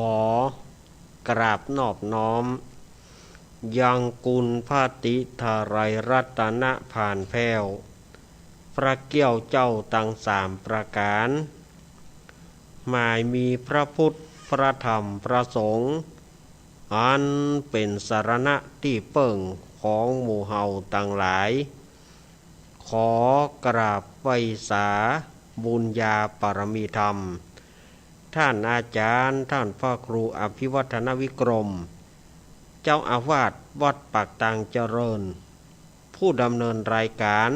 อกราบนอบน้อมยังกุลพระติทาไรรัตนะผ่านแผ้วพระเกี้ยวเจ้าตั้งสามประการหมายมีพระพุทธพระธรรมพระสงฆ์อันเป็นสรณะที่เปิ่งของหมู่เฮาต่างหลายขอกราบไหว้สาบุญญาปรมีธรรมท่านอาจารย์ท่านพระครูอภิวัฒนวิกรมเจ้าอาวาสวัดปากตางเจริญผู้ดำเนินรายการ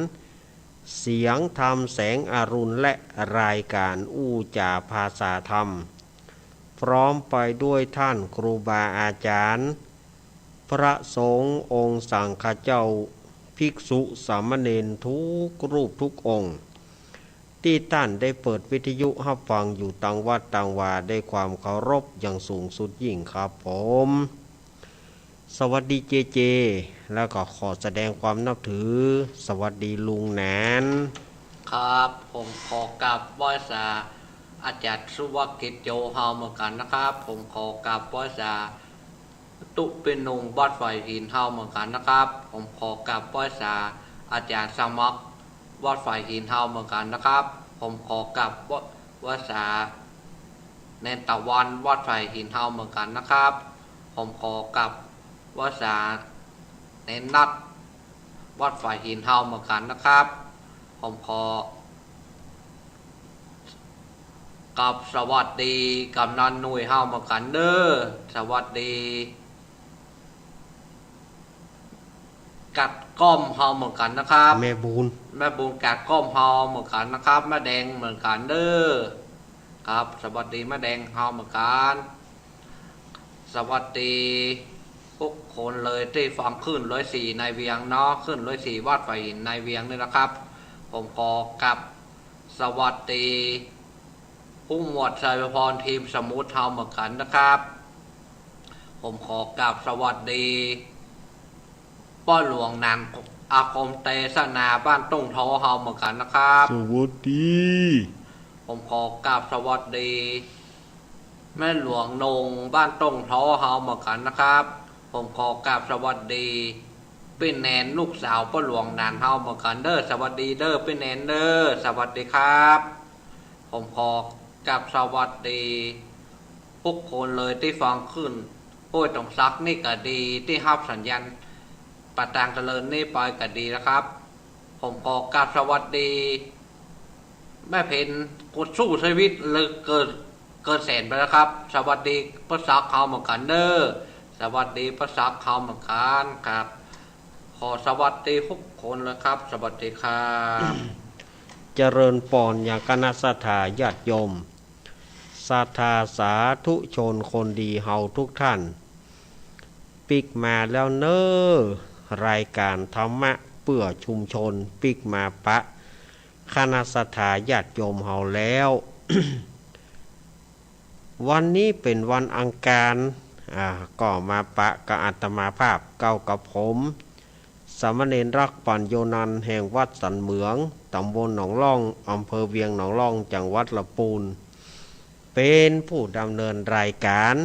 เสียงธรรมแสงอรุณและรายการอู้จ่าภาษาธรรมพร้อมไปด้วยท่านครูบาอาจารย์พระสงฆ์องค์สังฆเจ้าภิกษุสามเณรทุกรูปทุกองค์ที่ท่านได้เปิดวิทยุรับฟังอยู่ต่างวัดต่างวาได้ความเคารพอย่างสูงสุดยิ่งครับผมสวัสดีเจเจแล้วก็ขอแสดงความนับถือสวัสดีลุงแหนนครับผมขอกราบไหว้สาอาจารย์สุวักิจโยเฮาเหมือนกันนะครับผมขอกราบไหว้สาตุเป็นนงบัดไฟหินเฮาเหมือนกันนะครับผมขอกราบไหว้สาอาจารย์สมัครวัดไฟหินเฮาเหมือนกันนะครับผมขอกราบไหว้สาแนนตะวันวัดไฟหินเฮาเหมือนกันนะครับผมขอกราบไหว้สาแนนนัดวัดไฟหินเฮาเหมือนกันนะครับผมขอกับสวัสดีกำนันหน่วยเฮาเหมือนกันเด้อสวัสดีกัดก้อมเฮาเหมือนกันนะครับแม่บุญกัดก้อมเฮาเหมือนกันนะครับแม่แดงเหมือนกันเด้อครับสวัสดีแม่แดงเฮาเหมือนกันสวัสดีทุกคนเลยที่ฟังขึ้น104ในเวียงเนาะขึ้น104วัดไฟหินในเวียงนี่นะครับผมขอกับสวัสดีผู้หมวดชัยพรทีมสมุทรเฮาเหมือนกันนะครับผมขอกับสวัสดีป้อหลวงนันอาคมเตสนาบ้านตุ้งทอเฮาเหมือนกันนะครับสวัสดีผมขอกับสวัสดีแม่หลวงนงบ้านตุ้งทอเฮาเหมือนกันนะครับผมขอกับสวัสดีเป็นแนนลูกสาวป้าหลวงนานเฮาเหมือนกันเด้อสวัสดีเด้อเป็นแนนเด้อสวัสดีครับผมขอกับสวัสดีทุกคนเลยที่ฟังขึ้นโอ้ยต้องซักนี่ก็ดีที่ฮับสัญญาณปะตางเจริญนี่ไปก็ดีนะครับผมขอกับสวัสดีแม่เพนกดสู้ชีวิตเลยเกินแสนไปแล้วครับสวัสดีพระซักเฮาเหมือนกันเด้อสวัสดีพระซักเฮาเหมือนกันครับขอสวัสดีทุกคนเลยครับสวัสดีครับเจริญปอนอย่างคณะสัทธาญาติโยมศรัทธาสาธุชนคนดีเฮาทุกท่านปิกมาแล้วเนอรายการธรรมะเพื่อชุมชนปิกมาปะคณะสัทธาญาติโยมเฮาแล้ว วันนี้เป็นวันอังคารก็มาปะกับอาตมาภาพเก้ากับผมสามเณรรักปัญโยนันท์แห่งวัดสันเหมืองตำบลหนองล่องอำเภอเวียงหนองล่องจังหวัดลำพูนเป็นผู้ดำเนินรายการ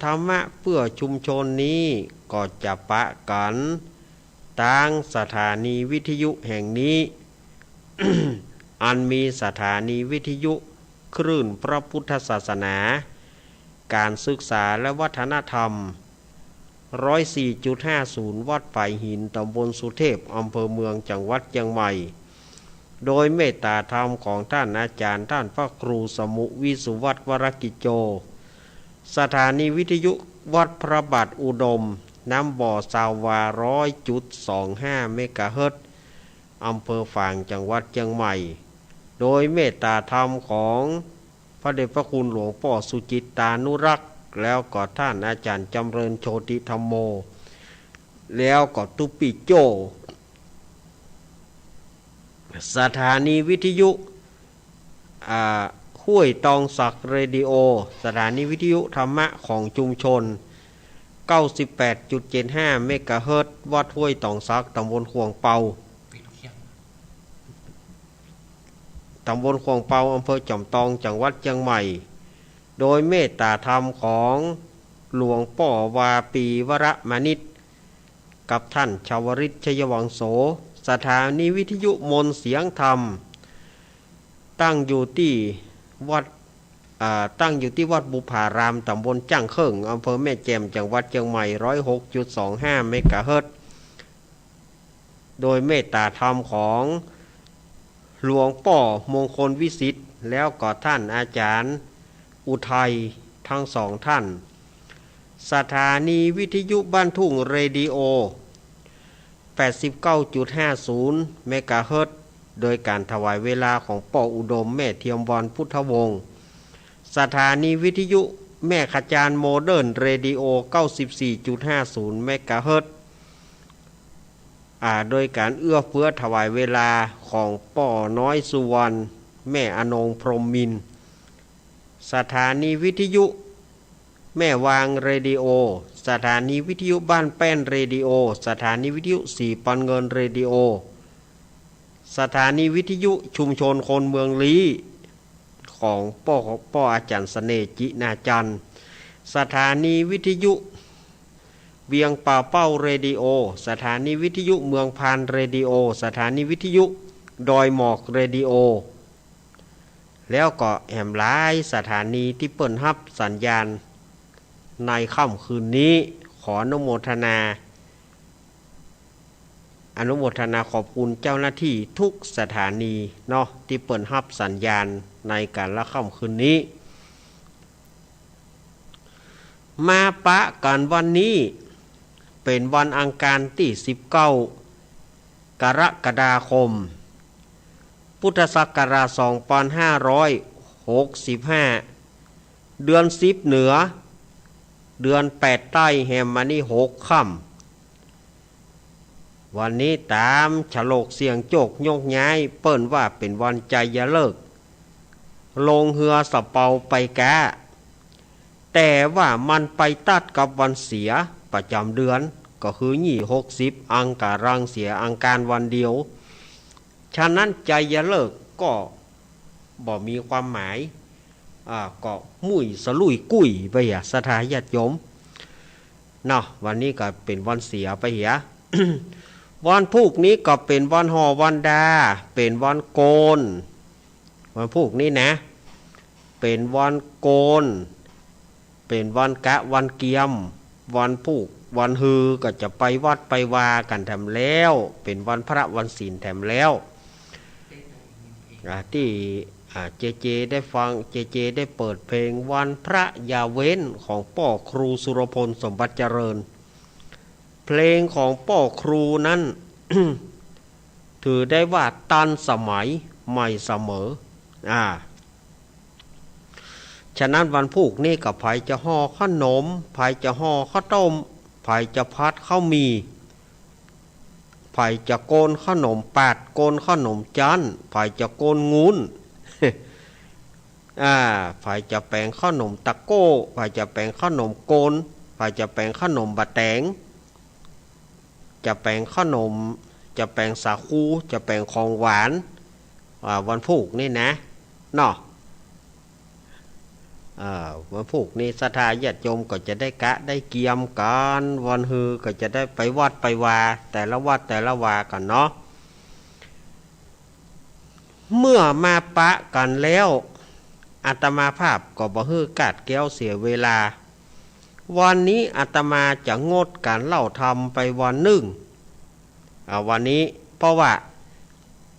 ธรรมะเพื่อชุมชนนี้ก็จะปะกันตั้งสถานีวิทยุแห่งนี้ อันมีสถานีวิทยุคลื่นพระพุทธศาสนาการศึกษาและวัฒนธรรม104.50 วัดไผ่หินตำบลสุเทพอำเภอเมืองจังหวัดเชียงใหม่โดยเมตตาธรรมของท่านอาจารย์ท่านพระครูสมุวิสุวัตวรกิจโจสถานีวิทยุวัดพระบาทอุดมน้ำบ่อซาวา100.25 เมกะเฮิรตซ์อำเภอฝางจังหวัดเชียงใหม่โดยเมตตาธรรมของพระเดชพระคุณหลวงพ่อสุจิตตานุรักษ์แล้วก็ท่านอาจารย์จำเริญโชติธรรมโมแล้วก็ตุปิโจสถานีวิทยุห้วยตองศักเรดิโอสถานีวิทยุธรรมะของชุมชน 98.75 เมกะเฮิรตซ์วัดห้วยตองศักตำบลขวงเปาอำเภอจอมทองจังหวัดเชียงใหม่ โดยเมตตาธรรมของหลวงป่อวาปีวรมานิตกับท่านชาวริตชยวังโสสถานีวิทยุมนต์เสียงธรรมตั้งอยู่ที่วัดบุพารามตำบลจ้างเคิงอำเภอแม่แจ่มจังหวัดเชียงใหม่106.25 เมกะเฮิรตซ์โดยเมตตาธรรมของหลวงป่อมงคลวิสิทธิ์แล้วก็ท่านอาจารย์อุทัยทั้งสองท่านสถานีวิทยุบ้านทุ่งเรดิโอ 89.50 เมกะเฮิรตซ์โดยการถวายเวลาของป่ออุดมแม่เทียมวรพุทธวงศ์สถานีวิทยุแม่ขจารโมเดิร์นเรดิโอ 94.50 เมกะเฮิรตซ์โดยการเอื้อเฟื้อถวายเวลาของป่อน้อยสุวรรณแม่อนงพรหมมินทร์สถานีวิทยุแม่วางเรดิโอสถานีวิทยุบ้านแป้นเรดิโอสถานีวิทยุสีปันเงินเรดิโอสถานีวิทยุชุมชนคนเมืองลี้ของป้ออาจารย์เสน่ห์จินาจันทร์สถานีวิทยุเวียงป่าเป้าเรดิโอสถานีวิทยุเมืองพานเรดิโอสถานีวิทยุดอยหมอกเรดิโอแล้วก็แหมหลายสถานีที่เปิดรับสัญญาณในค่ำคืนนี้ขออนุโมทนาขอบคุณเจ้าหน้าที่ทุกสถานีเนาะที่เปิดรับสัญญาณในการละค่ำคืนนี้มาปะกันวันนี้เป็นวันอังคารที่19 กรกฎาคมพุทธศักราช2565เดือน10เหนือเดือน8ใต้แฮมมานี่6ค่ำวันนี้ตามฉลกเสียงโจกยกย้ายเปิ้นว่าเป็นวันใจยะเลิกลงเหือสะเปาไปแกแต่ว่ามันไปตัดกับวันเสียประจำเดือนก็คือ60อังการังเสียอังการวันเดียวฉะนั้นใจยะเลิกก็บ่มีความหมายก็มุ่ยสลุยกุ้ยไปสถาญาติโยมเนาะวันนี้ก็เป็นวันเสียไปเหีย วันพุกนี้ก็เป็นวันห่อวันดาเป็นวันโกนวันพุกนี้นะเป็นวันโกนเป็นวันกะวันเกียมวันพุกวันฮือก็จะไปวัดไปวากันแถมแล้วเป็นวันพระวันศีลแถมแล้วที่เจได้ฟังเจได้เปิดเพลงวันพระยาเว้นของป่อครูสุรพลสมบัติเจริญเพลงของป่อครูนั้น ถือได้ว่าตันสมัยใหม่เสมอฉะนั้นวันพุกนี่กับไผจะห่อขนมไผจะห่อข้าวต้มไผจะพัดข้าวมีไผจะโกนขนมปาดโกนขนมจันไผจะโกนงุ้น ไผจะแปลงขนมตะโก้ไผจะแปลงขนมโกนไผจะแปลงขนมบะแตงจะแปลงขนมจะแปลงสาคูจะแปลงของหวานวันพุกนี่นะเนาะวันพุกนี้ศรัทธาญาติโยมก็จะได้กะได้เกียมกันวันฮือก็จะได้ไปวัดไปวาแต่ละวัดแต่ละวากันเนาะเมื่อมาปะกันแล้วอาตมาภาพก็บ่ฮื้อกาดแก้วเสียเวลาวันนี้อาตมาจะงดการเล่าธรรมไปวันหนึ่งวันนี้เพราะว่า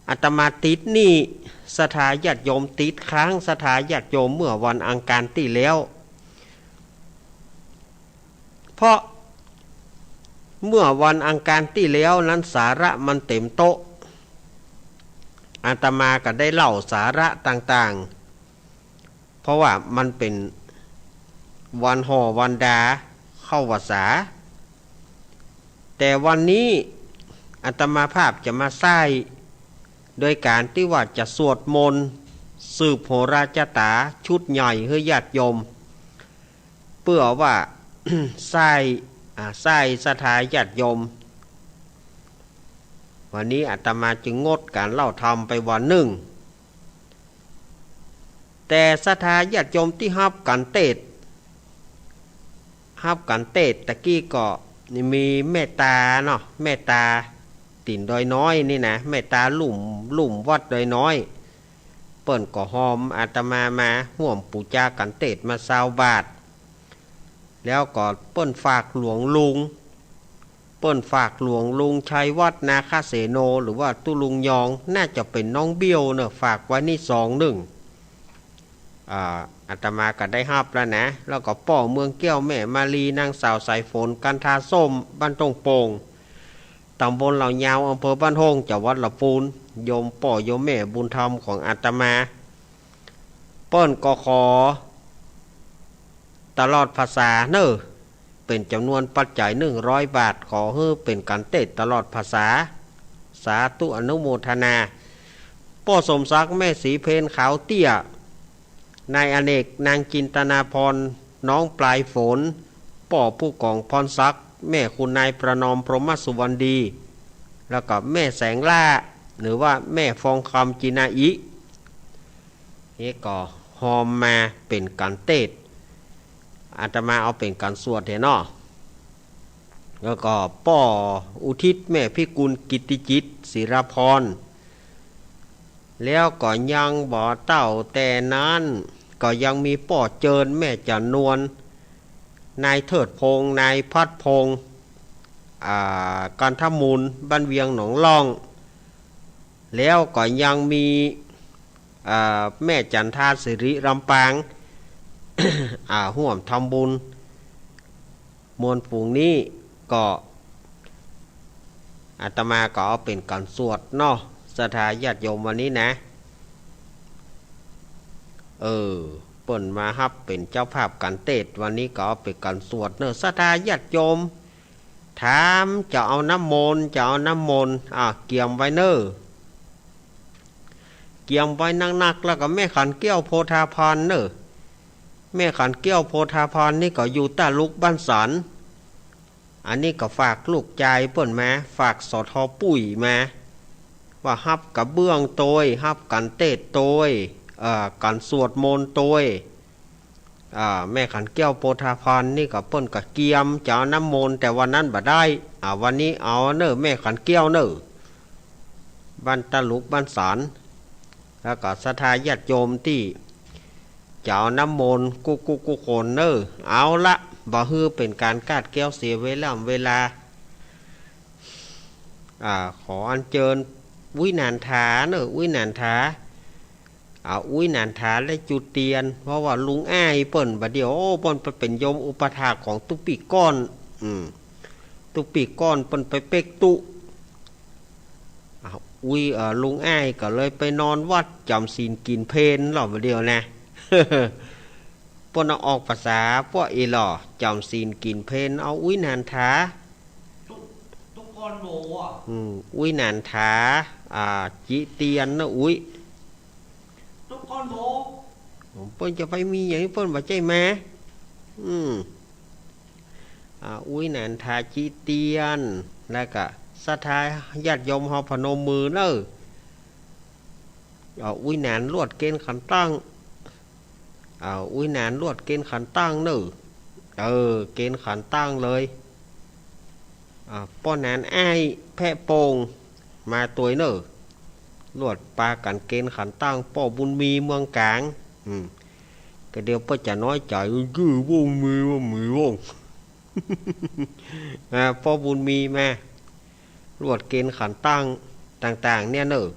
อาตมาติดนี่สถาญาติโยมติดค้างสถาญาติโยมเมื่อวันอังคารที่แล้วเพราะเมื่อวันอังคารที่แล้วนั้นสาระมันเต็มโต๊ะอาตมาก็ได้เล่าสาระต่างๆเพราะว่ามันเป็นวันห่อวันดาเข้าพรรษาแต่วันนี้อาตมาภาพจะมาใส่โดยการที่ว่าจะสวดมนต์สืบโหราจตาชุดใหญ่ให้ญาติโยมเพื่อว่า ใส่ศรัทธาญาติโยมวันนี้อาตมาจึงงดการเล่าธรรมไปวันหนึ่ง แต่ศรัทธาญาติโยมที่รับกันเทศตะกี้ก็นี่มีเมตตาเนาะเมตตาติ่นดอยน้อยนี่นะเมตตาหลุมวัดดอยน้อยเปิ้นก็หอมอาตมาห่วมปูจากันเทศมา20 บาทแล้วก็เปิ้นฝากหลวงลุงชัยวัฒนาคาเสโนหรือว่าตุลุงยองน่าจะเป็นน้องเบี้ยวเนอะฝากไว้นี่21อาตมาก็ได้รับแล้วนะแล้วก็ป่อเมืองแก้วแม่มาลีนางสาวสายฝนกันทาส้มบ้านตงโป่งตำบลเหล่ายาวอำเภอบ้านโฮงจังหวัดลำพูนโยมป่อโยมแม่บุญธรรมของอาตมาเปิ้นก็ขอตลอดภาษาเนอะเป็นจำนวนปัจจัย100 บาทขอให้เป็นการเทศตลอดภาษาสาธุอนุโมทนาป่อสมศักดิ์แม่สีเพนขาวเตี้ยนายอเนกนางจินตนาพรน้องปลายฝนป่อผู้กองพรศักดิ์แม่คุณนายประนอมพรหมสุวรรณดีแล้วก็แม่แสงล่าหรือว่าแม่ฟองคำจินาอินี่ก็หอมมาเป็นการเทศอาตมาเอาเป็นการสวดเถอะเนาะแล้วก็ป่ออุทิศแม่พิกุลกิตติจิตศิรพรแล้วก็ยังบ่อเต้าแต่นั้นก็ยังมีป่อเจิญแม่จันนวลนายเทิดพงษ์นายพัดพงษ์กันทมูลบ้านเวียงหนองล่องแล้วก็ยังมีแม่จันทาสิริลำปาง ห่วมทำบุญมวลฝูงนี้ก็อาตมาก็เอาเป็นการสวดเนาะศรัทธาญาติโยมวันนี้นะเปิ่นมาฮับเป็นเจ้าภาพการเทศวันนี้ก็เอาเป็นการสวดเนอะศรัทธาญาติโยมถามจะเอาน้ำมนต์เกี่ยมไว้เนอะเกี่ยมไว้นักๆแล้วก็แม่ขันเกี้ยวโพธาพรเนอะแม่ขันเกี้ยวโพธาพรนี่ก็อยู่ตาลุกบ้านสันอันนี้ก็ฝากลูกใจเปิ่นมาฝากสทปุ๋ยมาว่าฮับกับเบื้องโตยฮับกันเทศโตยการสวดมนต์โตยแม่ขันแก้วโพธาพรนี่ก็เปิ้นก็เกียมจะเอาน้ำมนต์แต่วันนั้นบ่ได้วันนี้เอาเนอะแม่ขันแก้วเนอะบ้านตาลุกบ้านสารแล้วก็ศรัทธาญาติโยมที่จะเอาน้ำมนต์กุโคนเนอะเอาละบ่ฮือเป็นการกาดแก้วเสียเวลาขออัญเชิญวินันทาเนอะวินันทาวินันทาและจุดเตียนเพราะว่าลุงอ้ายเปิ้นบัดเดียวเปิ้นไปเป็นโยมอุปถากของตุปีก้อนตุปีก้อนเปิ้นไปเป๊กตุลุงอ้ายก็เลยไปนอนวัดจำศีลกินเพลหรอบัดเดียวนะ เปิ้นเอาออกภาษาพวกอีหล่อจำศีลกินเพลเอาวินันทาทุกคนโบวินันทาจิเตียนนะทุกคนโบเปิ้นจะไปมีอย่างนี้เปิ้นว่าใจแม่นันทาจิเตียนแล้วก็ศรัทธาญาติโยมเฮาพนมมือเนอะนานลวดเกณฑ์ขันตั้งนานลวดเกณฑ์ขันตั้งเนอะเกณฑ์ขันตั้งเลยป้อนานอ้ายแพะโปงมาตัวเนอะลวดปลากันเกณฑ์ขันตั้งป่อบุญมีเมืองกลางก็เดี๋ยวป้อจะน้อยใจคือวงมือว่ามือวง ป่อบุญมีมาลวดเกณฑ์ขันตั้งต่างๆเนี่ยเนอะ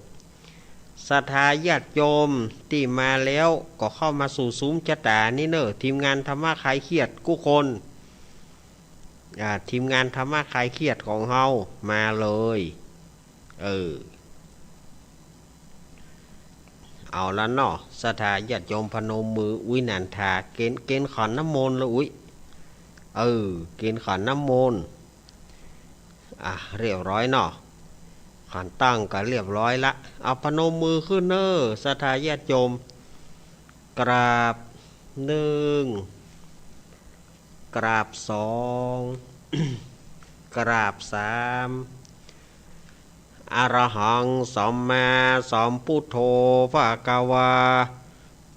ศรัทธาญาติโยมที่มาแล้วก็เข้ามาสู่ซุ้มจัตตานี่เนอะทีมงานธรรมะคลายเครียดกู้คนทีมงานธรรมะคลายเครียดของเฮามาเลยเอาละเนาะศรัทธาญาติโยมพนมมือวินันทาเกณฑ์ขันน้ำมนต์เลยเกณฑ์ขันน้ำมนต์เรียบร้อยเนาะขันตั้งก็เรียบร้อยละเอาพนมมือขึ้นเนอะศรัทธาญาติโยมกราบ1กราบ2 กราบ3อรหังสัมมาสัมพุทโธภะคะวา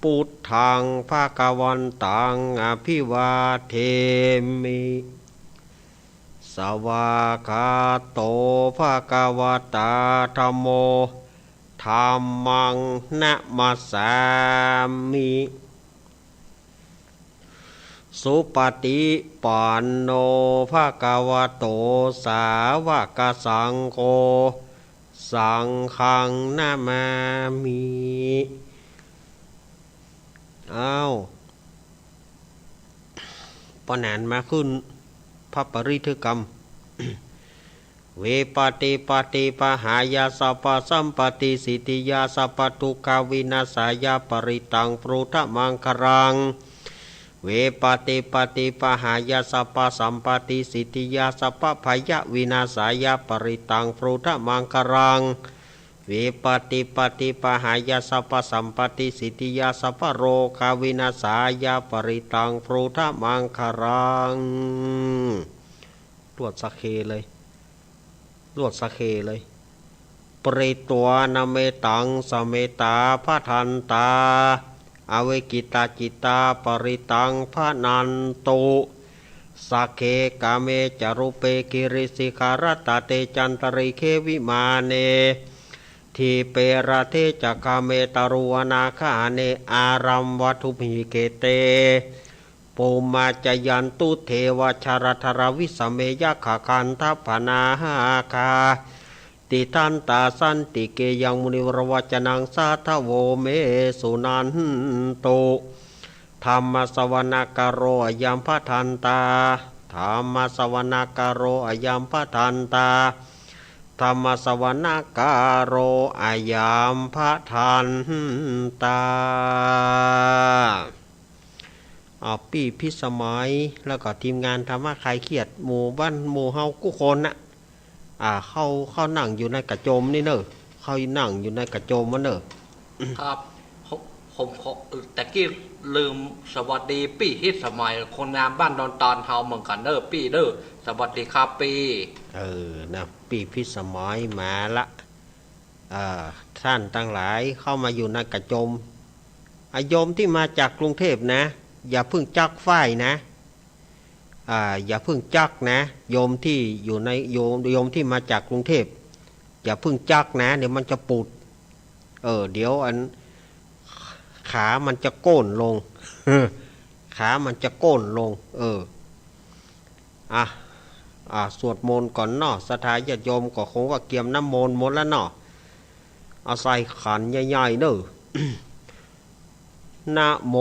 ปุ พุทธังภาควันตังอภิวาเทมิสวากขาโตภะคะวะตาธัมโมธัมมังนะมัสสามิสุปฏิปันโนภะคะวะโตสาวกสังโฆสังฆังนะมามิปนานมาขึ้นพระปริทึกกรรม เวปติปฏิปหายาสัพพสัมปติสิทธิยาสัพพทุกขวินาศายาปริตังปรุทมังครังเวปติปฏิปหายาสัพพสัมปติสิทธิยาสัพพพยวินาศายาปริตังปรุทมังครังเวปติปฏิปหายาสัพพสัมปติสิทธิยาสัพพโรคาวินาศายาปริตังปรุทมังครังตรวจสักเคเลยรวดสะเคเลยปริตัวนาเมตังสเมตาพะทันตาอเวกิตาจิตาปริตังพะนันตุสักเคกาเมจารุเปกิริสิคารตาเตจันตริเควิมาเนทีเประเทจักาเมตารุวนาคาเนอารัมวัตุมิเกเตปุมาจยันตุเทวชารธรวิสเมยขะคันทัพนาหาคาติทันตาสันติเกยังมุนิวรวจนังสาทโวเมสุนันโตธรรมสวนากโรอยัมพะทันตาธรรมสวนากโรอยัมพะทันตาธรรมสวนากโรอยัมพะทันตาปีพิสมัยแล้วก็ทีมงานธรรมะคลายเครียดหมู่บ้านหมู่เฮากุคนน่ะเข้านั่งอยู่ในกระโจมนี่เนอะเข้านั่งอยู่ในกระโจมมันเนอะครับผมแต่กี้ลืมสวัสดีปีฮิตสมัยคนงามบ้านดอนตอนเฮาเหมือนกันเด้อปีเด้อสวัสดีครับปีนะปีพิสมัยมาละท่านทั้งหลายเข้ามาอยู่ในกระโจมโยมที่มาจากกรุงเทพนะอย่าเพิ่งจักฝ้ายนะอย่าเพิ่งจักนะโยมที่อยู่ในโยมที่มาจากกรุงเทพอย่าเพิ่งจักนะเดี๋ยวมันจะปูดเดี๋ยวขามันจะโก่นลง ขามันจะโก่นลงสวดมนต์ก่อนเนาะสถาญาติโยมก็คงว่าเกียมน้ำมนต์หมดแล้วเนาะเอาใส่ขันใหญ่ๆเด้อ นะโม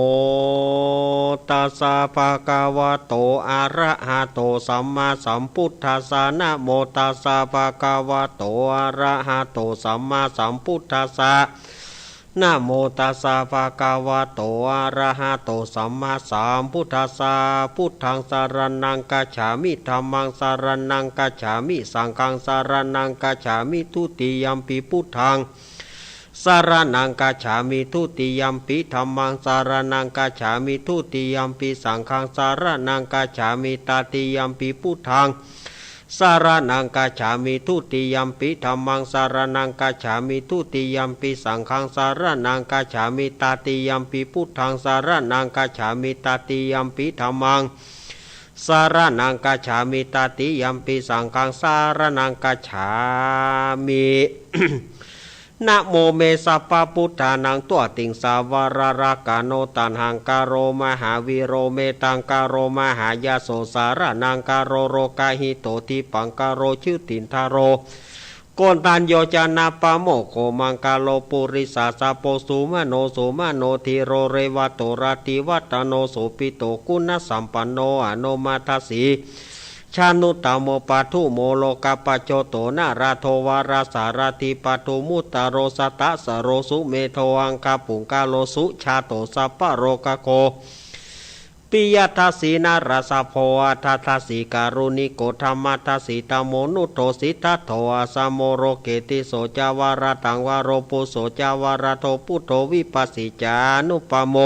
ตัสสะภะคะวะโตอะระหะโตสัมมาสัมพุทธัสสะนะโมตัสสะภะคะวะโตอะระหะโตสัมมาสัมพุทธัสสะนะโมตัสสะภะคะวะโตอะระหะโตสัมมาสัมพุทธัสสะพุทธังสรณังกัจฉามิธัมมังสรณังกัจฉามิสังฆังสรณังกัจฉามิทุติยัมปิพุทธังสารนังกัจฉามิทุติยัมปิธัมมังสารนังกัจฉามิทุติยัมปิสังฆังสารนังกัจฉามิตติยัมปิพุทธังสารนังกัจฉามิทุติยัมปิธัมมังสารนังกัจฉามิทุติยัมปิสังฆังสารนังกัจฉามิตติยัมปิพุทธังสารนังกัจฉามิตติยัมปิธัมมังสารนังกัจฉามิตติยัมปิสังฆังสารนังกัจฉามิ นะโมเมสัพพพุทธานังตัวติงสาวรารากาโนตันหังกาโรมหาวิโรเมตังกาโรมหายาโสสารนังกาโรโรกาหิโตทิปังกาโรชื่อตินทาโรโกนตันโยจานาปะโมโคมังกาโลปุริสาสะโปสุมโนสุมโนทิโรเรวะโตราติวัตโนโสปิโตกุณสัมปันโนอโนมาทัสสีชานุตโมปาทุโมโลกาปโจโตนาราโทวาราสารติปาทุมุตตโรสตะสโรสุเมโทอังคาปุงกาโลสุชาโตสัพปโรกโคปิยทัสสีนาราสะโพอัฏฐัสสีการุณิโกธรรมทัสสีตโมนุโตสิทัตโตอาสโมโรเกติโสจาวาระตังวาโรปุโสจาวาระโทพุทโธวิปัสสิจานุปโม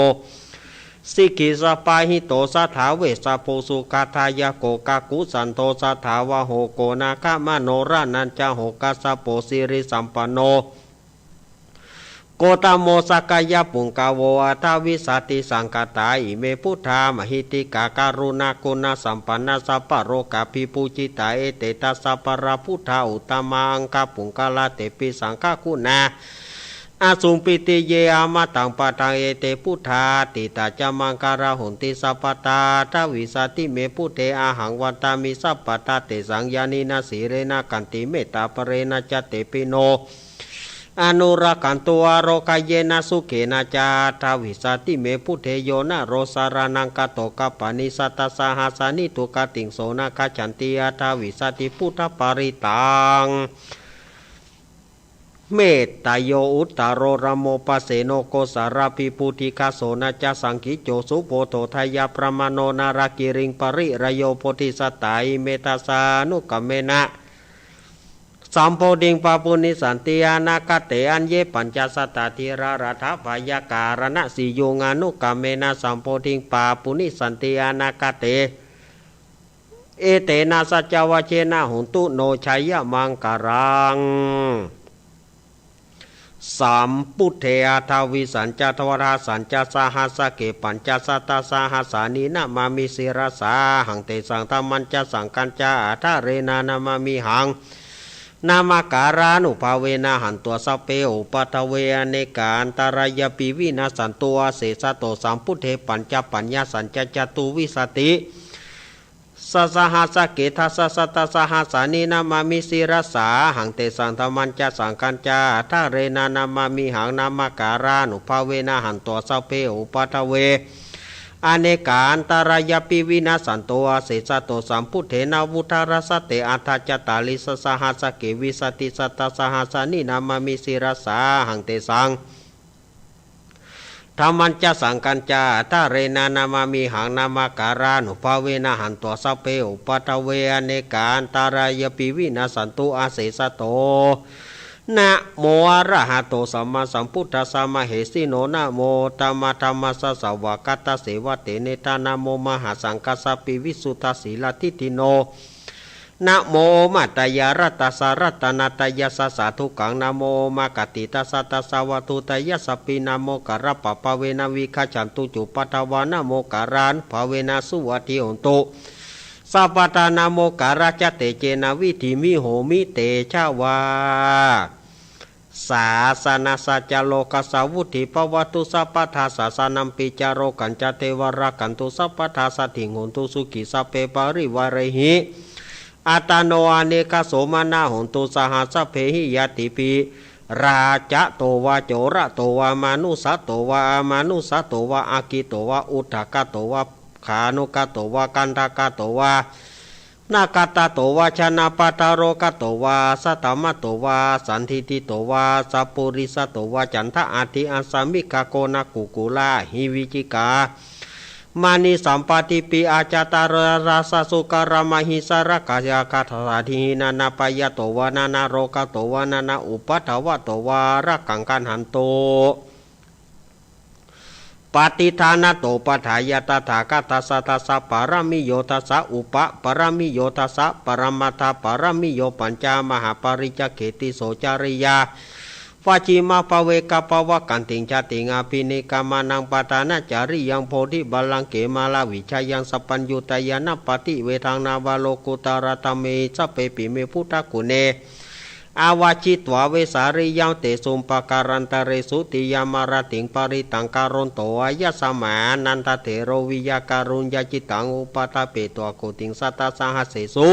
สิกิสปาหิโตสัทธาเวสะโพสุกาทายาโกกากุสันโตสัทธาวะโหโกนาคามโนรานันจาโหกัสสะโปสิริสัมปันโน โกตโมสกายปุงกาโวอัตวิสติสังกตาอิเมพุทธามหิติกาการุณากุณาสัมปันนาสัพพะโรกาภิปูจิตาเอเตตัสสะปะระพุทธาอุตตมังกาปุงกาลาเตปิสังฆคุณาอาสุงปิติเยอามาตังปะตังเอเตพุทธาติตาจามังการาหุนติสัพพตาทวิสติเมพุเทอาหังวันตามิสัพพตาเตสังยานินาสีเรนะกันติเมตตาปเรนะจเตปิโนอนุรักันตัวโรกายเยนะสุเขนะจาทวิสติเมพุเทโยนะโรสารานังกโตกปานิสัตตสหัสานิตุกติงโสนะกัจฉันติอาทวิสติพุทธปริตังเมตตาโยอุตตโรรโมปเสโนโกสาราภิปุติกาโสนะจสังกิโจสุโพโททายาประมาโนนารากิริงปริรโยโพธิสัตตาอิเมตาสานุกัมเมนะสัมโพธิงปาปุนิสันติอานาคเตอันเยปัญจสัตตติรารัฐพยาการณะสิโยงานุกัมเมนะสัมโพธิงปาปุนิสันติอานาคเตเอเตนะสัจจวเชนะหุนตุโนชัยมังการังสัมพุทเทอาทาวิสัญจทวราสัญจสหัสเกปัญจสัตตสหัสานินะมามิสิรสาหังเตสังธรรมันจะสังกัญจาอาทาเรนานามามิหังนามาการานุภาเวนะหันตัวสเปอุปัทเวอเนกาอันตรายปิวินาสันตัวเสสโตสัมพุทเทปัญจปัญญาสัญจจตุวิสติสสหัสเกทัสสตสหัสานินามามิสิรสาหังเตสังธรรมันจะสังกัญจาทาเรนานามามิหังนามาการานุภาเวนะหันตัวสเปอุปัทเวอเนกาอันตรายปิวินาสันตัวเสสโตสัมพุทเทนาวุทารสเตอัฏฐจตาลิสสหัสเกวิสติสัตตสหัสานินามามิสิรสาหังเตสังธรรมันจะสังกัญจาทาเรนานามามิหังนามาการานุภาเวนะหันตัวสเปอุปัทเวอเนกาอันตรายปิวินาสันตุอาเสสโตนะโมอะระหะโตสัมมาสัมพุทธัสสะมะเหสิโนนะโมตัมมะธัมมัสสะสวากาตเสวะเตเนตานะโมมหาสังกัสสะปิวิสุทธสีลทิติโนนะโมมัตตยารัตตสารัตนาตยาสสาธุกังนะโมมากติตัสสะตัสสะวะตุตยะสัพพินะโมกะระปะปะเวนะวิคัจฉันตุจุปัฏฐวานะโมการันภะเวนะสุวัติโหนตุสัพพตานะโมการะจเตเจนะวิธิมิโหมิเตชาวาศาสนาสัจโลกัสสาวุธิปวัตุสัพพทาสาสนัมปิจาโรกันจเทวรากันตุสัพพทาสถิงโหนตุสุขิสัพเพปาริวาระหิอัตโนอเนกโสมานาโหนตุสหัสเพหิยติปิราจะโตวาโจระโตวามานุสัตโตวาอามานุสัตโตวาอากิโตวาอุทธกโตวาขานุกโตวากันทกโตวานากตโตวาชนะปตโรกโตวาสัตมะโตวาสันทิติโตวาสัพปุริสโตวาจันทะอาทิอัสสมิกาโกนากุกุลาหิวิจิกามานิสัมปติปิอาจตารราสสุการามหิสารกายาคาถาทินานาปยโตวานานาโรกโตวานานาอุปัฏฐวะโตวารักกังกันหันโตปฏิทานะโตปัฏฐายตถาคตสัตสะปารมิโยทัสสะอุปปารมิโยทัสสะปรมัตถปารมิโยปัญจมหาปริจเขติโสจาริยาฟาจิมาปเวกปวะกันติงชาติงาภินิกามานังปตานาจาริยังโพธิบาลังเกมาลาวิชายังสัพพัญญุตายานะปฏิเวทังนาวาโลกุตารตเมสัพเปปิเมพุทธกุเนอาวาชิตวาเวสาริยังเตสุมปการันตเรสุติยามารติงปริตังการุนโตอายะสมานันทเถโรวิยาการุญญาจิตังอุปตาเปตัวโกติงสัตตสหัสเสสุ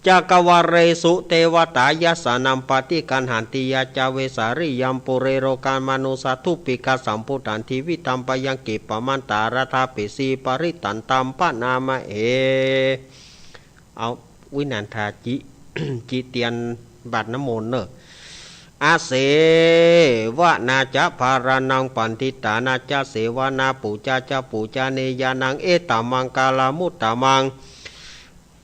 จักวาเรสุเทวตายาสานัมปฏิกันหันติยาจาเวสาริยัมปุเรโรกามนุสัทุปิกาสัมพุตันทิวิตัมปยังกิปมันตารธาปิสีปริตันตัมปะนามะเอเอาวินันทาจิ จิเตียนบัดน้ำมนต์เนอะอาเสวนาจะภารานังปันติตานาจะเสวนาปูจาจะปูจาเนยานังเอตามังกาลามุตตามัง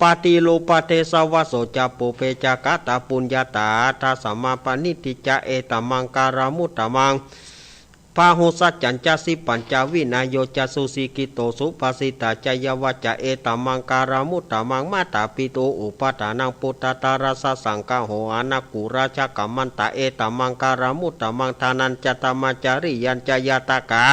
ปฏิโลปเทสวะโสจะปุเปจากะตาปุญญาตาทัสมาปนิติจะเอตามังการามุตตามัง พาหุสัจจัญจสิปัญจวินายโยจสุสีกิโตสุภาสิตาจยวัจจะเอตมังการามุตตะมังมาตาปิโตอุปตานังปุตตตาราสสังฆโหอานากุราชกัมมันตะเอตมังการามุตตะมังทานันจตมาจาริยัญจยตากา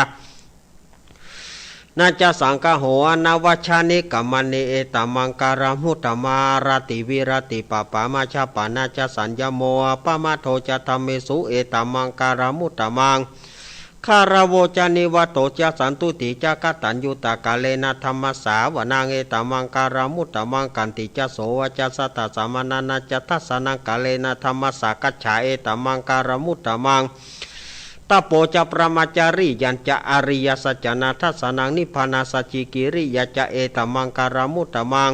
นาจะสังฆโหอนาวชานิกัมมันเนเอตมังการามุตตมารติวิรติปปามาชาปานาจะสัญญโมปมาโทจะธรรมเมสุเอตมังการามุตตมังคารโวจานิวัตโตจะสันตุติจะกตัญญูตากาเลนะธรรมสาวนาเอตมังการามุตตมังกันติจะโสวจะสัตตสมานานาจะทัสสนังกาเลนะธรรมสากัจฉาเอตมังการามุตตมังตโปจะประมาจาริยัญจะอริยสัจจนาทัสสนังนิพพานาสัจจิกิริยจะเอตมังการามุตตมัง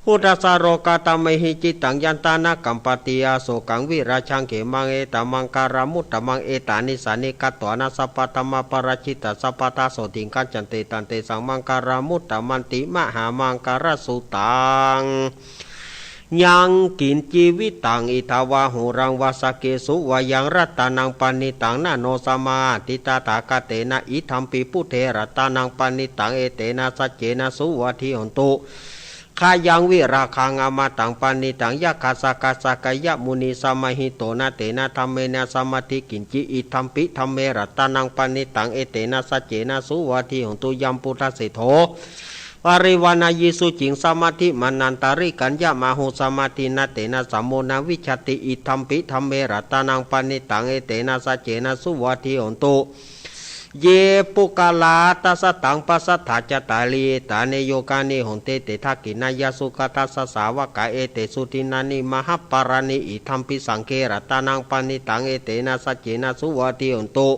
พุทธสารกตมหิจิตังยันตานากัมปติยาโสกังวิราชังเขมังเอตมังการามุตตมังเอตานิสานิกัตตวนาสัพพธรรมปราชิตสัพพทาโสติงกัจจันเตตันเตสังมังการามุตตมันติมหามังการสุตังยังกินจีวิตังอิทาวาหูรังวาสเกสุวายังรัตตานังปานิตังนาโนสมาติตาถากเตนะอิธัมปิพุเทรัตตานังปานิตังเอเตนะสัจเจนะสุวัติหนตุขายังวิราคังอามาตังปานิตังยักขาสากาสากายะมุนีสมาหิโตนะเตนะธรรมเมนะสมาธิกินจิอิธัมปิธรรมเมรัตตานังปานิตังเอเตนะสัจเจนะสุวัติหนตุยัมพุทธสิโธปริวานายิสุจิงสมาธิมานันตาริกัญญามาหุสมาธินาเตนะสัมโมนาวิชติอิธัมปิธรรมเมรัตตานังปานิตังเอเตนะสัจเจนะสุวัติหนตุเยปุกาลาตัสตังปัสสัทธาจตาลีตาเนโยกานิหนเตเตทักขินายสุขตัสสสาวกะเอเตสุตินานิมหปารานิอิธัมปิสังเกรัตตานังปานิตังเอเตนะสัจเจนะสุวัติหนตุ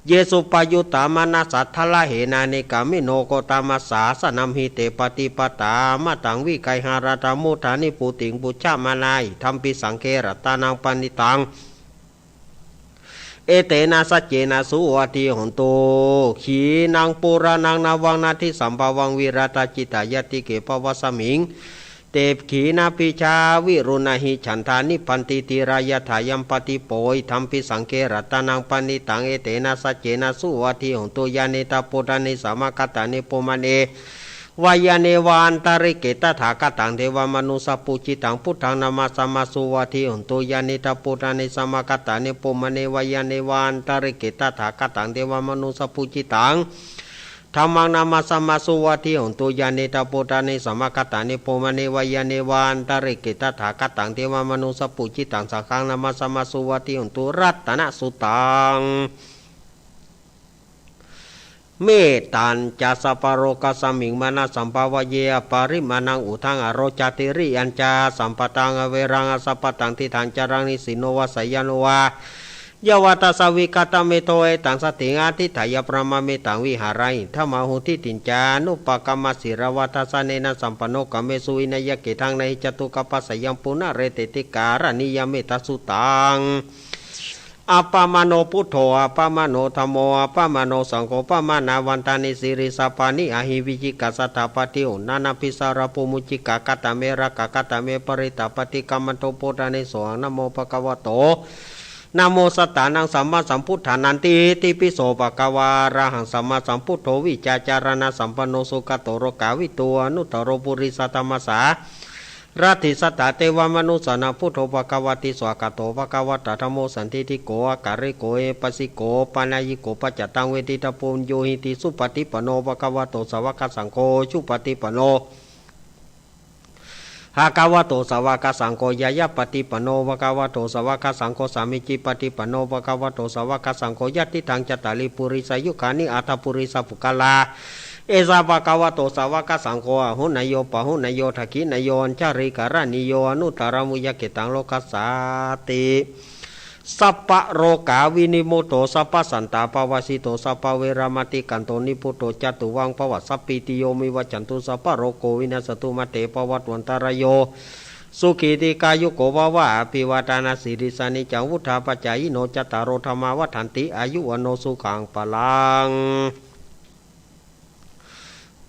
เยสุปยุตตามานาสัทธละเหนานิกามิโนโกตามาสาสนัมหิเตปฏิปตามาตังวิไกหาราตามุธานิปุติงปุจจามานายธัมปิสังเกรัตตานังปานิตังเอเตนะสัจเจนะสุวัติหนตุขีนังปุรานังนาวังนาทิสัมภวังวิราตจิตายติเกปวัสมิงเตปขีนาปิชาวิรุณหิฉันทานิพันติติรายถายัมปติโปยธัมปิสังเกรัตนังปณิตังเอเตนะสัจเจนะสุวัติหนตุยานิตาปุตานิสามกตานิโปมเนวายเนวานตาริเกตถากตังเทวมนุสปุจิตังพุทธังนามาสมาสุวัติหนตุยานิตาปุตานิสามกตานิโปมเนวายเนวานตาริเกตถากตังเทวมนุสปุจิตังธรรมังนามาสมาสุวัติหนตุยานิตาปุตานิสมกตานิโพมเนวายเนวานตาริกิตถากตังเทวมนุสปุจิตังสังฆังนามาสมาสุวัติหนตุรัตนสุตังเมตันจัสปโรกสมิงมานาสัมภาวเยปาริมานังอุทังอโรจติริยัญจาสัมปตังเวรังอสัพพตังทิทังจารังนิสิโนวสยานวายวัตสวิกตเมโตเอตังสติงาทิถายประมาเมตังวิหารัยธรรมหุทิตินจานุปกรรมศิรวัตสเนนะสัมปโนกเมสุวินยเกทังในจตุกปัสสยังปุณเรเตติการณิยเมตสุตังอัปปมโนพุทโธอัปปมโนธัมโมอัปปมโนสังโฆปมานาวันตานิสิริสปานิอหิวิจิกัสสถาปฏิอุนานาภิสารปุมุจิกากตเมระกากตเมปริตาปฏิกัมมันโตโพธานิโสนะโมภะคะวะโตนะโมสัตตานังสัมมาสัมพุทธานันติติปิโสภะคะวาอะระหังสัมมาสัมพุทโธวิจาจารณะสัมปันโนสุขโตโรกาวิตัวนุตตโรปุริสธรรมสาราธิสัตตเทวมนุสนาพุทโธภะคะวะติสวากาโตภะคะวะตะธัมโมสันติติโกอาการิโกเอปัสสิโกปานายิโกปัจจตังเวทิตาปุญโยหิติสุปฏิปันโนภะคะวะโตสาวกสังโฆชุปฏิปันโนภะคะวะโตสาวกสังโฆยายะปฏิปันโนภะคะวะโตสาวกสังโฆสามิจิปฏิปันโนภะคะวะโตสาวกสังโฆยัตติทังจตาริปุริสายุคานิอัตถปุริสปุกลาเอสาภะคะวะโตสาวกสังโฆอหุนายโยปะหุนายโยทักขินายโยอัญชาริการานิโยอนุตตรมุยเกตังโลกัสสาติสัพพะโรกาวินิโมโตสัพพสันตาปวสิโตสัพพเวรามติกันโตนิพุตโตจตุวังภวสัพพิติโยมิวัจจันตุสัพพะโรโกวินัสตุมะเตปวัตวันตารโยสุขีติกายุโกภวะอภิวาทานาสิริสานิจังวุฒาปัจจายโนจตารโรธรรมาวัฏันติอายุวโนสุขังปะลัง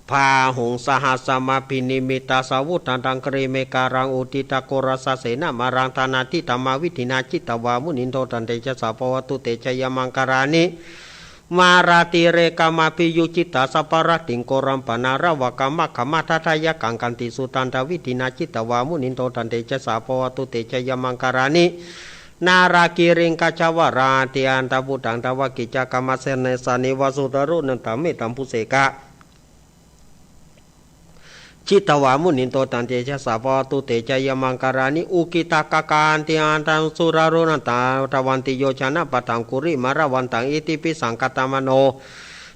พาหงสหัสมาพินิมิตาสาวุตันตังกรีเมการังอุติตาโกรสเสนามารังธานาทิตมาวิธินาจิตวามุนินโทตันเตชะสาปวัตุเตชยมังการานิมาราติเรกามาปิยุจิตาสปารติงโกรัมปนารวกามะขมาทัทายะกังกันติสุตันตวิธินาจิตวามุนินโทตันเตชะสาปวัตุเตชยมังการานินารากิริงกาชาวราติอันตบุตังตวกิจกรรมเสนสานิวสุตรุนันตเมตัมพุเสกะชิตวามุนินโตตันเตชะสาปวัตุเตชยมังการานิอุกิตากกานติอันตังสุรารุนันตาตวันติโยชนะปตังกุริมารวันตังอิติปิสังกตมโน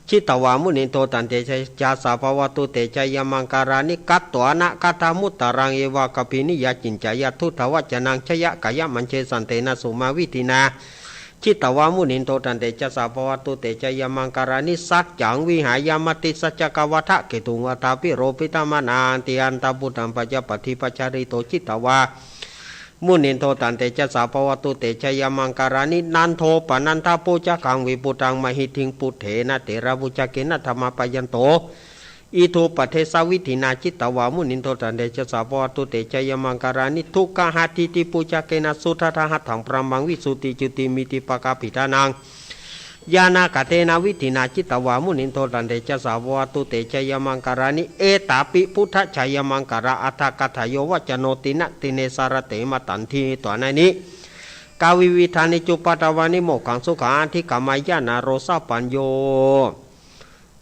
ชิตวามุนินโตตันเตชะสาปวัตุเตชยมังการานิกัตตวนะกัตมุตตารังเอวะกปินิยจินจายทุตวัจนังชยกายมัญเชสันเตนะสุมาวิธินาชิตวามุนินโตตันเตชะสาปวัตุเตชยมังการานิสัจจังวิหายามติสัจจกวัฏะเกตุงวัฏาปิโรปิตามนาติอันตบุตังปัจจปฏิปัจจาริโตชิตวามุนินโทตันเตชะสาปวัตุเตชยมังการานินันโทปนันทาปุจกังวิปุตังมหิทิงปุเถนะเตระบุจเกนะธรรมปยันโตอิทูปเทสวิธินาจิตวามุนินโทตันเตชะสาปวัตุเตชยมังการานิทุกขหัตถิติปุจเกนะสุทัทหัตถังพระมังวิสุติจุติมิติปกาปิตานังยานากเตนะวิธินาจิตวามุนินโทตันเตชะสาปวัตุเตชยมังการานิเอตาปิพุทธชัยมังการะอัฏฐกัถโยวัจโนตินะติเนสารเตมตันทีตัวในนี้กาวิวิธานิจุปตวานิโมขังสุขาทิกามายานาโรสปัญโย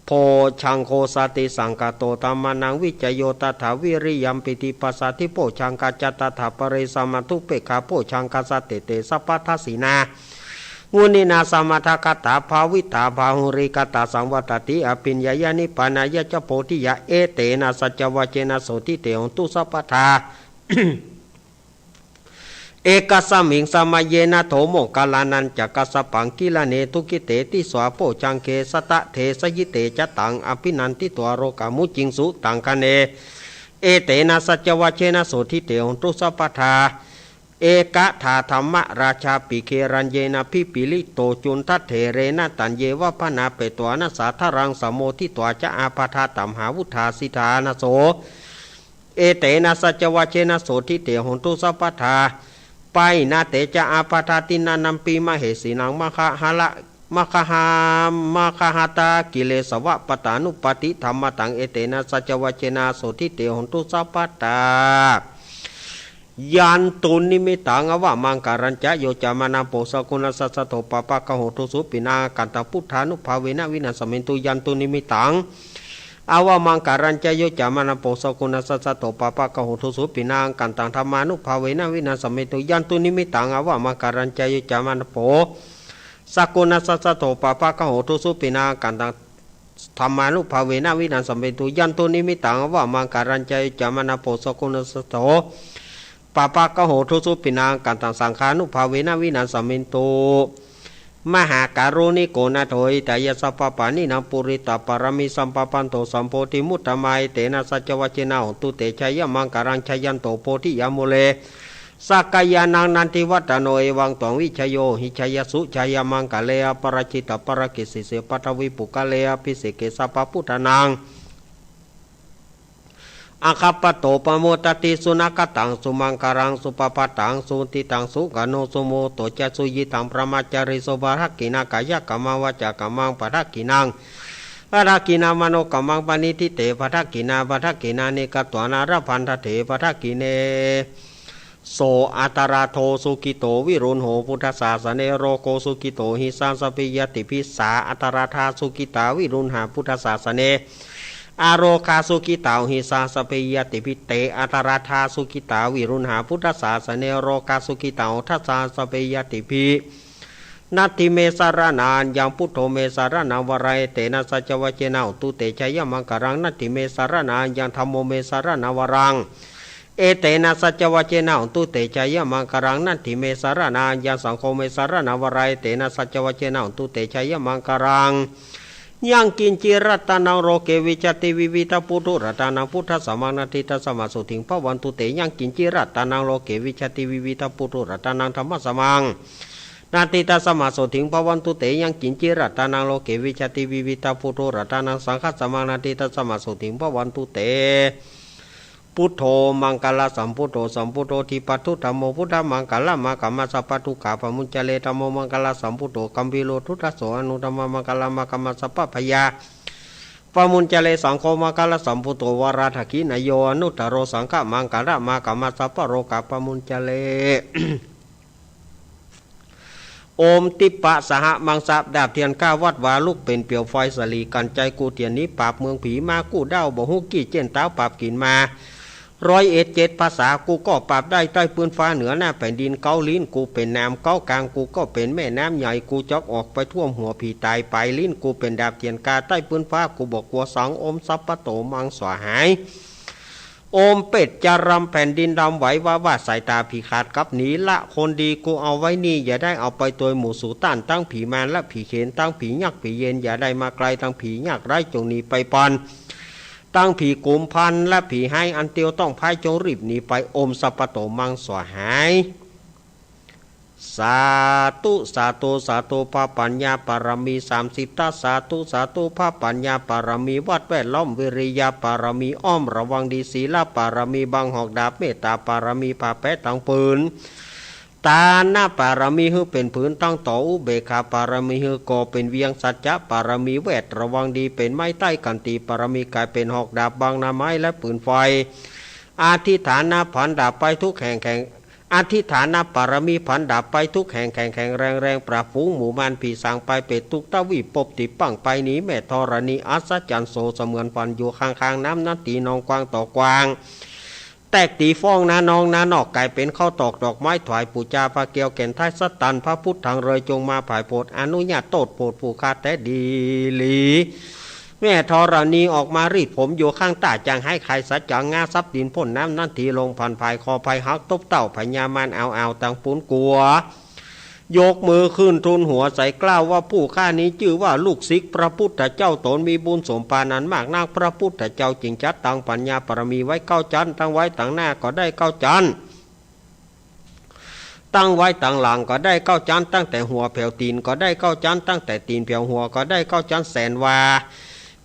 โพชังโคสติสังกโตตามานังวิจโยตถาวิริยัมปิติปัสสติโพชังกัจจตถาปริสมาทุเปกขาโพชังกัสสติเตสัพพทัสสีนามุนินาสมัทกตาภาวิตาภาหุริกตาสังวัตติอภิญญายานิปานายะจโพธิยะเอเตนะสัจวเจนะโสติเตหตุสัพพทา เอกสมิงสมัยเยนะโถโมกาลานันจักสปังกิลเนทุกิเตติสวาโพจังเกสตะเทสยิเตจตังอภินันติตัวโรกามุจิงสุตังคะเนเอเตนะสัจวเจนะโสติเตหตุสัพพทาเอกถาธรรมราชาปิเครัญเยนะพิปิลิโตจุนทัตเถเรนะตัญเยวะพนาเปตัวนะสาทรังสมโมทิตัวจะอาปาทาตัมหาวุธาสิทานะโสเอเตนะสัจวเชนะโสทิเตหนตุสัพพทาไปนาเตจะอาปาทาตินานัมปีมเหสีนังมะคะหะละมะคะหามะคะหตากิเลสวะปตานุปติธรรมตังเอเตนะสัจวเชนะโสทิเตหนตุสัพพทายันตุนิมิตังอวะมังการัญจะโยจามานาโปสกุณสัสสะโตปะปะกะโหตุสุปินากันตพุทธานุภาเวนะวินัสมินตุยันตุนิมิตังอวะมังการัญจะโยจามานาโปสกุณสัสสะโตปะปะกะโหตุสุปินากันตังธรรมานุภาเวนะวินัสมินตุยันตุนิมิตังอวะมังการัญจะโยจามานาโปสกุณสัสสะโตปะปะกะโหตุสุปินากันตังธรรมานุภาเวนะวินัสมินตุยันตุนิมิตังอวะมังการัญจะโยจามานาโปสกุณสัสสะโตปะปะกะโหทุสุปินังกันตังสังขานุภาเวนะวินัสมินตุมหาการุณิโกนะโถยตายสัพพปานินังปุริตาปารมิสัมปปันโตสัมโพธิมุตตะมัยเตนะสัจวเจนะตุเตชัยมังการังชัยันโตโพธิยามุเลสักกายานังนันติวัตโนเอวังตองวิชโยหิชยสุชยมังกะเลอปรจิตปรกิสิเสปัทวิปุกะเลอภิเสเกสัพพุทธนังอาคาปโตปโมตติสุนักตังสุมังการังสุปปตังสุติตังสุกโนสุโมโตจะสุยิตังพระมาจาริโสบารักกินากายกรรมวจกรรมังปะทักกินังปะทักกินามโนกรรมังปณิทิเตปะทักกินาปะทักกินานิกตวานารพันธเถปะทักกิเนโสอัตราโทสุกิโตวิรุณโหพุทธศาสเนโรโกสุกิโตหิสังสปิยติพิสาอัตราธาสุกิตาวิรุณหาพุทธศาสเนอโรคาสุกิตาหิสาสเปยติพิเตอัตราธาสุกิตาวิรุณหาพุทธศาสเนโรคาสุกิตาทัสสาสเปยติพินัตถิเมสารนานยังพุทโธเมสารนาวรัยเตนะสัจวเจนะตุเตชัยมังการังนัตถิเมสารนานยังธรรมโมเมสารนาวรังเอเตนะสัจวเจนะตุเตชัยมังการังนัตถิเมสารนานยังสังโฆเมสารนาวรัยเตนะสัจวเจนะตุเตชัยมังการังยังกินจิรัตนังโรเกวิจติวิวิตาปุถุรัตนังพุทธสมานาทิตสมาสุถิงพระวันตุเตยังกินจิรัตนังโรเกวิจติวิวิตาปุถุรัตนังธรรมสมัง นาติตาสมาโสถิงภวันตุเตยังกินจิรัตานังโลเกวิชติวิวิตาพุทโธรัตานังสังฆสมังนาติตาสมาโสถิงภวันตุเตพุทโธมังกลสัมพุทโธสัมพุทโธทิปัตถุธรรมโมพุทธมังกลมากัมมัสสะปทุกาปมุญจเลธรรมโมมังกลสัมพุทโธกัมพิโลทุตโสอนุธรรมมังกลมากัมมัสสะปพยาปมุญจเลสังโฆมังกลสัมพุทโธวราทกินโยอนุตตโรสังฆมังกลมากัมมัสสะปโรกาปมุญจเล โอมติปะสหมังสะดาบเทียนก้าวัดวาลุกเป็นเปียวไฟสลีกันใจกูเทียนนี้ปราบเมืองผีมากูเด้าบ่ฮู้กี้เจนเต้าปราบกินมา101ภาษากูก็ปราบได้ใต้ปืนฟ้าเหนือหน้าแผ่นดินเกาลิ้นกูเป็นน้ำเกากลางกูก็เป็นแม่น้ำใหญ่กูจอกออกไปท่วมหัวผีตายไปลิ้นกูเป็นดาบเทียนกาใต้ปืนฟ้ากูบอกกลัวสังอมสัพพะโตมังสวหายโอมเป็ดจะรำแผ่นดินดำไหวว่าสายตาผีขาดกับหนีละคนดีกูเอาไว้นี่อย่าได้เอาไปตัวหมู่สูต้านตั้งผีมารและผีเขนตั้งผียักษ์ผีเย็นอย่าได้มาไกลตั้งผียักษ์ไร้จงหนีไปปอนตั้งผีกุมพันและผีให้อันเตียวต้องพายจงรีบหนีไปอมสัพพะโตมังสวหายสาธุสาธุสาธุพระปัญญาปารมี30ทัสสาธุสาธุพระปัญญาปารมีวัดแวดล้อมวิริยาปารมีอ้อมระวังดีศีลปารมีบังหอกดาบเมตตาปารมีผ่าแปะตังปืนตาหน้าปารมีฮือเป็นผืนตั้งต่ออุเบกขาปารมีฮือก่อเป็นเวียงสัจจะปารมีแวดระวังดีเป็นไม้ใต้กันตีปารมีกลายเป็นหอกดาบบางนาไม้และปืนไฟอธิฐานะผันดาบไปทุกแห่งอธิฐานะปารมีผันดาบไปทุกแห่งแข่งแรงปราบฝูงหมู่มารผีสางไปเป็ดทุกตะวีปบติปังไปหนีแม่ธรณีอัศจรรย์โสเสมือนฟันอยู่ข้างน้ำนั้นตีนองกวางต่อกวางแตกตีฟ้องนาน้องนานอกไก่เป็นข้าวตอกดอกไม้ถวายปูจาพระเกียวแก่นท้ายสตันพระพุทธทางเรยจงมาผายโพดอนุญาตโตดโพดผู้คาแต่ดีหลีแม่ธรณีออกมารีดผมอยู่ข้างตาจางให้ใครสัจจังงาซับดินพ่นน้ำนั่นทีลงผ่านภายคอภายหักตบเต่าพญามานเอาตังปูนกลัวยกมือขึ้นทุนหัวใส่กล้าวว่าผู้ข้านี้ชื่อว่าลูกศิษย์พระพุทธเจ้าตนมีบุญสมปานันมากนักพระพุทธเจ้าจริงจัดตังปัญญาปรมีไว้เก้าจันตั้งไว้ตั้งหน้าก็ได้เก้าจันตั้งไว้ตั้งหลังก็ได้เก้าจันตั้งแต่หัวแผ่วตีนก็ได้เก้าจันตั้งแต่ตีนแผ่วหัวก็ได้เก้าจันแสนวา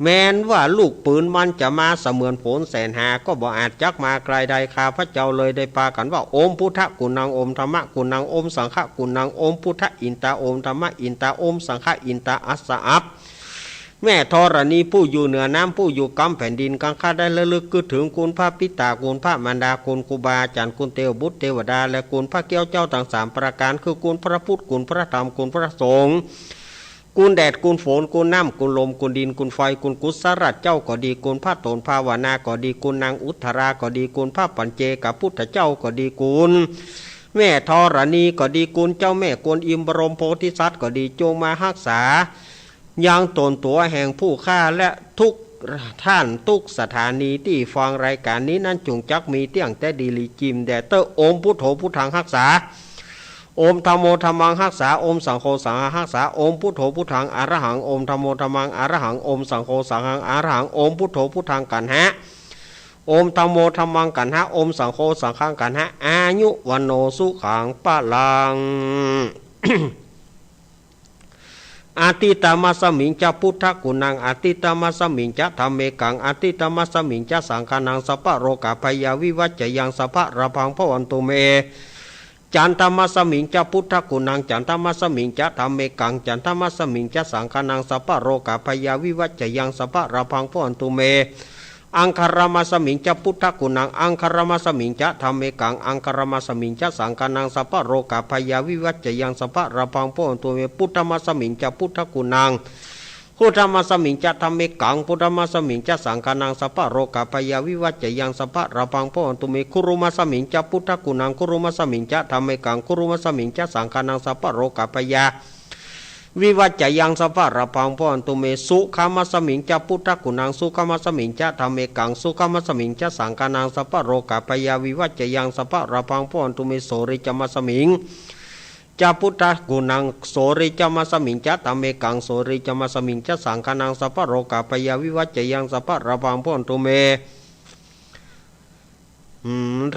แม้นว่าลูกปืนมันจะมาเสมือนผลแสนหาก็บ่อาจจักมาไกลใดข้าพระเจ้าเลยได้ปากันว่าโอมพุทธกุณังโอมธรรมะกุณังโอมสังฆกุณังโอมพุทธอินตาโอมธรรมะอินตาโอมสังฆอินตาอัสสะอัพแม่ธรณีผู้อยู่เหนือน้ำผู้อยู่กำแผ่นดินกังข้าได้ระลึกคือถึงคุณพระปิตาคุณพระมารดาคุณครูบาอาจารย์คุณเทวบุตรเทวดาและคุณพระเกี้ยวเจ้าต่าง3ประการคือคุณพระพุทธคุณพระธรรมคุณพระสงฆ์กุลแดดกุลฝนกุลน้ำกุลลมกุลดินกุลไฟกุลกุศลเจ้าก็ดีกุลพระตนภาวนาก็ดีกุลนางอุทธราก็ดีกุลพระปัญเจกับพุทธเจ้าก็ดีกุลแม่ธรณีก็ดีกุลเจ้าแม่กวนอิมบรมโพธิสัตว์ก็ดีจงมารักษายังตนตัวแห่งผู้ฆ่าและทุกท่านทุกสถานีที่ฟังรายการนี้นั้นจงจักมีเตียงแต่ดีลีจิมแดเตอร์โอมพุทโธพุทธังรักษาโอมธัมโมธัมมังรักษาโอมสังโฆสังฆังรักษาโอมพุทโธพุทธังอรหังโอมธัมโมธัมมังอรหังโอมสังโฆสังฆังอรหังโอมพุทโธพุทธังกันหะโอมธัมโมธัมมังกันหะโอมสังโฆสังฆังกันหะอายุวันโนสุขังปะลัง อาติตามัสมิงจะพุทธกุณังอาติตามัสมิงจะธรรมเมกังอาติตามัสมิงจะสังฆานังสัพพะโรกะพยาวิวัจจยังสัพพะระพังพวันตุเมจันทมัสมิงจะพุทธกุณังจันทมัสมิงจะธรรมเมกังจันทมัสมิงจะสังฆานังสัพพะโรกะพยาวิวัจจยังสัพพะระพังพวันตุเมอังคารมัสมิงจะพุทธกุณังอังคารมัสมิงจะธรรมเมกังอังคารมัสมิงจะสังฆานังสัพพะโรกะพยาวิวัจจยังสัพพะระพังพวันตุเมพุทธมัสมิงจะพุทธกุณังพุทธมัสมิงจะธรรมเมกังพุทธมัสมิงจะสังฆานังสัพพะโรกะพยาวิวัจจยังสัพพะระพังพวันตุเมคุรุมัสมิงจะพุทธกุณังคุรุมัสมิงจะธรรมเมกังคุรุมัสมิงจะสังฆานังสัพพะโรกะพยาวิวัจจยังสัพพะระพังพวันตุเมสุขามัสมิงจะพุทธกุณังสุขามัสมิงจะธรรมเมกังสุขามัสมิงจะสังฆานังสัพพะโรกะพยาวิวัจจยังสัพพะระพังพวันตุเมโสริจมัสมิงจะพุทธกุณังโสริจมัสมิงจะธรรมเมกังโสริจมัสมิงจะสังฆานังสัพพะโรกะพยาวิวัจจยังสัพพะระพังพวันตุเม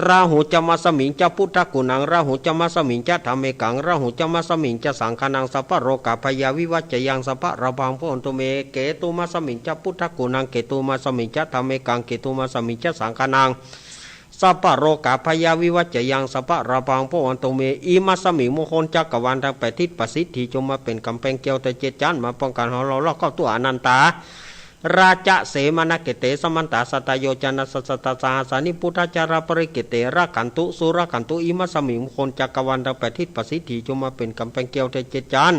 ราหูจะมาสมิงจะพุทธกุณังราหูจะมาสมิงจะธรรมเมกังราหูจะมาสมิงจะสังฆนังสัพพะโรกะพยาวิวัจจยังสัพพะระพังพนตุเมเกตุมาสมิงจะพุทธกุณังเกตุมาสมิงจะธรรมเมกังเกตุมาสมิงจะสังฆนังสัพพะโรกะพยาวิวัจจยังสัพพะระพังพนตุเมอิมาสมิงมงคลจักรวาลทั้งแปดทิศประสิทธิจงมาเป็นกำแพงเกี่ยวแต่เจ็ดจันมาป้องกันของเราแล้วก็ตัวอนันตาราชเสมณเกเตสมันตาสตโยจนะสัสตสาสานิพุทธจารปริเกเตระกันตุสุรกันตุอิมัสมิงคนจักรวาลทั้งแปดทิศประสิทธิจงมาเป็นกำแพงเกี่ยวแต่เจ็ดจัน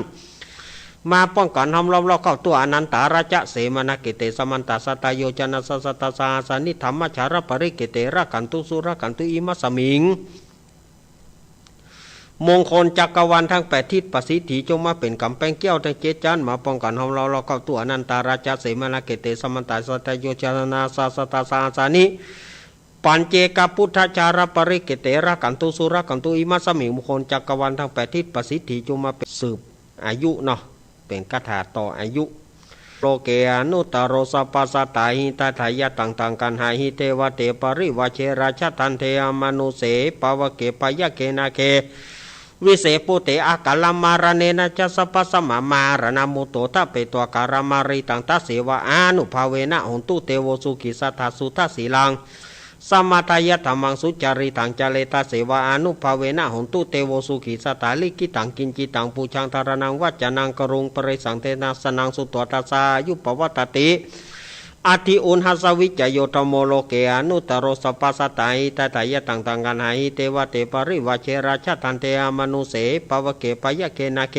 มาป้องกันทำล้อมเราเข้าตัวอนันตาราชเสมณเกเตสมันตาสตโยจนะสัสตสาสานิธรรมจารปริเกเตระกันตุสุรกันตุอิมัสมิงมงคลจักรวาลทั้งแปดทิศประสิทธิจงมาเป็นกำแพงเกี้ยวทั้งเจ็ดจันมาป้องกันของเราเข้าตัวอนันตาราชเสมณเกเตสมันตาสตโยจนะสัสตสาสานิปัญเจกพุทธจารปริเกเตระกันตุสุรกันตุอิมัสมิงมงคลจักรวาลทั้งแปดทิศประสิทธิจงมาเป็นสืบอายุเนาะเป็นคาถาต่ออายุโลเกอนุตตโรสปัสสตาหิตาทายะต่างๆกันหาหิเทวเตปริวเชราชทันเทอมนุเสปวเกปยะเกนาเควิเศปุเตอากาลมารเนนะจะสัพพสมามารณมุโตทะเปตัวการามาริตังตัสเสวะอานุภาเวนะหนตุเตโวสุขิสัทธาสุทัสสีลังสมาทายะธรรมังสุจาริตังจาเลตาเสวะอานุภาเวนะหนตุเตโวสุขิสัทธาลิกิตังกินจิตังปูชังธารนังวัจจานังกรุงปริสังเทนะสนังสุตวตัสสายุปวัตติอธิอุณหสวิจโยธโมโลเกอนุตตโรสปัสสตาหิตาทายะต่างๆกันหาหิเทวเตปริวเชราชทันเตอมนุเสปวเกปยะเกนาเค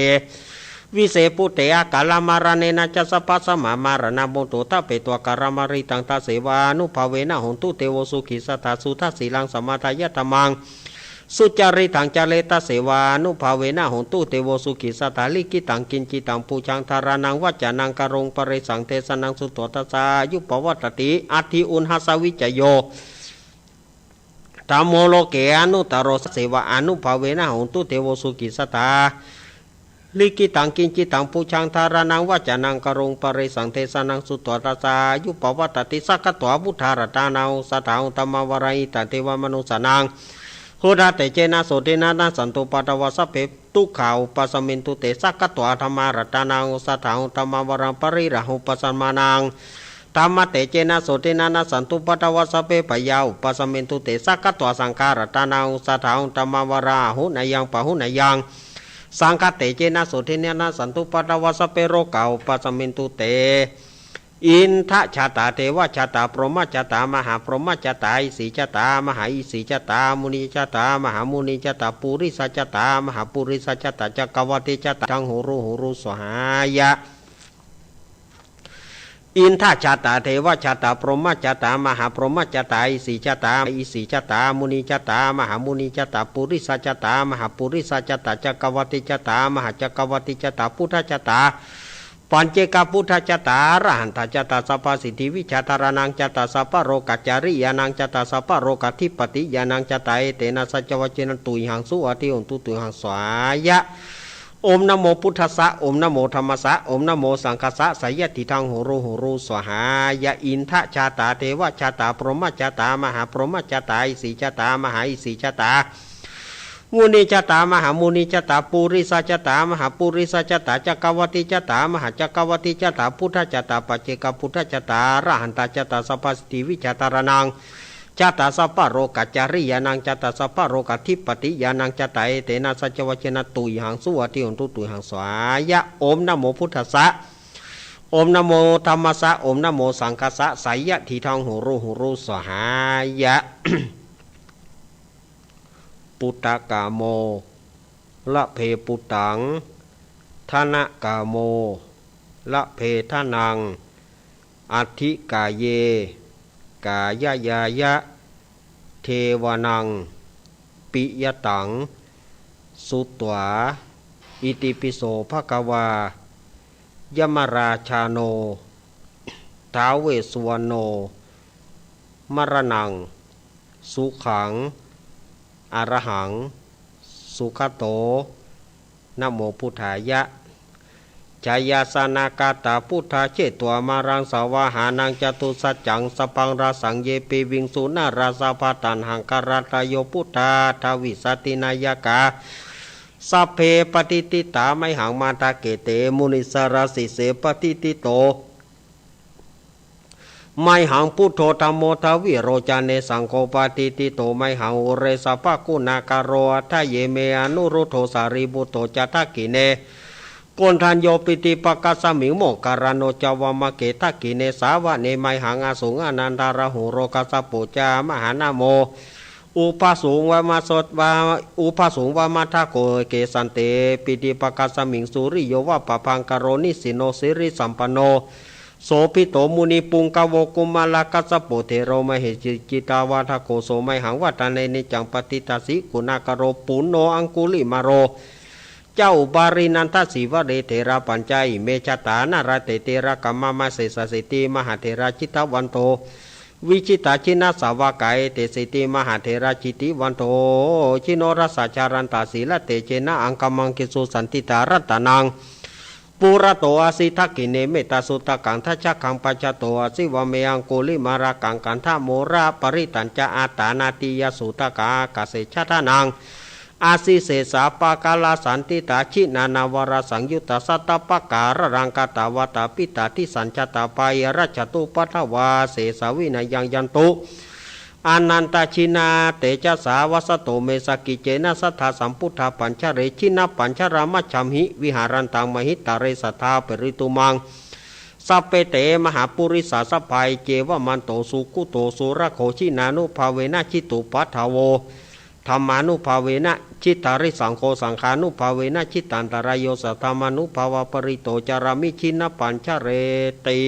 วิเศปุเตอากาลมารเนนะจะสัพพสมามารณมุโตทะเปตัวการามาริตังตาเสวานุภาเวนะหนตุเตโวสุขิสัทธาสุทัสสีลังสมาทายะธรรมังสุจาริตังจาเลตาเสวานุภาเวนะหนตุเตโวสุขิสัทธาลิกิตังกินจิตังปูชังธารนังวัจจานังกรงปริสังเทสนังสุตตัสสายุปวัตติอธิอุณหสวิจโยธรรมโมโลเกอนุตตโรเสวะอนุภาเวนะหนตุเตโวสุขิสัทธาลิกิตังกินจิตังปูชังธารนังวัจจานังกรงปริสังเทสนังสุตตัสสายุปวัตติสักขะตัวพุทธารตานังสัทธาอุตมวรายตเทวมนุสนังโหดาเตเจนะโสเทนะนาสันตุปัตวะสัพเพตุขาวปัสมินตุเตสักขะตัวธรรมารตานังสัทธาอุตมวรังปริราหุปัสมานังธรรมเตเจนะโสเทนะนาสันตุปัตวะสัพเพปยาวปัสมินตุเตสักขะตัวสังขารตานังสัทธาอุตมวราหุนายังปะหุนายังสังฆเตเจนะโสเทนะนาสันตุปัตวะสัพเพโรกาวปัสมินตุเตอินทชาตาเทวชาตาพรหมชาตามหาพรหมชาตาอิสีชาตามหาอิสีชาตามุนีชาตามหามุนีชาตาปุริสัชาตามหาปุริสัชาตาจักรวัติชาตาทังหูรุสหายะอินทชาตาเทวชาตาพรหมชาตามหาพรหมชาตาอิสีชาตาอิสีชาตามุนีชาตามหามุนีชาตาปุริสัชาตามหาปุริสัชาตาจักรวัติชาตามหาจักรวัติชาตาพุทธชาตาปัญเจกพุทธจตาระหันตจตาสัพพสิทธิวิชาตานังจตาสัพพโรกัจจาริยานังจตาสัพพโรกัทิปติยานังจตาเอเตนะสัจวัจนันตุยหังสุอติอุตุตุยหังสายะโอมนะโมพุทธัสสะโอมนะโมธรรมัสสะโอมนะโมสังคัสสะสายติทังหูรุสหายะอินทชาตาเทวชาตาพรหมชาตามหาพรหมชาตาอิสีชาตามหาอิสีชาตามุนีจตามหามุนีจตาปุริสัจตามหาปุริสัจตาจักรวัติจตามหาจักรวัติจตาพุทธจตาปัจเจกพุทธจตาระหันตจตาสัพพสิทธิวิจตารนังจตาสัพพโรกัจจาริยานังจตาสัพพโรกัทิปติยานังจตาเอเตนะสัจวัจนะตุยหังสุวติอุตุตุยหังสายะโอมนะโมพุทธัสสะโอมนะโมธรรมัสสะโอมนะโมสังคัสสะสายะทีทังหูรุสหายะปุตตะกาโมละเพปุตังธนะกาโมละเพทนังอัธิกาเยกายายายะเทวนังปิยตังสุตวาอิติปิโสภควายมราชาโนท้าวเวสสุวรรณโนมรณังสุขังอรหังสุขโตนะโมพุทธายะ ชายาสนากาตาพุทธาเชตัวมารังสาวาหานังจตุสัจจังสปังราสังเยปิวิงสุนาราสาภาตันหังการัตโยพุทธาทวิสตินายกาสัพเพปฏิติตาไมหังมาตาเกเตมุนิสราสิเสปฏิติโตไมหังพุทโธธรรมโมทวิโรจาเนสังโฆปฏิติโตไมหังอุเรสภะกุณาการโรทะเยเมอนุรุโธสารีบุโตจัตตกิเนโกนทันโยปิติปกัสสมิงโมการโนจาวามะเกตกิเนสาวะเนไมหังอาสุงอนันตาระหุโรกัสสปุจามหานาโมอุปสุงวามาสดวาอุปสุงวามาทาโกเกสันเตปิติปกัสสมิงสุริโยวะปะพังกโรนิสิโนสิริสัมปันโนโสภิโตมุนีปุงกโวกุมาลากัสสปุเทโรมเหจิตาวาทโกโสไมหังวัตาเนนิจังปฏิตาสิกุณากโรปุณโนอังคุลิมาโรเจ้าบารินันทศิวะเรเถระปัญจอิเมชตานาราเตเตระกัมมามาเสสสิติมหาเถระจิตวันโตวิจิตาชินาสาวกายเตสิติมหาเถระจิติวันโตชิโนรัสสาจารันตาศีละเตเจนะอังคมังกิสุสันติตารัตนังปุระโตอาสิทักกิเนเมตตาสุตกังทัชฌะขังปัจจโตอาสิวะเมยังโกลิมารากังกันทะโมราปริตัญจะอาตานาติยสุตกากเสชะทานังอาสิเสสาปากาลาสันติตาชินานาวรสังยุตตสัตตปการรังกตาวตาปิตาทิสัญจตาปายรัชตุปัทวาเสสาวินายังยันตุอนันตชินาเตจสาวสโตเมสกิเจนะสัทธาสัมพุทธาปัญชเรชินะปัญชรามัชฌัมหิวิหารันตังมหิตาเรสัทธาปริตุมังสัพเปเตมหาปุริสาสภัยเจวมันโตสุกุโตสุระโคชินานุภาเวนะชิตุปัทโวธรรมานุภาเวนะชิตาริสังโฆสังขานุภาเวนะชิตันตรายโยสัทธามานุภาวปริโตจารามิชินะปัญชเรติ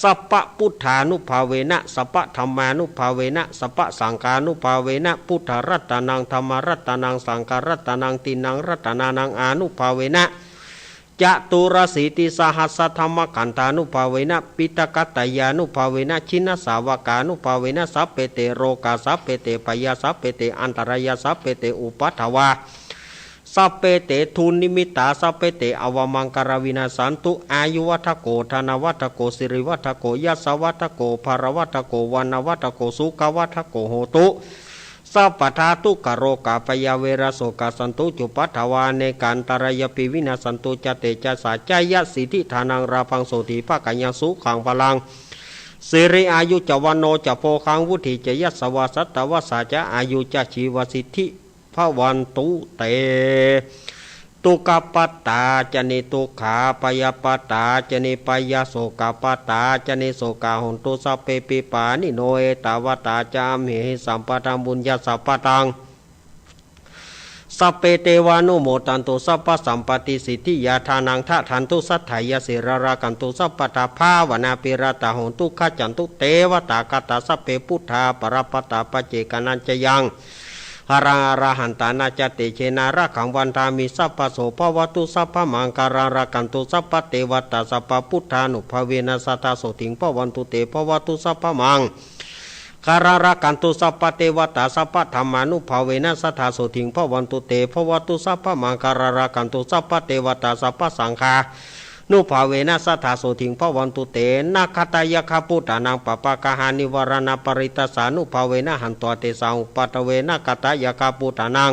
สัพพะพุทธานุภาเวนะสัพพะธรรมานุภาเวนะสัพพะสังฆานุภาเวนะพุทธรัตนังธรรมรัตนังสังฆรัตนังตินังรัตนานังอานุภาเวนะจตุรสีติสหัสธรรมขันธานุภาเวนะปิตกัตตยานุภาเวนะชินสาวกานุภาเวนะสัพเพเตโรกาสัพเพเตปยาสัพเพเตอันตรายาสัพเพเตอุปัฏฐวาสัพเพเตทุนนิมิตาสัพเพเตอวมังการวินาสันตุอายุวัฏโกธนวัฏโกสิริวัฏโกยัสสวัฏโกภารวัฏโกวันวัฏโกสุขวัฏโกโหตุสัพพทาตุกโรกาปยาเวรโสกาสันตุจุปัฏฐวาเนกันตรายปิวินาสันตุจเตจัสสะจายะสิทธิธานังราพังโสติภากัญญังสุขังพลังสิริอายุจวันโนจะโพคังวุฒิจยัสสวาสัตตวสาจะอายุจะชีวสิทธิพระวันตุเตตุกปตาจนิตุขาปยปตาจนิปยโสกปตาจนิโสกาหุนตุสัพเพปิปานิโนเอตาวตาจามหิสัมปตังบุญญาสัพพตังสัพเพเตวานุโมตันตุสัพพสัมปติสิทธิยาทานังทะทันตุสัทธายสิรรากันตุสัพพทาภาวนาปิรตาหุนตุขจันตุเตวตากตาสัพเพพุทธาปรปตาปเจกนันจยังหาราราหันตานาจติเชนาระขังวันทามิสัพพโสภวตุสัพพมังการารากันตุสัพพเทวตาสัพพพุทธานุภเวนัสสตาโสติงภวันตุเตภวตุสัพพมังการารากันตุสัพพเทวตาสัพพธรรมานุภเวนัสสตาโสติงภวันตุเตภวตุสัพพมังการารากันตุสัพพเทวตาสัพพสังฆานุภาเวนะสัทธาโสถิงภวันตุเตนะคตายคพุทธานังปปะกะหานิวรณปริตสานุภาเวนะหันตัวเตสังปัตเวนะคตายคพุทธานัง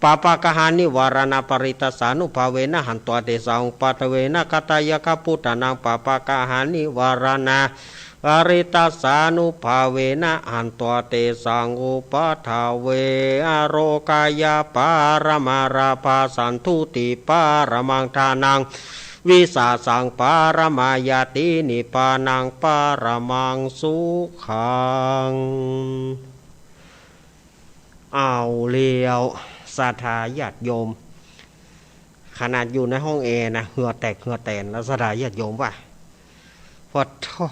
ปปะกะหานิวรณปริตสานุภาเวนะหันตัวเตสังปัตเวนะคตายคพุทธานังปปะกะหานิวรณปริตสานุภาเวนะหันตัวเตสังอุปัฏฐเวอโรกายาปารมาราภาสันทุติปารมังทานังวิสาสังปารมายาตินิปานังปารมังสุขังเอาเลียวศรัทธาญาติโยมขนาดอยู่ในห้องแอร์นะเหงื่อแตกเหงื่อแตนแล้วศรัทธาญาติโยมว่ะพอท่อ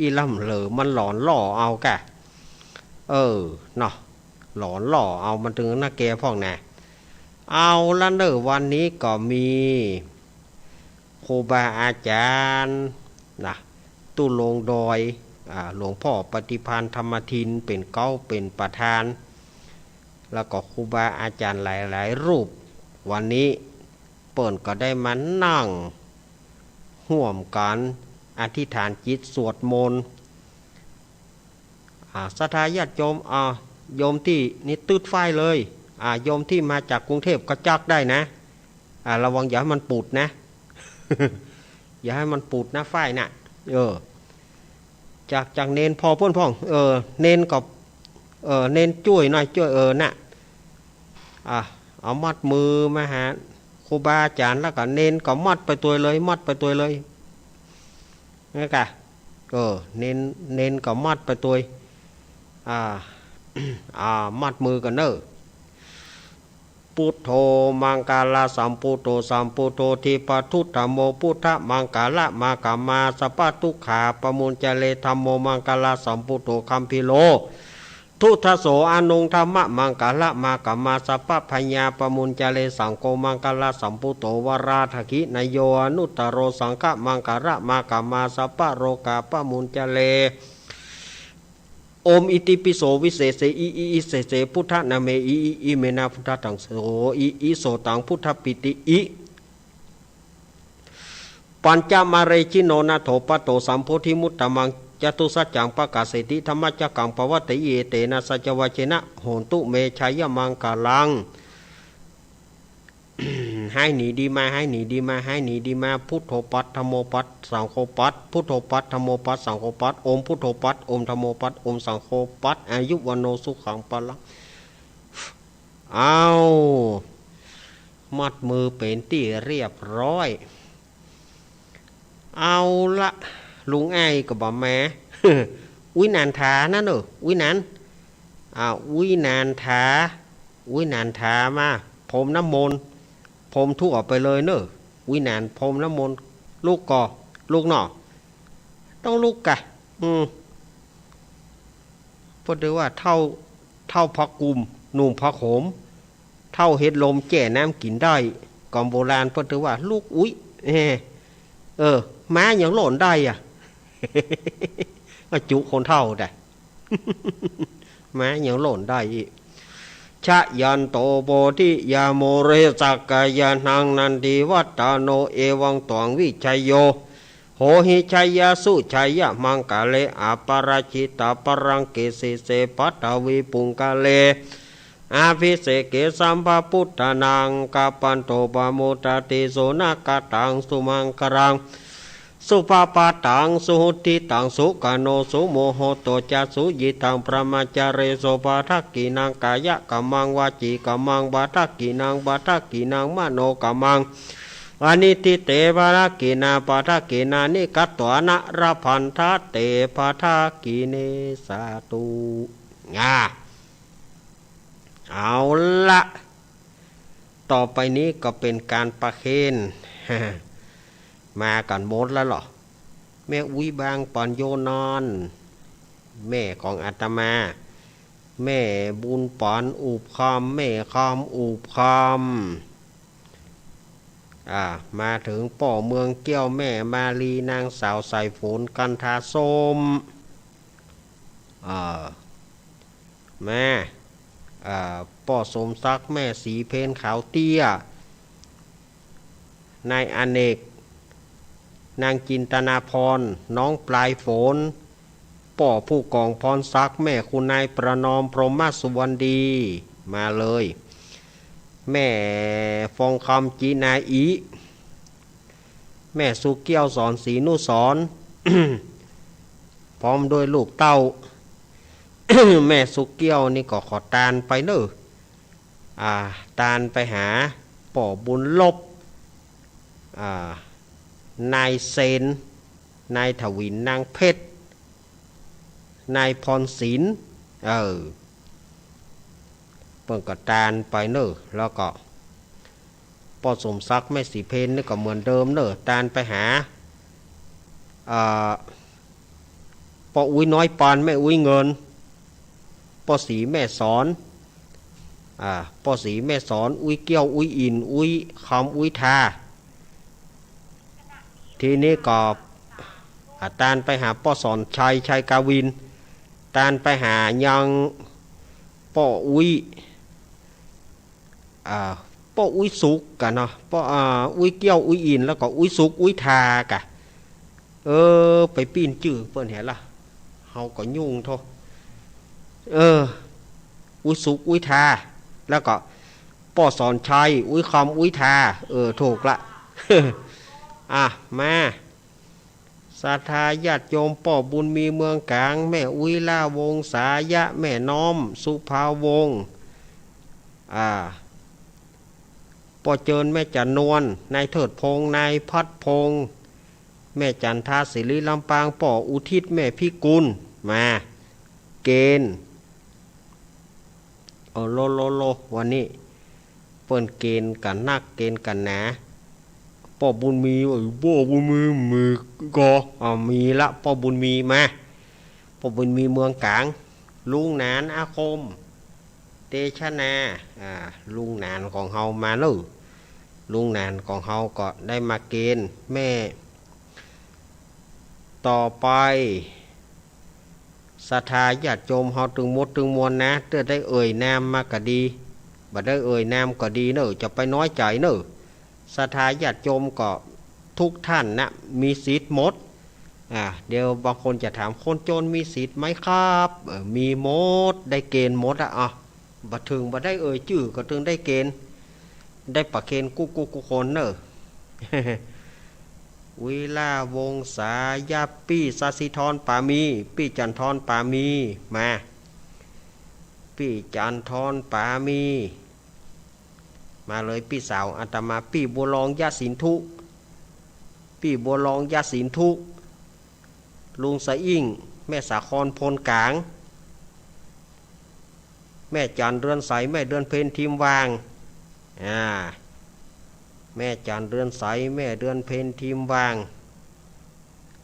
อีล่ำเหลือมันหลอนล่อเอาแกเนาะหลอนล่อเอามันถึงหน้าแกพ่องแน่เอาละเนอวันนี้ก็มีครูบาอาจารย์นะตุลงดอยหลวงพ่อปฏิภาณธรรมทินเป็นเก้าเป็นประธานแล้วก็ครูบาอาจารย์หลายๆรูปวันนี้ เปิ่นก็ได้มานั่งห่วมกันอธิษฐานจิตสวดมนต์ศรัทธาญาติโยมโยมที่นี่ตืดไฟเลยโยมที่มาจากกรุงเทพก็จักได้นะระวังอย่าให้มันปูดนะ อย่าให้มันปูดนะไฟน่ะจากเนนพอพ่นพ่องเนนกับเนนช่วยหน่อยช่วยน่ะเอามัดมือมาหาครูบาอาจารย์แล้วก็เนนก็มัดไปตัวเลยมัดไปตัวเลยนี่กะเนนก็มัดไปตัวมัดมือกันเนอะพุทโธมังกาลาสัมพุทโธสัมพุทโธทิปทุตธโมพุทธมังกาละมากามาสัพพทุกขาปมุญจเลธรรมโมมังกาลาสัมพุทโธคัมพิโลทุทโสอนุงธรรมะมังกาละมากามาสัพพพญาปมุญจเลสังโฆมังกาลาสัมพุทโธวราทกินโยอนุตตโรสังฆมังกาละมากามาสัพพโรกาปมุญจเลโอมอิติปิโสวิเศษอิเสเสพุทธนาเมอิเมนาพุทธตังโสอิโสตังพุทธปิติอิปัญจมาเรชิโนนาโถปโตสัมโพธิมุตตมังจตุสัจจังปะกาเสติธรรมจักกังปวัตติเยเตนะสัจวัชนะโหนตุเมชัยมังกาลัง ให้หนีดีมาให้หนีดีมาให้หนีดีมาพุทโธปัตธโมปัตสังโฆปัตพุทโธปัตธโมปัตสังโฆปัตโอมพุทโธปัตโอมธโมปัตโอมสังโฆปัตอายุวันโนสุขังปะละเอามัดมือเป็นที่เรียบร้อยเอาละลุงไอ้กับบ่แม่ อุ้ยนานทานะเนอะอุ้ยนานอุ้ยนานทาอุ้ยนานทามาผมน้ำมนต์ผมทุกออกไปเลยเนอะวินานพรมน้ำมนต์ลูกกอลูกหน่อต้องลูกกะเพราะว่าเท่าพักกุมหนุ่มพักโหมเท่าเห็ดลมแจ่น้ำกินได้ก่อนโบราณเพราะว่าลูกอุ้ยม้าอย่างหล่นได้จุคนเท่าได้ ม้าอย่างหล่นได้อีกชะยันโตโบธิยาโมเรสักกายานังนันติวัตตาโนเอวังตวังวิชัยโยโหหิชัยยาสุชัยยะมังกาเลอปาราชิตาปรังเกสิเสปัตตวิปุงกาเลอาภิเสเกสัมภพุทธนังกาปันโตปามุตติโสนากตังสุมังกรังสุภาปาตังสุหุติตังสุกโนสุโมโหโตจัสุยิตังพระมัจจเรโสปาทักกินังกายะกัมมังวาจีกัมมังบาทักกินังบาทักกินังมโนกัมมังอนิติเตปาทักกินาปาทักกินานิกัตตวนะระพันธะเตปาทักกิเนสาตุเอาละต่อไปนี้ก็เป็นการประเคนมากันหมดแล้วหรอแม่อุ้ยบางปอนโยนอนแม่ของอาตมาแม่บุญปอนอุบคำแม่คำอุบคำมาถึงป่อเมืองเกี้ยวแม่มาลีนางสาวใส่ฝนกันทาส้มแม่ป่อสมซักแม่สีเพนขาวเตี้ยนายอเนกนางจินตนาพรน้องปลายฝนป่อผู้กองพรซักแม่คุณนายประนอมพรหมสุวรรณดีมาเลยแม่ฟองคำจีนาอีแม่สุเกี้ยวสอนศรีนุสร พร้อมด้วยลูกเต้า แม่สุเกี้ยวนี่ก็ขอตานไปเนอะตานไปหาป่อบุญลบนายเซนนายถวินนางเพชรนายพรศิลป์เปิ่นก็ตานไปเนอะแล้วก็ป่อสมซักแม่สีเพนนี่ก็เหมือนเดิมเนอะตานไปหาป่ออุ้ยน้อยปานแม่อุ้ยเงินป่อสีแม่สอนป่อสีแม่สอนอุ้ยเกี้ยวอุ้ยอินอุ้ยคำอุ้ยทาทีนี้ก็ตานไปหาป่อสอนชัยกาวินตานไปหายังป่ออุ้ย ป้ออุ้ยสุกกันเนาะป้ออุ้ยเกี้ยวอุ้ยอินแล้วก็อุ้ยสุกอุ้ยทากะไปปีนจื้อเปิ้นเห็นล่ะเฮาก็ยุ่งโทอุ้ยสุกอุ้ยทาแล้วก็ป้อสอนชัยอุ้ยคำอุ้ยทาถูกละ มาศรัทธาญาติโยมป่อบุญมีเมืองกลางแม่อุ้ยล่าวงสายะแม่น้อมสุภาวงป่อเจิญแม่จันนวลนายเถิดพงนายพัดพงแม่จันทาศิริลำปางป่ออุทิศแม่พิกุลมาเกณฑ์โลวันนี้เปิ้นเกณฑ์กันนักเกณฑ์กันหนาป้อบุญมีป้อบุญมีมือก็มีละป้อบุญมีมาป้อบุญมีเมืองกลางลุงนานอาคมเตชะนาลุงนานของเฮามาเลยลุงนานของเฮาก็ได้มาเกณฑ์แม่ต่อไปศรัทธาญาติโยมเฮาตึงมดตึงมวลนะเตื้อได้เอ่ยนามมาก็ดีบ่ได้เอ่ยนามก็ดีเนอะจะไปน้อยใจเนอะศรัทธาญาติโยมก็ทุกท่านนะมีสิทธิ์หมดเดี๋ยวบางคนจะถามคนจนมีสิทธิ์ไหมครับมีหมดได้เกณฑ์หมดบ่ถึงบ่ได้เอ่ยชื่อก็ถึงได้เกณฑ์ได้ประเคนกุคนเนอะ วิลาวงสายาปี้สาสิธรปามีปี้จันทรปามีมาปี้จันทรปามีมาเลยพี่สาวอาตมาปี้บัวรองยะสินทุปี้บัวรองยะสินทุลุงสะอิ่งแม่สาครพลกลางแม่จันเรือนใสแม่เดือนเพนทีมวางแม่จันเรือนใสแม่เดือนเพนทีมวาง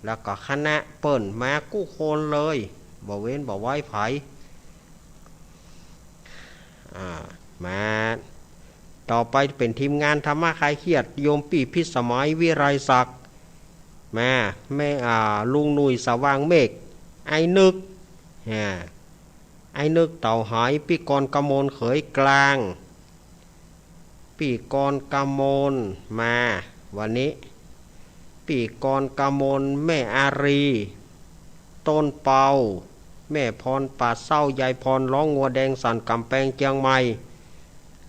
แล้วก็คณะเปิ่นมากู้โคนเลยบ่เว้นบ่ไว้ไผมาต่อไปเป็นทีมงานธรรมะคลายเครียดโยมปีพิสมัยวิไรศักดิ์มาแม่ลุงหนุ่ยสว่างเมฆไอ้นึกเต่าหายปีกรกมลเขยกลางปีกรกมลมาวันนี้ปีกรกมลแม่อารีต้นเปาแม่พรป่าเศร้ายายพรร้องงัวแดงสันกำแพงเจียงใหม่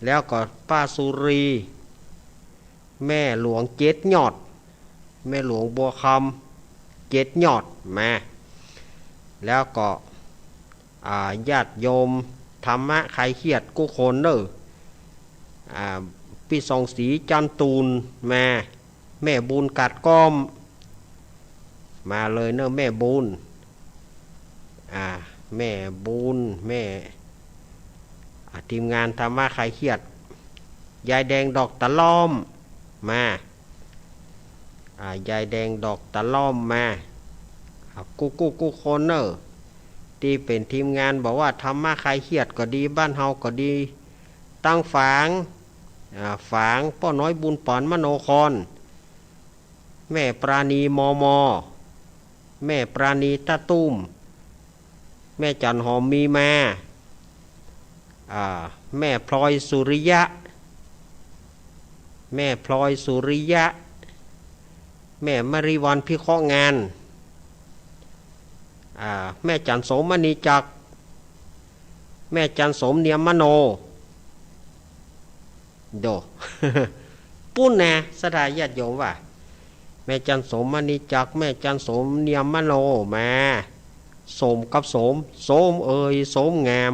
แล้วก็ป้าสุรีแม่หลวงเจ็ดยอดแม่หลวงบัวคำเจ็ดยอดมาแล้วก็ญาติโยมธรรมะใครเครียดกู้คนเนอะพี่สองสีจันตูนมาแม่บุญกัดก้อมมาเลยเนอะแม่บุญแม่บุญแม่ทีมงานธรรมะใครเครียดยายแดงดอกตะล้อมมายายแดงดอกตะล้อมมากู้คนเนอะที่เป็นทีมงานบอกว่าธรรมะใครเครียดก็ดีบ้านเฮาก็ดีตั้งฝางป้อน้อยบุญปอนมโนครแม่ปราณีมแม่ปราณีตะตุ้มแม่จันหอมมีมาแม่พลอยสุริยะแม่พลอยสุริยะแม่มริวันพิเคราะห์งานแม่จันสมมณีจักแม่จันสมเนียมมโนโด ปุ้นนะสถาญาติโยมว่าแม่จันสมมณีจักแม่จันสมเนียมมโนมาสมกับสมสมงาม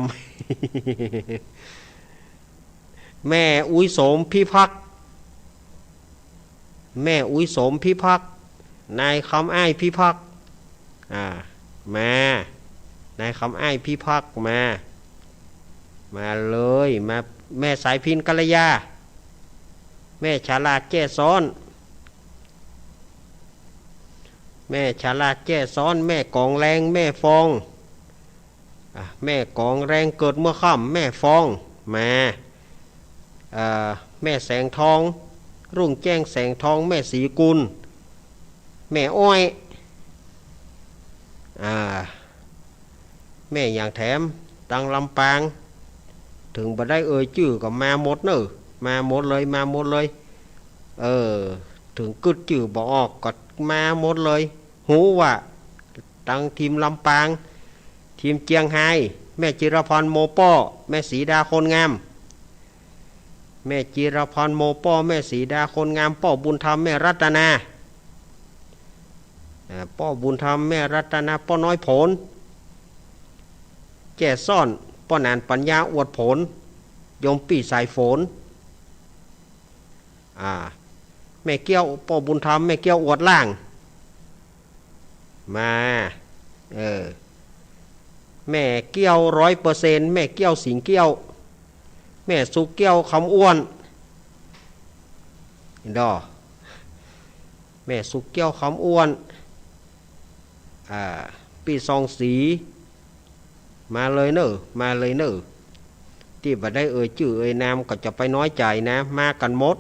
แม่อุ้ยสมพิพักแม่อุ้ยสมพิพักนายคำอ้ายพิพักมานายคำอ้ายพิพักมาเลยมาแม่สายพินกัลยาแม่ฉลาดแจ้ซ้อนแม่ฉลาดแจ้ซ้อนแม่กองแรงแม่ฟองแม่กองแรงเกิดเมื่อค่ำแม่ฟองมาแม่แสงทองรุ่งแจ้งแสงทองแม่สีกุลแม่อ้อยแม่อย่างแถมตังลำปางถึงบ่ได้เอ่ยชื่อกับมาหมดเนอะ มาหมดเลยมาหมดเลยถึงกึดจื่อบ่ออกก็มาหมดเลยหูว่าตั้งทีมลำปางทีมเจียงไฮ้แม่จิรพรโมป้อแม่สีดาคนงามแม่จิรพรโมป้อแม่สีดาคนงามป้อบุญธรรมแม่รัตนาป้อบุญธรรมแม่รัตนาป้อน้อยผลแก่ซ่อนป้อนานปัญญาอวดผลยมปีสายฝนแม่เกี้ยวป้อบุญธรรมแม่เกี้ยวอวดล่างมาแม่เกี้ยว100%แม่เกี้ยวสิงเกี้ยวแม่สุกเกี้ยวคำอ้วนดอแม่สุกเกี้ยวคำอ้วนปีซองสีมาเลยเนอะมาเลยเนอะที่บัดได้ชื่อนามก็จะไปน้อยใจนะมากันหมด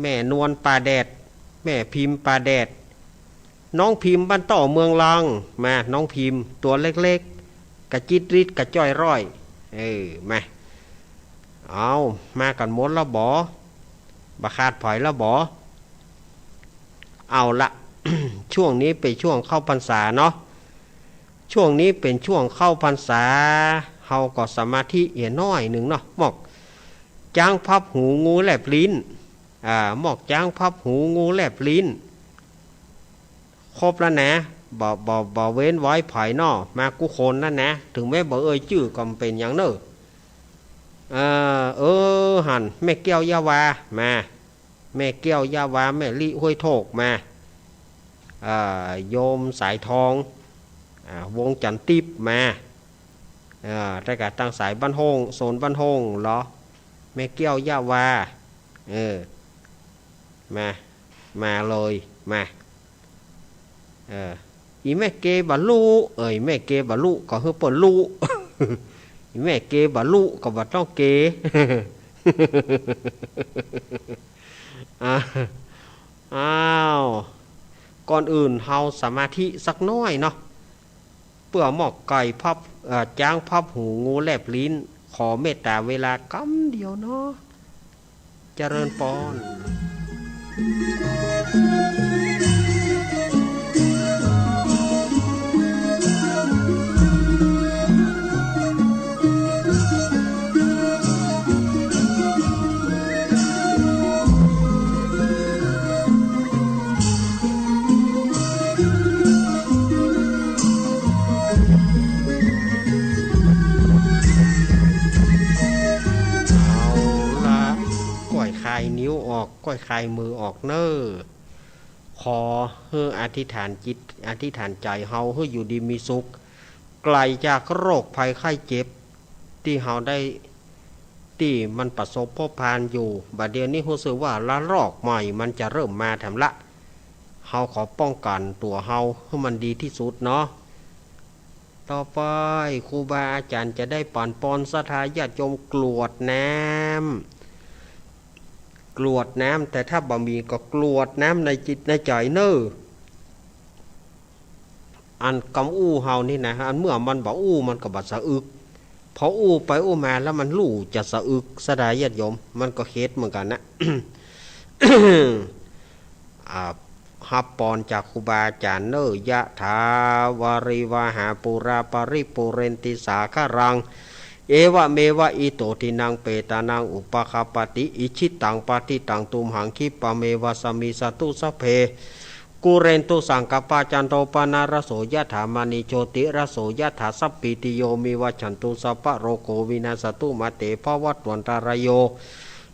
แม่นวลปลาแดดแม่พิมพ์ปลาแดดน้องพิมพ์บ้านต่อเมืองลังมาน้องพิมพ์ตัวเล็กๆกระจิตริดกระจ้อยร้อยมาเอามากันหมดแล้วบ่บะขาดผอยแล้วบ่เอาละ ช่วงนี้เป็นช่วงเข้าพรรษาเนาะช่วงนี้เป็นช่วงเข้าพรรษาเฮาก็สมาธิน้อยหนึ่งเนาะหมอกจ้างพับหูงูแลบลิ้นหมอกจ้างพับหูงูแลบลิ้นครบแล้วนะบ่เว้นไว้ไผ่นอมากุคนนั่นนะถึงแม้บ่ชื่อก็เป็นอย่างเนหันแม่แก้วยาวามาแม่แก้วยาวาแม่ลิห้วยโถกมาโยมสายทองวงจันติบมาได้กะตั้งสายบ้านโฮงโซนบ้านโฮงเหรอแม่แก้วยาวามาเลยมาอีแม่เกบาลูแม่เกบาลูก็คือเปิดลู อีแม่เกบาลูก็บ่ต้องเก อ้าวก่อนอื่นเฮาสมาธิสักน้อยเนาะเปื่อหมอกไก่พับจ้างพับหูงูแลบลิ้นขอเมตตาเวลากำเดียวเนาะเจริญพรนิ้วออกก้อยคายมือออกเน้อขอเฮืออธิษฐานจิตอธิษฐานใจเฮาเฮืออยู่ดีมีสุขไกลจากโรคภัยไข้เจ็บที่เฮาได้ที่มันประสบพบผ่านอยู่บัดเดี๋ยวนี้รู้สึกว่าละลอกใหม่มันจะเริ่มมาแถมละเฮาขอป้องกันตัวเฮาให้มันดีที่สุดเนาะต่อไปครูบาอาจารย์จะได้ปั่นปอนศรัทธาญาติโยมกรวดน้ำแต่ถ้าบ่มีก็กรวดน้ำในจิตในใจเน้ออันกำอู้เฮานี่นะอันเมื่อมันบ่อู้มันก็บ่สะอึกพออู้ไปอู้มาแล้วมันลู่จะสะอึกสดายญาติโยมมันก็เฮ็ดเหมือนกันนะ ฮับปอนจากครูบาอาจารย์เน้อยะถาวาริวหาปุราปริปุเรนติสาคารังเอวะเมวะอิโตทินังเปตานังอุปคาปติอิชิตังปฏิตังตุมหังคิปะเมวะสมิสตุสเพกุเรนตุสังกปาจันโตปนารโสยะถามานิโชติรโสยะถาสัพปิติโยมิวัชันตุสัพพะโรโกวินาสตุมาเตภวัตวันตารโย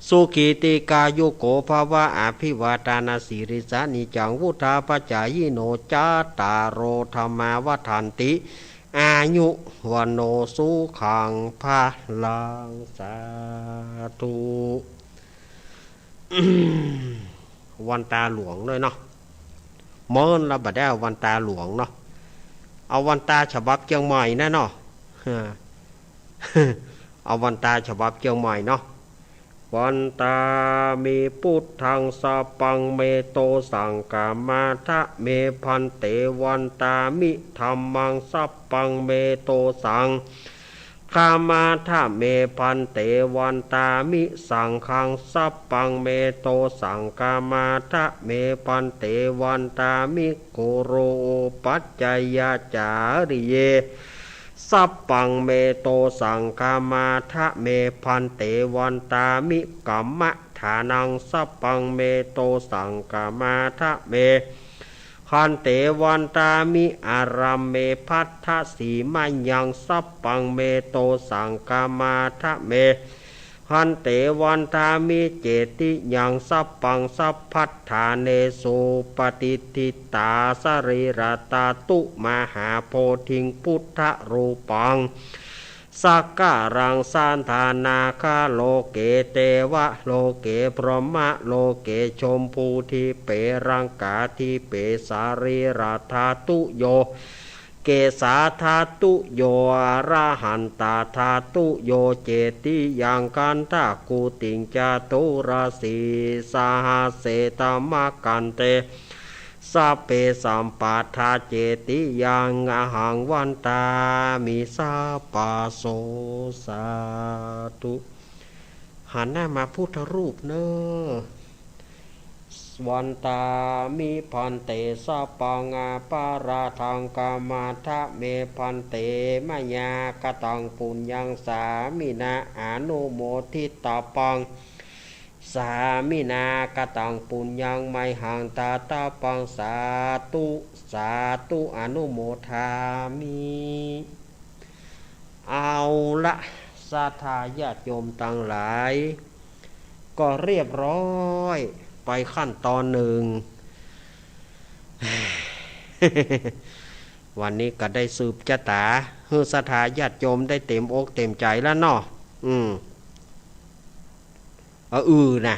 สุขีติกายุโกภาวะอภิวาทานาสิริสานิจังวุธาปัจจายโนจาตารโรธรรมาวัฏันติอายุวันโนสุขังภาลังสาธุวันตาหลวงด้วยเนาะเมินเราบัดได้วันตาหลวงเนาะเอาวันตาฉบับเชียงใหม่นะเนาะเอาวันตาฉบับเชียงใหม่เนาะวันตามีพุทธังสัพพังเมโตสังกามาทะเมพันเตวันตามิธรรมังสัพพังเมโตสังพ กามาทะเมพันเตวันตามิสังฆังสัพปังเมโตสังกามาทะเมพันเตวันตามิโกโรปัจจยาจาริเยสัพปังเมโตสังกามาทะเมพันเตวันตามิกัมมะฐานังสัพปังเมโตสังกามาทะเมคันเตวันตามิอารัมเมพัทธสีมัญญังสัพปังเมโตสังกามาทะเมคันเตวันตามิเจติยังสัพปังสัพพัทธาเนสุปฏิทิตาสรีรตาตุมหาโพธิงพุทธรูปังสักการังสานธานาคาโลเกเตวะโลเกพรหมะโลเกชมพูทิเปรังกาทิเปสารีราธาตุโยเกสาธาตุโยอระหันตาธาตุโยเจติยังกันทากุติงจตุราสีสหเสตมกันเตสัพเพสัมปัฏฐาเจติยังอหังวันตามิสัพพะโสสาธุหันหน้ามาพุทธรูปเนอวันตามิพันเตสัพปังอาปาราทังกามาทะเมพันเตมยากตังปุญญังสามินาอนุโมทิตาปังสามินากตังปุญญังไมหังตาตาปังสาธุอนุโมทามิเอาละศรัทธาญาติโยมทั้งหลายก็เรียบร้อยไปขั้นตอนหนึ่ง วันนี้ก็ได้สืบชะตาให้ศรัทธาญาติโยมได้เต็มอกเต็มใจแล้วเนาะนะ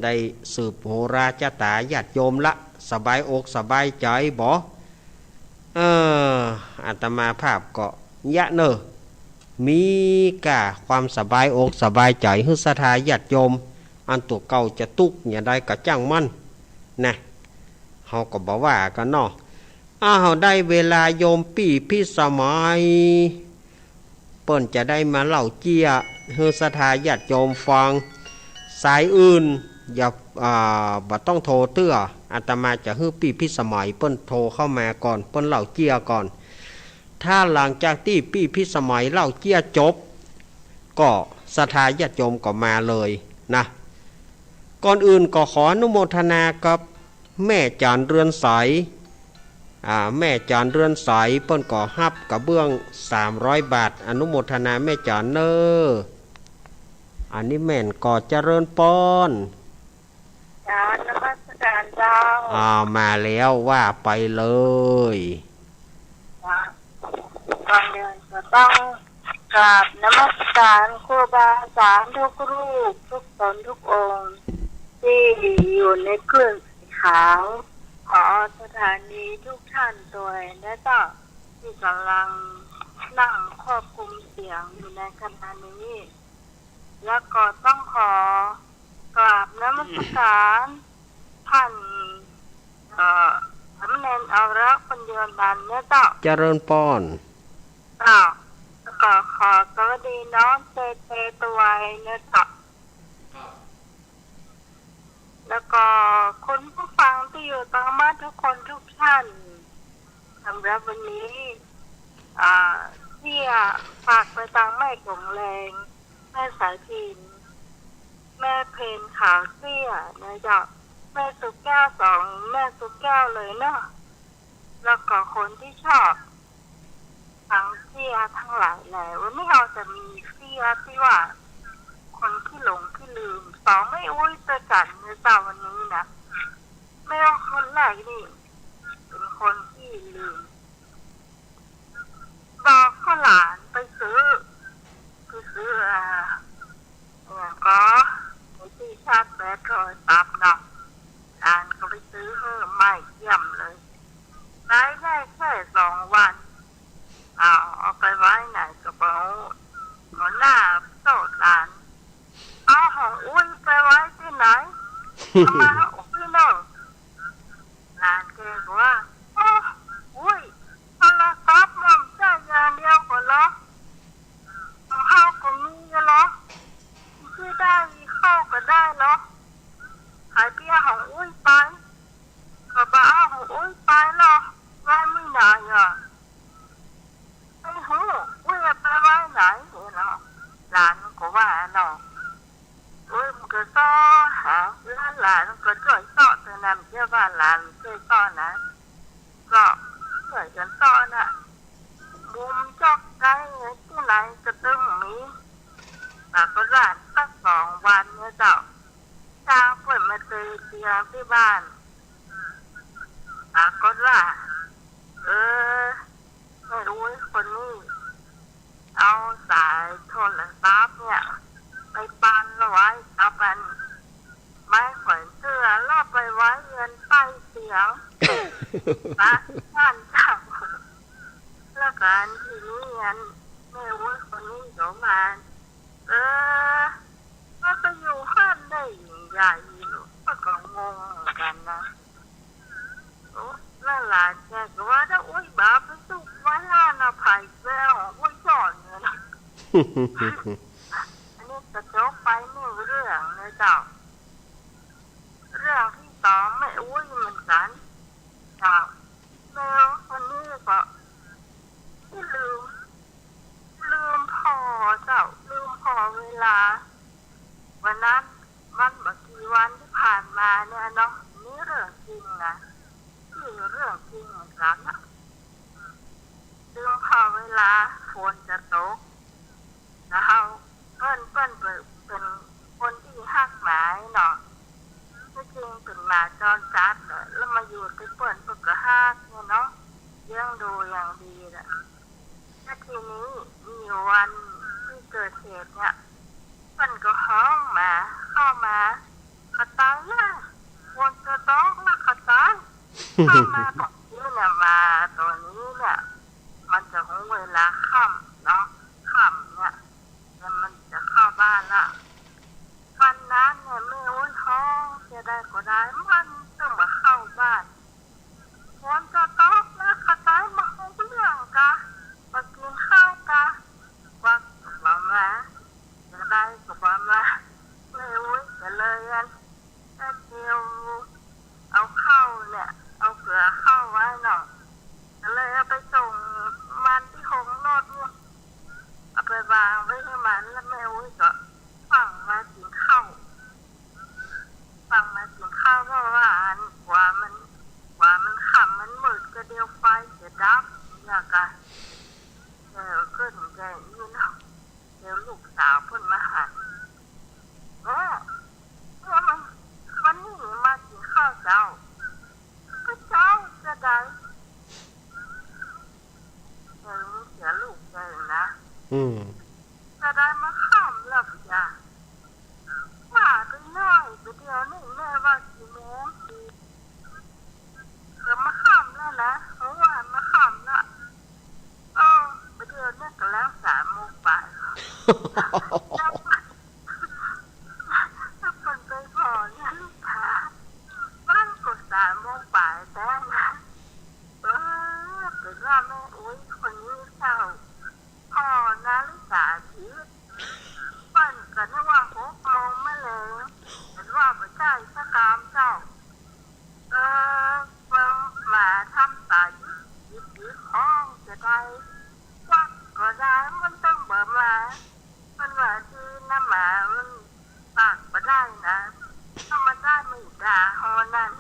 ได้สืบโหราชะตาญาติโยมละสบายอกสบายใจบ่อาตมาภาพก็ยะเนอมีกะความสบายอกสบายใจให้ศรัทธาญาติโยมอันตัวเก่าจะตุกอย่าได้กะจังมันนะเฮาก็บ่ว่ากันเนาะเฮาได้เวลาโยมปีพิสมัยเปิ้นจะได้มาเล่าเจียให้ศรัทธาญาติโยมฟังสายอื่นอย่าบ่ต้องโทรเตื้ออาตมาจะฮื้อปีพิสมัยเปิ้นโทรเข้ามาก่อนเปิ้นเล่าเจียก่อนถ้าหลังจากที่ปีพิสมัยเล่าเจียจบก็ศรัทธาญาติโยมก็มาเลยนะก่อนอื่นก็ขออนุโมทนากับแม่จานเรือนใสแม่จานเรือนใสเปิ้นก็ฮับกระเบื้อง300 บาทอนุโมทนาแม่จานเนออันนี้แม่นก็เจริญปอนนมัสการเจ้ามาแล้วว่าไปเลยก่อนเดินก็ต้องกราบนมัสการครูบาอาจารย์ทุกรูปทุกตนทุกองค์ที่อยู่ในเครื่องสีขาวขอสถานีทุกท่านด้วยและเจ้าที่กำลังนั่งควบคุมเสียงอยู่ในขณะนี้แล้วก็ต้องขอกราบนมัสการท่านสำเร็จเอารักคนเดียวนั้นเนี่ยเจ้าเจริญปอนแล้วก็ขอสวัสดีน้องเตตัวไว้เนี่ยเจ้าแล้วก็คุณผู้ฟังที่อยู่ต่างบ้านทุกคนทุกท่านสำหรับวันนี้ที่ฝากไปทางแม่กงแรงแม่สายพินแม่เพนขาวเสี้ยนะจ๊ะแม่สุกแก้ว2แม่สุกแก้วเลยเนาะแล้วก็คนที่ชอบทั้งเสี้ยทั้งหลายแหละวันนี้เราจะมีเสี้ยที่ว่าคนที่หลงที่ลืม2ไม่อุ้ยเจอกันในตาวันนี้นะไม่ว่าคนแรกนี่เป็นคนที่ลืมบอกข้าวหลานไปซื้อก็ที่ชาติแบดรอยตับเนาะอ่านก็ไปซื้อไม่เยี่ยมเลยได้แค่2 วันเอาไปไว้ไหนกระเป๋าหัวหน้าโต๊ะร้านของอุ้ยไปไว้ที่ไหนทำไมอุ้ยเนาะร้านแกบอกว่าอุ้ยโทรศัพท์มันใช้อย่างเดียว เนาะหลานก็ว่าเนาะมันก็ซ้อหาเพื่อนหลานก็ช่วยซ้อแต่นำเชื่อว่าหลานช่วยซ้อนะก็ช่วยกันซ้อนะมุมจอกใจที่ไหนก็ต้องมีแต่ก็ร้านสัก2 วันเนี่ยเจ้าจ้างเพื่อนมาเตียงที่บ้านแต่ก็ว่าไม่รู้คนนี้เอาสายโทรศัพท์เนี่ยไปปันเอาไว้เอาเป็นไม้แขวนเสื้อลอบไปไว้เงินใต้เตียงบ้านเจ้าแล้วกันทีนี้เงินไม่รู้คนนี้เดี๋ยวมาก็ไปอยู่ห้านได้ใหญ่ก็งงเหมือนกันนะนั่นหลานแกก็ว่าถ้าบาไปสุกไว้ห้านอภัยแล้วสอนเนี่ยนะอันนี้จะจบไป1 เรื่องเลยเจ้าเรื่องที่2ไม่เหมือนกันเจ้าแล้ววันนี้ก็ที่ลืมพอเจ้าลืมพอเวลาวันนั้นมันบางกี่วันที่ผ่านมาเนี่ยเนาะนี่เรื่องจริงนะที่เรื่องจริงเหมือนกันนะลืมพอเวลาฝนจะตกแล้วเปิ้นเป็นคนที่ฮักหมาเนาะที่จริงเป็นหมาจรจัดแล้วมาอยู่ที่เปิ้นก็ฮักเนี่ยเนาะเลี้ยงดูอย่างดีนะแล้วทีนี้มีวันที่เกิดเหตุเนี่ยมันก็ห้องมาเข้ามากระต่ายละวนกระตอกละกระต่ายเข้ามาตรงนี้เนี่ยมาตัวนี้เนี่ยมันจะของเวลาค่ำเนาะค่ำเนี่ยแล้วมันจะเข้าบ้านละวันนั้นเนี่ยไม่ท้องจะได้ก็ได้มันต้องมาเข้าบ้านวนกระตอกละกระต่ายมาห้องเรื่องกะมากินข้าวกะว่ามาจะได้ก็บอกว่าไม่จะเลยกันถ้าเดียวเอาเข้าเนี่ยเอาเกลือเข้าไว้หน่อยก็เลยเอาไปส่งมันที่หงรถเนี่ยเอาไปวางไว้ให้มันแล้วแม่ก็ฟังมากินข้าวเพราะว่ากว่ามันขำมันมืดก็เดียวไฟจะดับอย่างกันขึ้นใจยืนเดี๋ยวลูกสาวเพิ่นมาหาวันนี้มากินข้าวเจ้าก็เจ้าจะได้เสียลูกใจนะจะได้มาข้ามแล้วจ้ะว่าไปน้อยไปเดียวนี่แม่ว่ากี่โมงก็มาข้ามแล้วนะเพราะว่ามาข้ามละไปเดียวนี่ก็แล้ว3 โมงไปถ้าคนไปพอเนี่ยลูกค้าบ้านก็3 โมงไปแต่นะเป็นว่าแม่คนนี้เศร้าพ่อนาฬิกาชีวิตบ้านก็นึกว่า6 โมงมาแล้วเห็นว่าไม่ใช่สักกามเจ้ามาทำตายิบห้องจะได้วักก็ได้มันต้องเบิดมามันว่าที่น้ำหมามันปากมาได้นะถ้ามันได้ไม่ด่าหอนั้น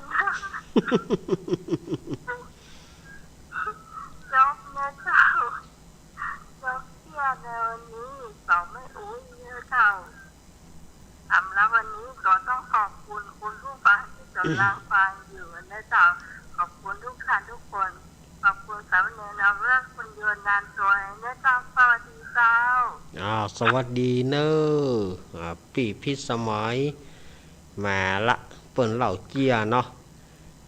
จบนะเจ้าจบเที่ยในวันนี้ต่อไม่เยอะเจ้าสำหรับวันนี้ก็ต้องขอบคุณคุณผู้ฟังที่กำลังฟังอยู่นะเจ้าขอบคุณทุกท่านทุกคนขอบคุณสามเณรเอาเรื่องคุณโยนนานตัวนะเจ้าสวัสดีเจ้าสวัสดีเนอพี่พิสมัยมาละเปิ่นเหล่าเจียเนาะ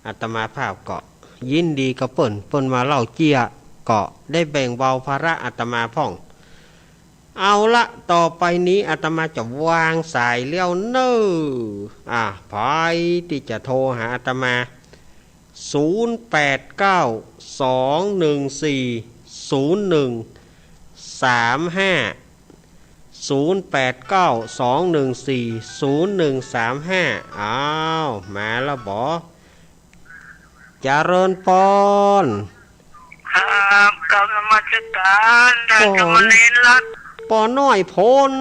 อาตมาภาพเกาะยินดีกับเปิ่นมาเหล่าเจียเกาะได้แบ่งเบาภาระอาตมาพ่องเอาละต่อไปนี้อาตมาจะวางสายเลี้ยวเนอพายที่จะโทรหาอาตมา0892140135อ้าวมาแล้วบอเจริญปอนครับกลับมาจัดการท่านกำนันรัต ปอน้อยโพน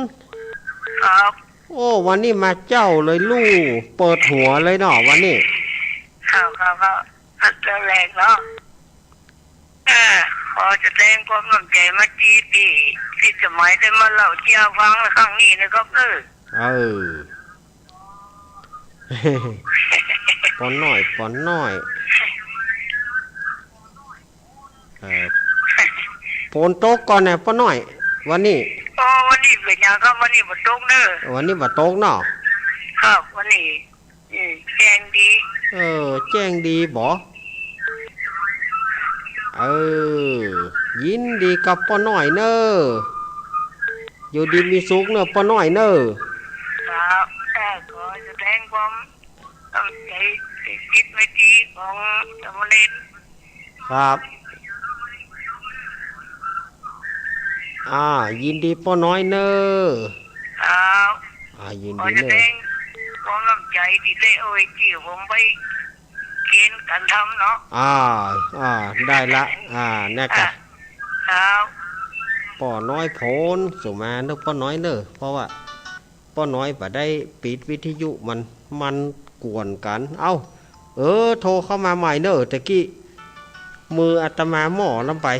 ครับ โอ้วันนี้มาเจ้าเลยลู่เปิดหัวเลยเนาะวันนี้ ครับอันแรงเนาะขอแสดงความน้ำใจมาจีปีที่สมัยได้มาเล่าเชี่ยวฟังครั้งนี้นะครับเออ ปอนน้อยปอนน้อยฝนตกก่อนเนี่ยปอนน้อยวันนี้วันนี้เป็นยังครับวันนี้บ่ตกเด้อวันนี้บ่ตกเนาะครับวันนี้แจ้งดีแจ้งดีบ่ยินดีกับปอนน้อยเนออยู่ดีมีสุขเนอะปอนน้อยเนอครับขอแสดงความตั้งใจคิดไว้ดีของสมณเณรครับยินดีป้อน้อยเนอครับยินดีเนอความน้ำใจที่ได้เอาไว้ที่ผมไปเกณฑ์กันทำเนาะได้ละแน่กะครับป้อน้อยโผนสุมาเนอะป้อน้อยเนอเพราะว่าป้อน้อยบ่ได้ปิดวิทยุมันกวนกันโทรเข้ามาใหม่เนอตะกี้มืออาตมาหม้อลำไป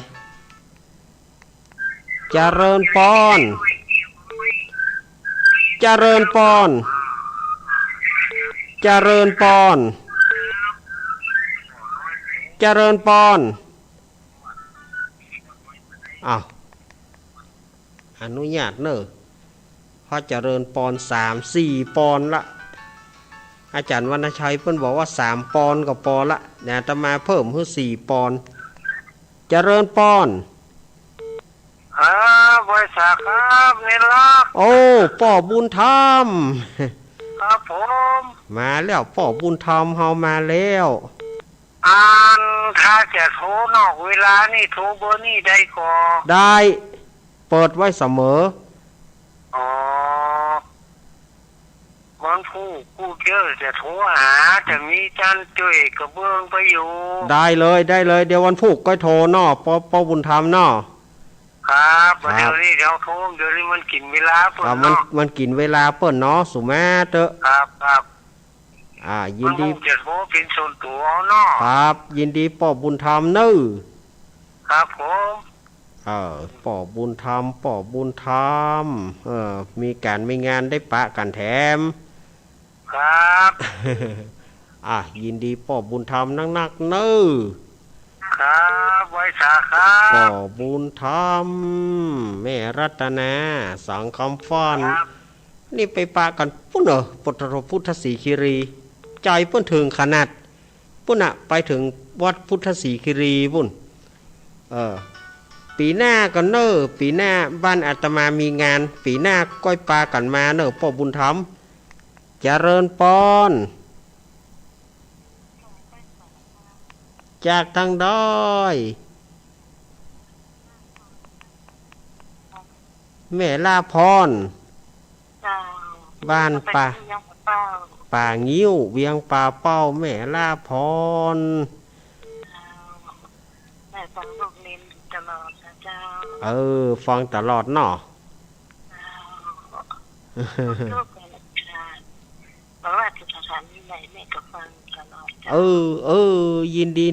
เจริญปอนเจริญปอนเจริญปอนเจริญปอนอนุญาตเนอะพอเจริญปอน3-4 ปอนละอาจารย์วรรณชัยเพิ่นบอกว่า3 ปอนก็พอละเนี่ยอาตมาเพิ่มให้4 ปอนเจริญปอนบริษัทครับเนลักป่อบุญธรรมครับผมมาแล้วป่อบุญธรรมเฮามาแล้วถ้าจะโทรนอกเวลานี่โทรเบอร์นี่ได้ก่อได้เปิดไว้เสมอวันผู้เจอจะโทรหาจะมีจันจุ้ยกระเบื้องไปอยู่ได้เลยเดี๋ยววันพุธก็โทรเนาะป่อบุญธรรมเนาะครับเดี๋ยวนี้เราโทรเดี๋ยวนี้มันกินเวลาเปิดเนาะมันกินเวลาเปิดเนาะสุแม่เตอะครับยินดีจะโทรเป็นส่วนตัวเนาะครับยินดีป่อบุญธรรมเนอะครับผมป่อบุญธรรมมีการมีงานได้ปะกันแถมครับยินดีป่อบุญธรรมนักเนอะครับไว้สาครับป่อบุญธรรมแม่รัตนาสังคำฟ้อนนี่ไปปะกันปุ่นปุถพุทธศรีคีรีใจเพิ่นถึงขนาดปุ่นไปถึงวัดพุทธศรีคีรีปุ่นปีหน้ากันเนอะปีหน้าบ้านอาตมามีงานปีหน้าก้อยปลากันมาเนอะป่อบุญธรรมเจริญปอนจากทางดอยแม่ลาพรบ้านป่างิ้วเวียงป่าเป้าแม่ลาพรแม่ฟังลูกเน้นตลอดนะเจ้าฟังตลอดเนาะเพราะว่าที่สถานีไหนแม่ก็ฟังตลอดยินดี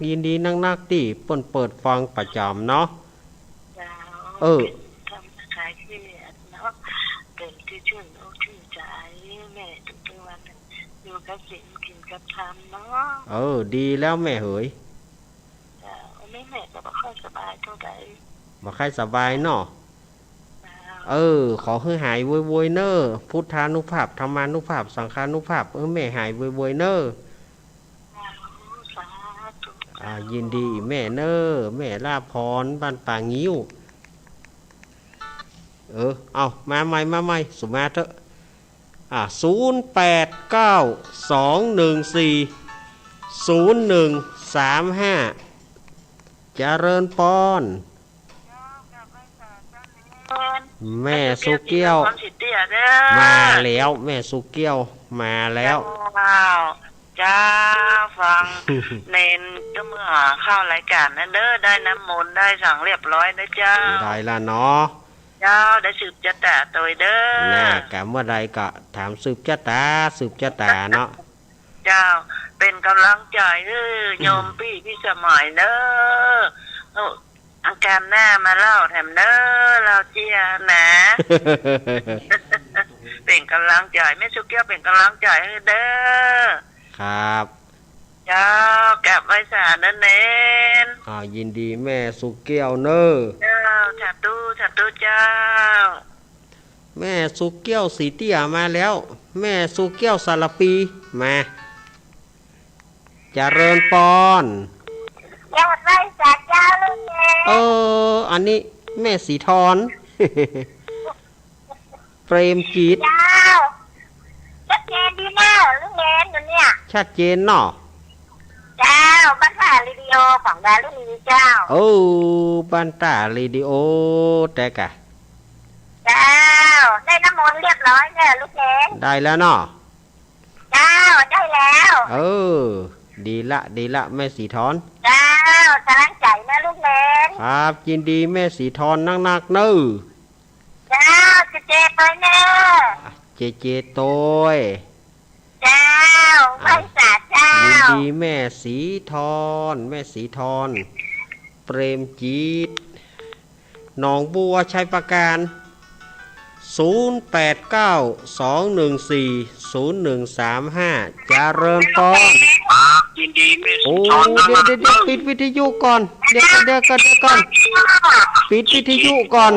ยินดีนักที่เปิดฟังประจำเนาะทำขายที่เนาะเป็นที่ชื่นอกชื่นใจแม่ทุกวันอยู่กับสิ่งกินกับทำเนาะดีแล้วแม่เหยแม่ก็บ่ค่อยสบายเท่าใดบ่ค่อยสบายเนาะขอให้หายโวยๆเนอพุทธานุภาพธรรมานุภาพสังฆานุภาพแม่หายโวยๆเนอยินดีแม่เนอแม่ลาพรบ้านป่างิ้วมาใหม่สุมาเถอะ0892140135เจริญปอนแม่สุเกี้ยวมาแล้วแม่สุเกี้ยวมาแล้วจ้าฟังเน้นก็เมื่อเข้ารายการนั้นเด้อได้น้ำมนต์ได้สั่งเรียบร้อยนะจ้าได้ละเนาะ เจ้าได้สืบจะแต่ตัวเด้อ น่ากะเมื่อใดก็ถามสืบชะตาเนาะ เจ้าเป็นกำลังใจโยมพี่สมัยเด้ออาการหน้ามาเล่าแถมเด้อเราเจียนะ เป็นกำลังใจแม่สุเกี้ยวเป็นกำลังใจให้เด้อ ครับ เจ้ากลับไว้สารนั่นเอง ยินดีแม่สุเกี้ยวเนอ เจ้าฉัดตู้เจ้า แม่สุเกี้ยวสีเตี้ยมาแล้ว แม่สุเกี้ยวสารปีมาเจริญปอน ยอดไว้สารเจ้าลูกเอ๋ อันนี้แม่สีทอน เปรมจิต เจ้าชัดเจนดีนะลูกเอ๋อยู่เนี่ย ชัดเจนเนาะ เจ้าบ้านถ่ายวิดีโอของดารุณีเจ้า บันตาเรดิโอแต่กะ เจ้าได้น้ำมนต์เรียบร้อยเนี่ยลูกเอ๋ ได้แล้วเนาะ เจ้าได้แล้ว ดีละแม่สีทอน เจ้ากำลังใจนะลูกเอ๋ ครับยินดีแม่สีทอนนักเน้อ เจ้าเจไปเนอะ เจโตย เจ้าไว้สารเจ้า ยินดีแม่สีทอนเปรมจิตหนองบัวชัยประการ0892140135จะเริ่มต้น ยินดีไม่ โอ้ ทอนนะ เดี๋ยวปิดวิทยุก่อนเดี๋ยวก่อนปิดวิทยุก่อน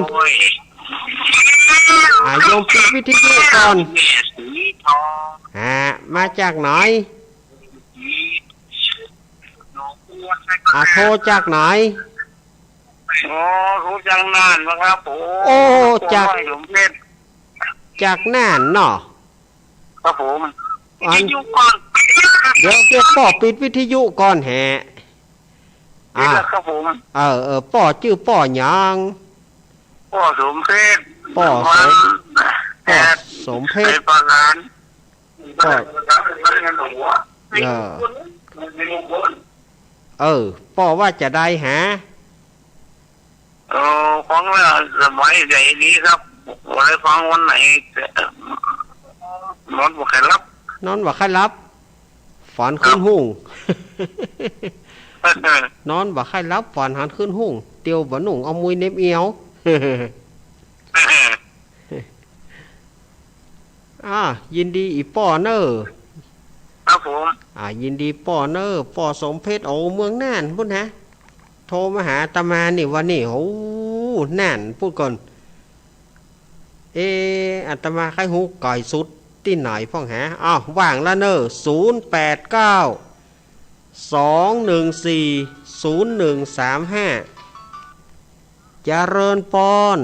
โยมปิดวิทยุก่อน แม่สีทอง มาจากไหน น้องบัว โทรจากไหน รู้จังนานมั้งครับผม โอ้จาก หลวงเพชร จากน่านเนาะ ครับผม อัน ยุก่อน เดี๋ยวป่อปิดวิทยุก่อนนี่แหละครับผม ป่อชื่อป่อหยัง พ่อสมเพชร สมเพชร ประการ ป่อป่อว่าจะได้หา ฟังแล้วสมัยใหญ่นี้ครับวันฟังวันไหนนอนบ่ใครรับ นอนว่าใครรับฝันขึ้นหุ่ง นอนว่าใครรับฝันหันขึ้นหุ่งเตียวบ่หนุ่งเอามุยเน็บเอียว ยินดีอีป่อเนอ ครับผม ยินดีป่อเนอป่อสมเพชรโอ้เมืองน่านพุ่นฮะโทรมาหาตามานี่วันนี้โอ้น่านพูดก่อนอาตมาใครหูก่อยสุดที่ไหนพ่องหาว่างละเนอ0892140135เจริญปอน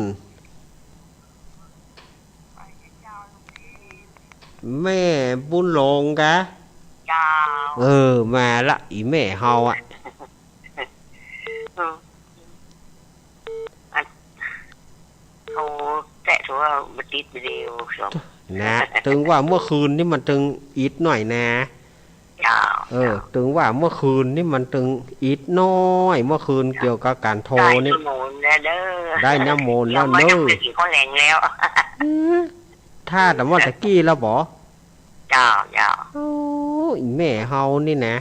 แม่บุญหลงกะ จ้า มาละอีแม่เฮาเขาแตะตัวมาติดวิดีโอครับ นะถึงว่าเมื่อคืนนี่มันถึงอิดหน่อยนะ จ้า ถึงว่าเมื่อคืนนี่มันถึงอิดน้อยเมื่อคืนเกี่ยวกับการโทรนี่ ได้น้ำมนต์แล้วเนอะ เขาแรงแล้ว ถ้าแต่ว่าตะกี้แล้วบอ จ้า โอ้ยแม่เฮานี่นะ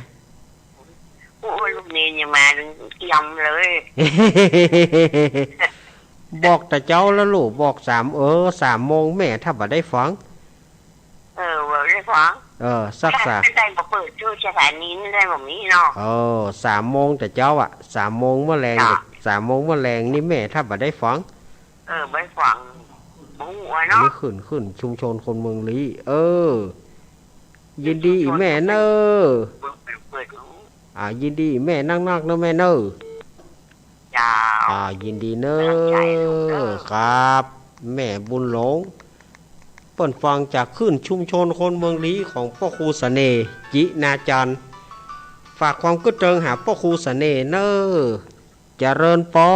โอ้ลูกนี่ยังมาเยำเลย บอกแต่เจ้าแล้วลูกบอก3 โมงแม่ถ้าบ่ได้ฟัง ได้ฟัง สักษา ได้มาเปิดช่วยสถานีนี่ได้แบบนี้เนาะ 3 โมงแต่เจ้า3 โมงเมื่อแรง3 โมงเมื่อแรงนี่แม่ถ้าบ่ได้ฟัง ไม่ฟังหัวเนาะ นี่ขึ้นชุมชนคนเมืองลี้ยินดีแม่เนอยินดีแม่นักเนอะแม่เนอ จ้า ยินดีเนอะครับ แม่บุญหลงเปิ่นฟังจากขึ้นชุมชนคนเมืองลี้ของพ่อครูเสน่ห์จินาจันทร์ฝากความกึศเจิงหาพ่อครูเสน่ห์เนอเจริญปอ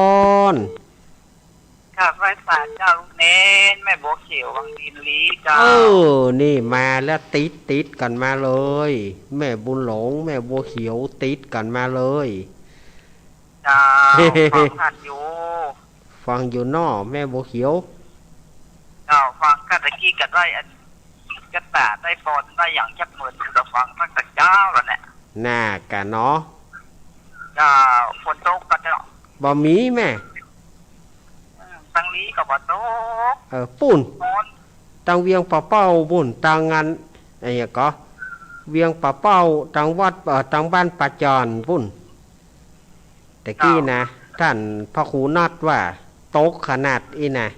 น ค่ะไฟฟ้าเจ้าลูกเน้นแม่โบเขียววังดินลีจ้า นี่มาแล้วติดกันมาเลย แม่บุญหลงแม่บัวเขียวติดกันมาเลย จ้าฟังทันอยู่ ฟังอยู่นอแม่บัวเขียว ก็ได้อันกระตาได้ฟอนได้อย่างชักเหมือนจะฟังตั้งแต่เจ้าแล้วเนี่ย น่ากะเนาะ จะฝนตกก็จะ บ่มีแม่ ตั้งนี้ก็บ่ตก ปุ่น ฝน ตังเวียงป่าเป้าปุ่นตังงานไอ้หยังก็เวียงป่าเป้าตังวัดตังบ้านป่าจอนปุ่นแต่กี้นะท่านพระครูนัดว่าตกขนาดอีนะ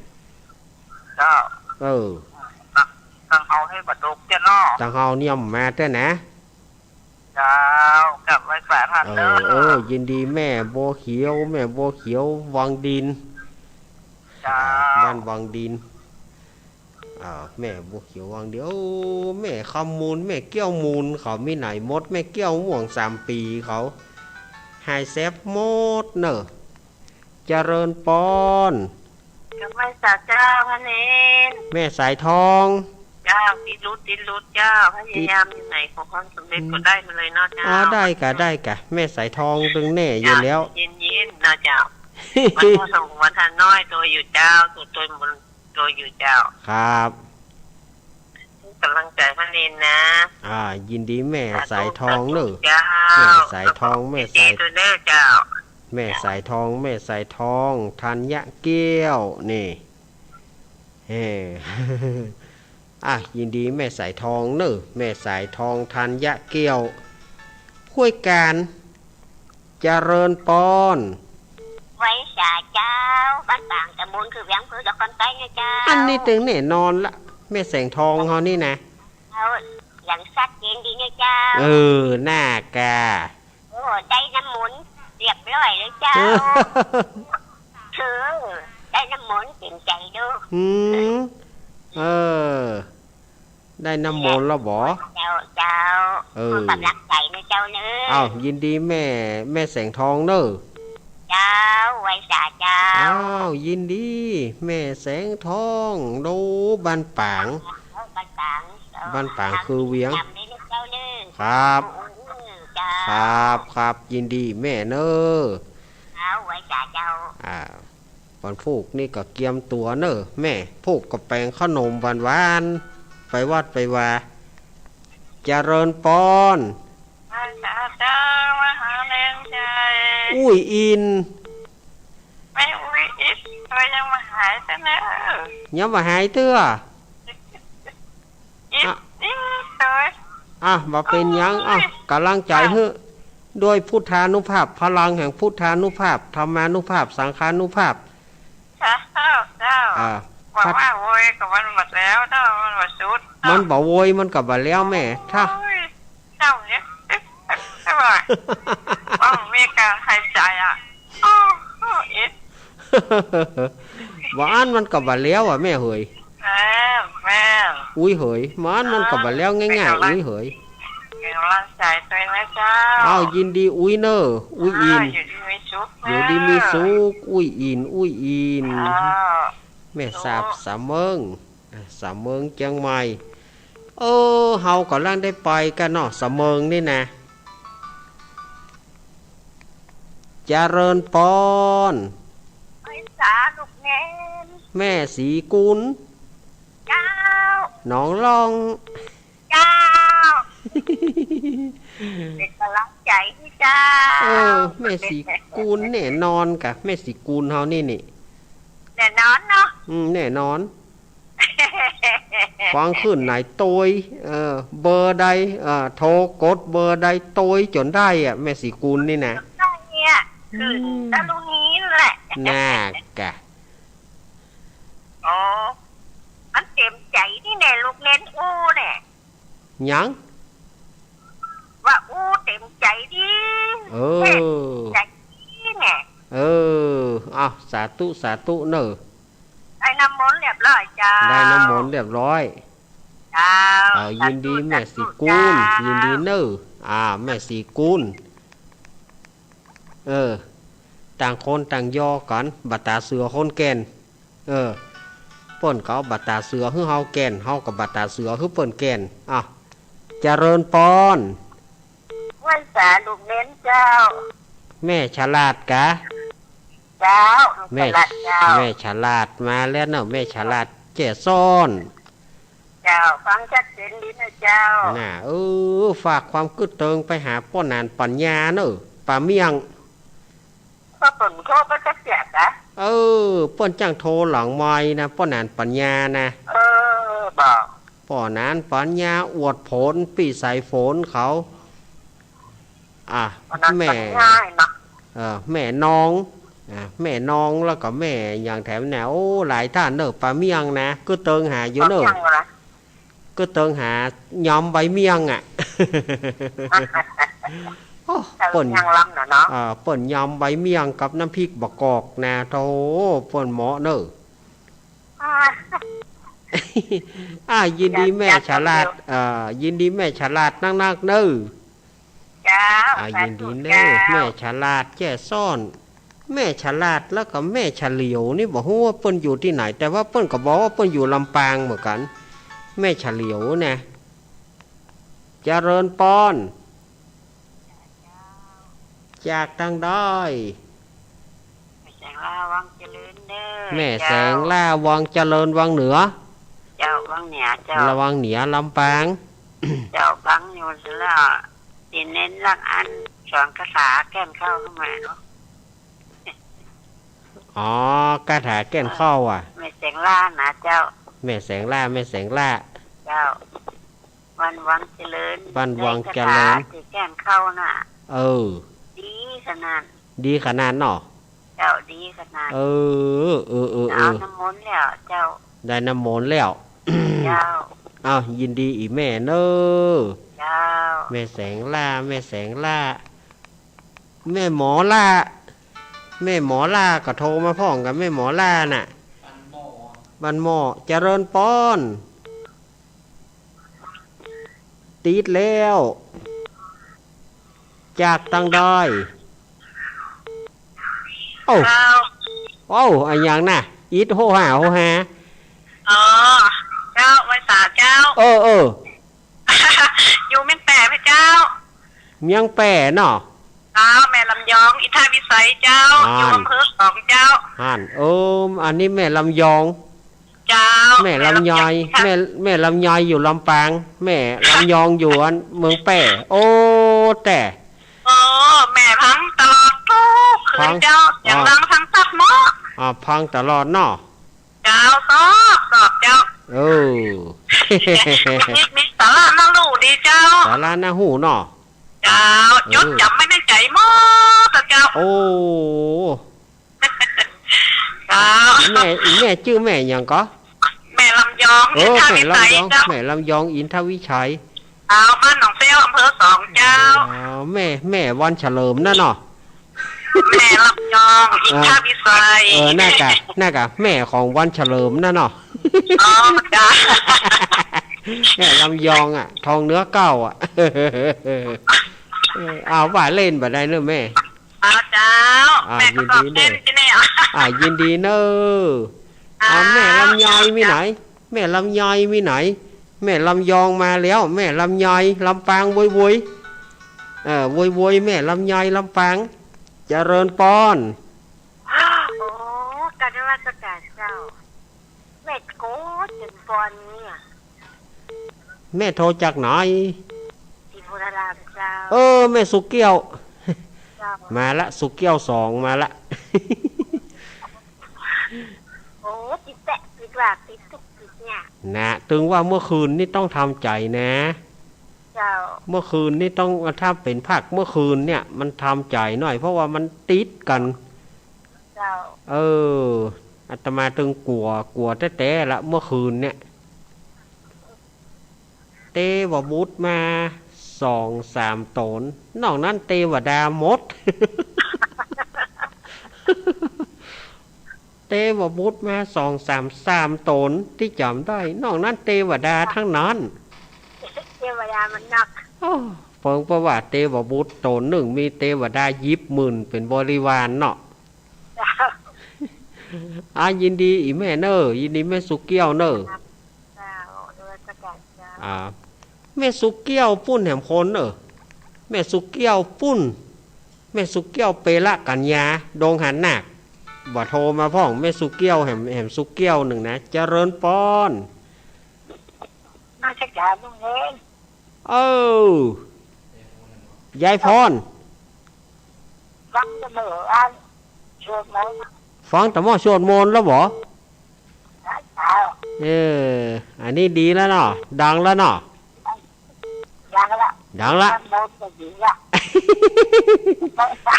เจ้า ตั้งเอาให้บ่ตกเจ้าเนาะ ตังเฮาเนี่ยมมาเด้อนะ เจ้ากับไว้แฝดหันเด้อ ยินดีแม่โบเขียวแม่โบเขียววังดิน เจ้า บ้านวังดินแม่โบเขียววังเดียวแม่คำมูลแม่เกี้ยวมูลเขามีไหนมดแม่เกี้ยวม่วง3 ปีเขาหายแซบหมดเนอะเจริญปอน กับไม่สาเจ้าพระเนน แม่สายทอง เจ้าติดรุดเจ้าพยายามอยู่ไหนขอความสำเร็จก็ได้มาเลยเนาะเจ้า ได้กะแม่สายทองตึงแน่อยู่แล้ว เย็นๆเนาะเจ้ามันก็ส่งมาทานน้อยตัวอยู่เจ้าตัวมันตัวอยู่เจ้า ครับ กำลังใจพระเนนนะ ยินดีแม่สายทองเนอะ เจ้า แม่สายทองแม่สาย ตัวเด้อเจ้า แม่สายทองแม่สายทองธัญเกี้ยวนี่เฮ้ ยินดีแม่สายทองเนอะแม่สายทองธัญเกี้ยวห้วยการเจริญปอน ไว้สาเจ้าบ้านต่างตะมูลคือแหวงคือดอกคอนไตนะเจ้า อันนี้ตึงแน่นอนละแม่แสงทองเขานี่นะ เอาอย่างชัดเจนดีนะเจ้า หน้ากา โอ้ได้น้ำหมุนเรียบร้อยเลยเจ้าคือได้น้ำหมุนเต็มใจดู ได้น้ำมนต์แล้วบ่ เจ้าคนกำลังใจนะเจ้าเนื้อ ยินดีแม่แสงทองเนอะ เจ้าไว้สาเจ้า ยินดีแม่แสงทองดูบ้านปาง บ้านปางคือเวียง ครับครับยินดีแม่เนอะไว้สาเจ้าวันพูกนี่ก็เกียมตัวเนอะแม่พูกกับแปลงขนมหวานๆไปวัดไปว่าเจริญปอน ไว้สาเจ้ามหาแรงใจ อุ้ยอิน ไม่อุ้ยอิดตัวยังมาหายซะเนอะ ยังมาหายเตื้อ อิดตัว มาเป็นยังกำลังใจเฮ้ด้วยพุทธานุภาพพลังแห่งพุทธานุภาพธรรมานุภาพสังฆานุภาพเจ้าบอกว่าโวยกับมันหมดแล้วเนาะมันหมดสุดมันบอกโวยมันกับบ่แล้วแม่ถ้าเจ้าเนี่ยใช่ไหมว่ามีการหายใจอิดว่าอันมันกับบ่แล้วแม่เหยแม่อุ้ยเหยมันกับบ่แล้วง่ายๆอุ้ยเหยกำลังใจตัวนะเจ้ายินดีอุ้ยเนออุ้ยอินอยู่ดีมีสุขอุ้ยอินแม่สาบสามเมืองเชียงใหม่เฮากำลังได้ไปกันเนาะสามเมืองนี่นะเจริญปอนไอ้สาลูกเนนแม่สีกุลเจ้าน้องลองเจ้าเป็นกำลังใจที่เจ้าแม่สีกุลแน่นอนกะแม่สีกุลเฮานี่แน่นอนเนาะแน่นอนฟังขึ้นไหนโตยเบอร์ใดโทรกดเบอร์ใดโตยจนได้แม่สีกุลนี่นะได้เนี่ยคือตะลุนี้แหละน่ากะมันเต็มใจที่แน่ลูกเล่นอู้เนี่ยยังว่าอู้เต็มใจดิใจดิเนี่ยสาธุเนอะได้น้ำมนต์เรียบร้อยจ้าได้น้ำมนต์เรียบร้อยจ้ายินดีแม่สีกุลยินดีเนอะแม่สีกุลต่างคนต่างย่อกันบัตตาเสือคนแก่นเปิ้นเขาบัตตาเสือคือเฮาแก่นเฮากับบัตตาเสือคือเปิ้นแก่นเจริญปอนวันสาลูกเน้นเจ้าแม่ฉลาดกะเจ้าแม่ฉลาดมาแล้วเนาะแม่ฉลาดแก่ซ่อน ฟังชัดเจนดีนะเจ้าน่ะฝากความกึดเติงไปหาป้อนนานปัญญาเนอะป่าเมียงก็ผลโทษก็จะเสียนะป้อนจ้างโทรหลังไม้นะป้อนนานปัญญานะบอกป้อนนานปัญญาอวดผลปีใส่ฝนเขาแม่แม่น้องแม่น้องแล้วก็แม่อย่างแถมแนวหลายท่านเนอะป่าเมียงนะก็เติงหาอยู่เนอะก็เติงหายอมใบเมียงเปิ่นเปิ่นยำใบเมียงกับน้ำพริกบักกอกนะโธ่เปิ่นหมอเนอะยินดีแม่ฉลาดยินดีแม่ฉลาดนักเนอะยินดีเนอะแม่ฉลาดแจ้ซ่อนแม่ฉลาดแล้วก็แม่เฉลียวนี่บอกว่าเปิ้นอยู่ที่ไหนแต่ว่าเปิ้นก็บอกว่าเปิ้นอยู่ลำปางเหมือนกันแม่เฉลียวนะเจริญปอนจากทางด้อยแม่แสงล่าวังเจริญวังเหนือเจ้าวังเหนือเจ้าระวังเหนือลำปางเจ้าบังอยู่แล้วดินเน้นรักอันสอนภาษาแก้มเข้าขึ้นมาเนาะคาถาแก้นเข้าแม่แสงล่านะเจ้าแม่แสงล่าแม่แสงล่าเจ้าวันวังเจริญวันวังเจริญแก้มเข้าน่ะดีขนาดเนาะเจ้าดีขนาดเอาน้ำมนต์แล้วเจ้าได้น้ำมนต์แล้วเจ้ายินดีอีแม่เนอะเจ้าแม่แสงล่าแม่แสงล่าแม่หมอล่าแม่หมอล่าก็โทรมาพ้องกับแม่หมอล่าน่ะบันหมอเจริญป้อนติดแล้วจากตังดอยอันยังน่ะอีทโหหาเจ้าไว้สาเจ้าอยู่เมียงแปะไหมเจ้าเมียงแปะเนาะแม่ลำยองอิทาวิสัยเจ้าอยู่อำเภอสองเจ้าอันนี้แม่ลำยองเจ้าแม่ลำยอยแม่ลำยอยอยู่ลำปางแม่ลำยองอยู่เมืองแปะแต่แม่พังตลอดทุกคืนเจ้าอย่างดังทั้งตับหม้อพังตลอดเนาะเจ้าสอบเจ้ามีสาระน่ารู้ดีเจ้าสาระน่าหูเนาะเจ้าจดจำไม่ได้ใจหม้อเจ้าแม่ชื่อแม่ยังก็แม่ลำยองอินทวิชัยเจ้าแม่ลำยองอินทวิชัยบ้านหนองเซลอำเภอสองเจ้าแม่วันเฉลิมนั่นเนาะแม่ลำยองอินทวิชัยน่ากะแม่ของวันเฉลิมนั่นเนาะจ้าแม่ลำยองทองเนื้อเก้าว่าเล่นแบบได้เนอะแม่เจ้าแม่ยินดีเนอะยินดีเนอะแม่ลำยอยมีไหนแม่ลำยอยมีไหนแม่ลำยองมาแล้วแม่ลำยอยลำปางวุยวุยแม่ลำยอยลำปางเจริญปอนการนมัสการเจ้าแม่โกเจริญปอนเนี่ยแม่โทรจากไหนที่โพธารามเจ้าแม่สุเกี้ยวมาละสุเกี้ยว2มาละติดแตะติดหลาติดทุกติดเนี่ยนะถึงว่าเมื่อคืนนี่ต้องทำใจนะเจ้าเมื่อคืนนี่ต้องถ้าเป็นภาคเมื่อคืนเนี่ยมันทำใจหน่อยเพราะว่ามันติดกันเจ้าอาตมาถึงกลัวแต่ละเมื่อคืนเนี่ยเตวบุตรมา2-3 ตนนอกนั้นเทวดาหมดเทวบุตรมา3 ตนที่จำได้นอกนั้นเทวดาทั้งนั้นเทวดามันหนักเพิ่งประวัติเทวบุตรตนหนึ่งมีเทวดา10,000เป็นบริวารเนาะยินดีอีแม่เนอยินดีแม่สุเกี้ยวเนอแม่สุเกี้ยวปุ้นแหมคนแม่สุเกี้ยวปุ้นแม่สุเกี้ยวเปละกัญญาดงหันหนักบ่โทรมาพ่องแม่สุเกี้ยวแหมสุเกี้ยวหนึ่งนะเจริญปอน มาสักจ่าลุงเล่น เออยายพร ฟังเสมออันชวนมา ฟังแต่หม้อสวดมนต์แล้วบ่ เอา เอออันนี้ดีแล้วเนาะดังแล้วเนาะ ยังละ ดังละ โมนก็ดีละไม่ใช่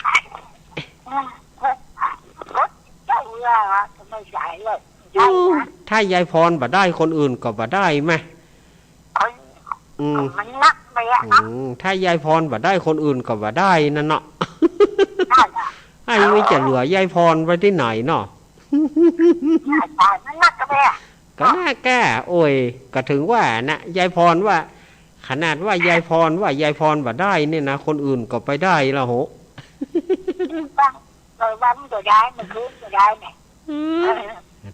รถเจ้าเรือจะไม่ใช่เลยใช่นะ ถ้ายายพรบ่ได้คนอื่นก็บ่ได้ไหม คน อืม มันนักไปอ่ะ ถ้ายายพรบ่ได้คนอื่นก็บ่ได้นั่นเนาะ น่าจะ ไอ้ไม่จะเหลือยายพรไว้ที่ไหนเนาะ น่าจะมันนักกันไปอ่ะ ก็น่าแก้โอ้ยก็ถึงว่านะยายพรว่า ขนาดว่ายายพรบ่ได้เนี่ยนะคนอื่นก็ไปได้ละโห บ้างเลยวันก็ได้เมื่อคืนก็ได้เนี่ย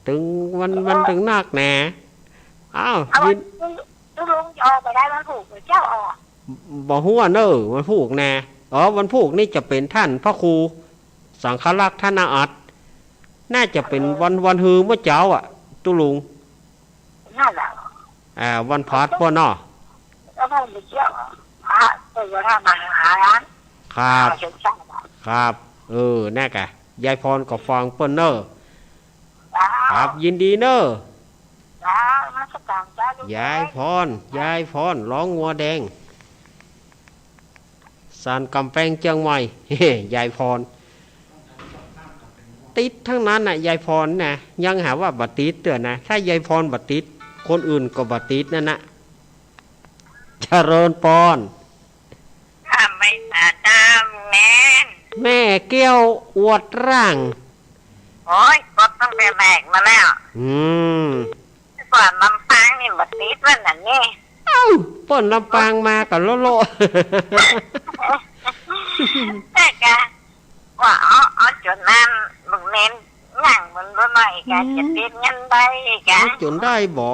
ถึงมันถึงนักแหน่อ้าว เอา ยิน ลุงออกไปได้มันถูกเจ้าออก บ่หัวเนอวันผูกแน่วันผูกนี่จะเป็นท่านพระครูสังฆลักษณ์ท่านอาจน่าจะเป็นวันฮือเมื่อเจ้าอ่ะตุลุง นั่นแหละ วันพัดพ่อเนาะ แล้วพ่อไปเที่ยวพระตัวท่ามาหาร้าน ครับ เชิญช่าง ครับแน่กะยายพรก็ฟังเปิ้นเนอ แล้ว ครับยินดีเนอ แล้วมาสกังจ้าลุง ยายพรร้องงัวแดงสานกำแพงเชียงใหม่ ยายพรติดทั้งนั้นน่ะยายพรนะยังหาว่าบัติดเตือนนะถ้ายายพรบัติดคนอื่นก็บัติดนั่นนะเจริญปอน ถ้าไม่ตาตามแม่น แม่เกี้ยวอวดร่าง โอ้ยก็ต้องไปแบกมาแล้ว ก่อนลำปางนี่บัดติดวันนั้นนี่ เอ้าป่นลำปางมากับโลโล แต่กะว่าเอาจนนั้นลุงเน้นย่างมันบ่หน่อยกะจะติดเงินได้กะ จนได้บ่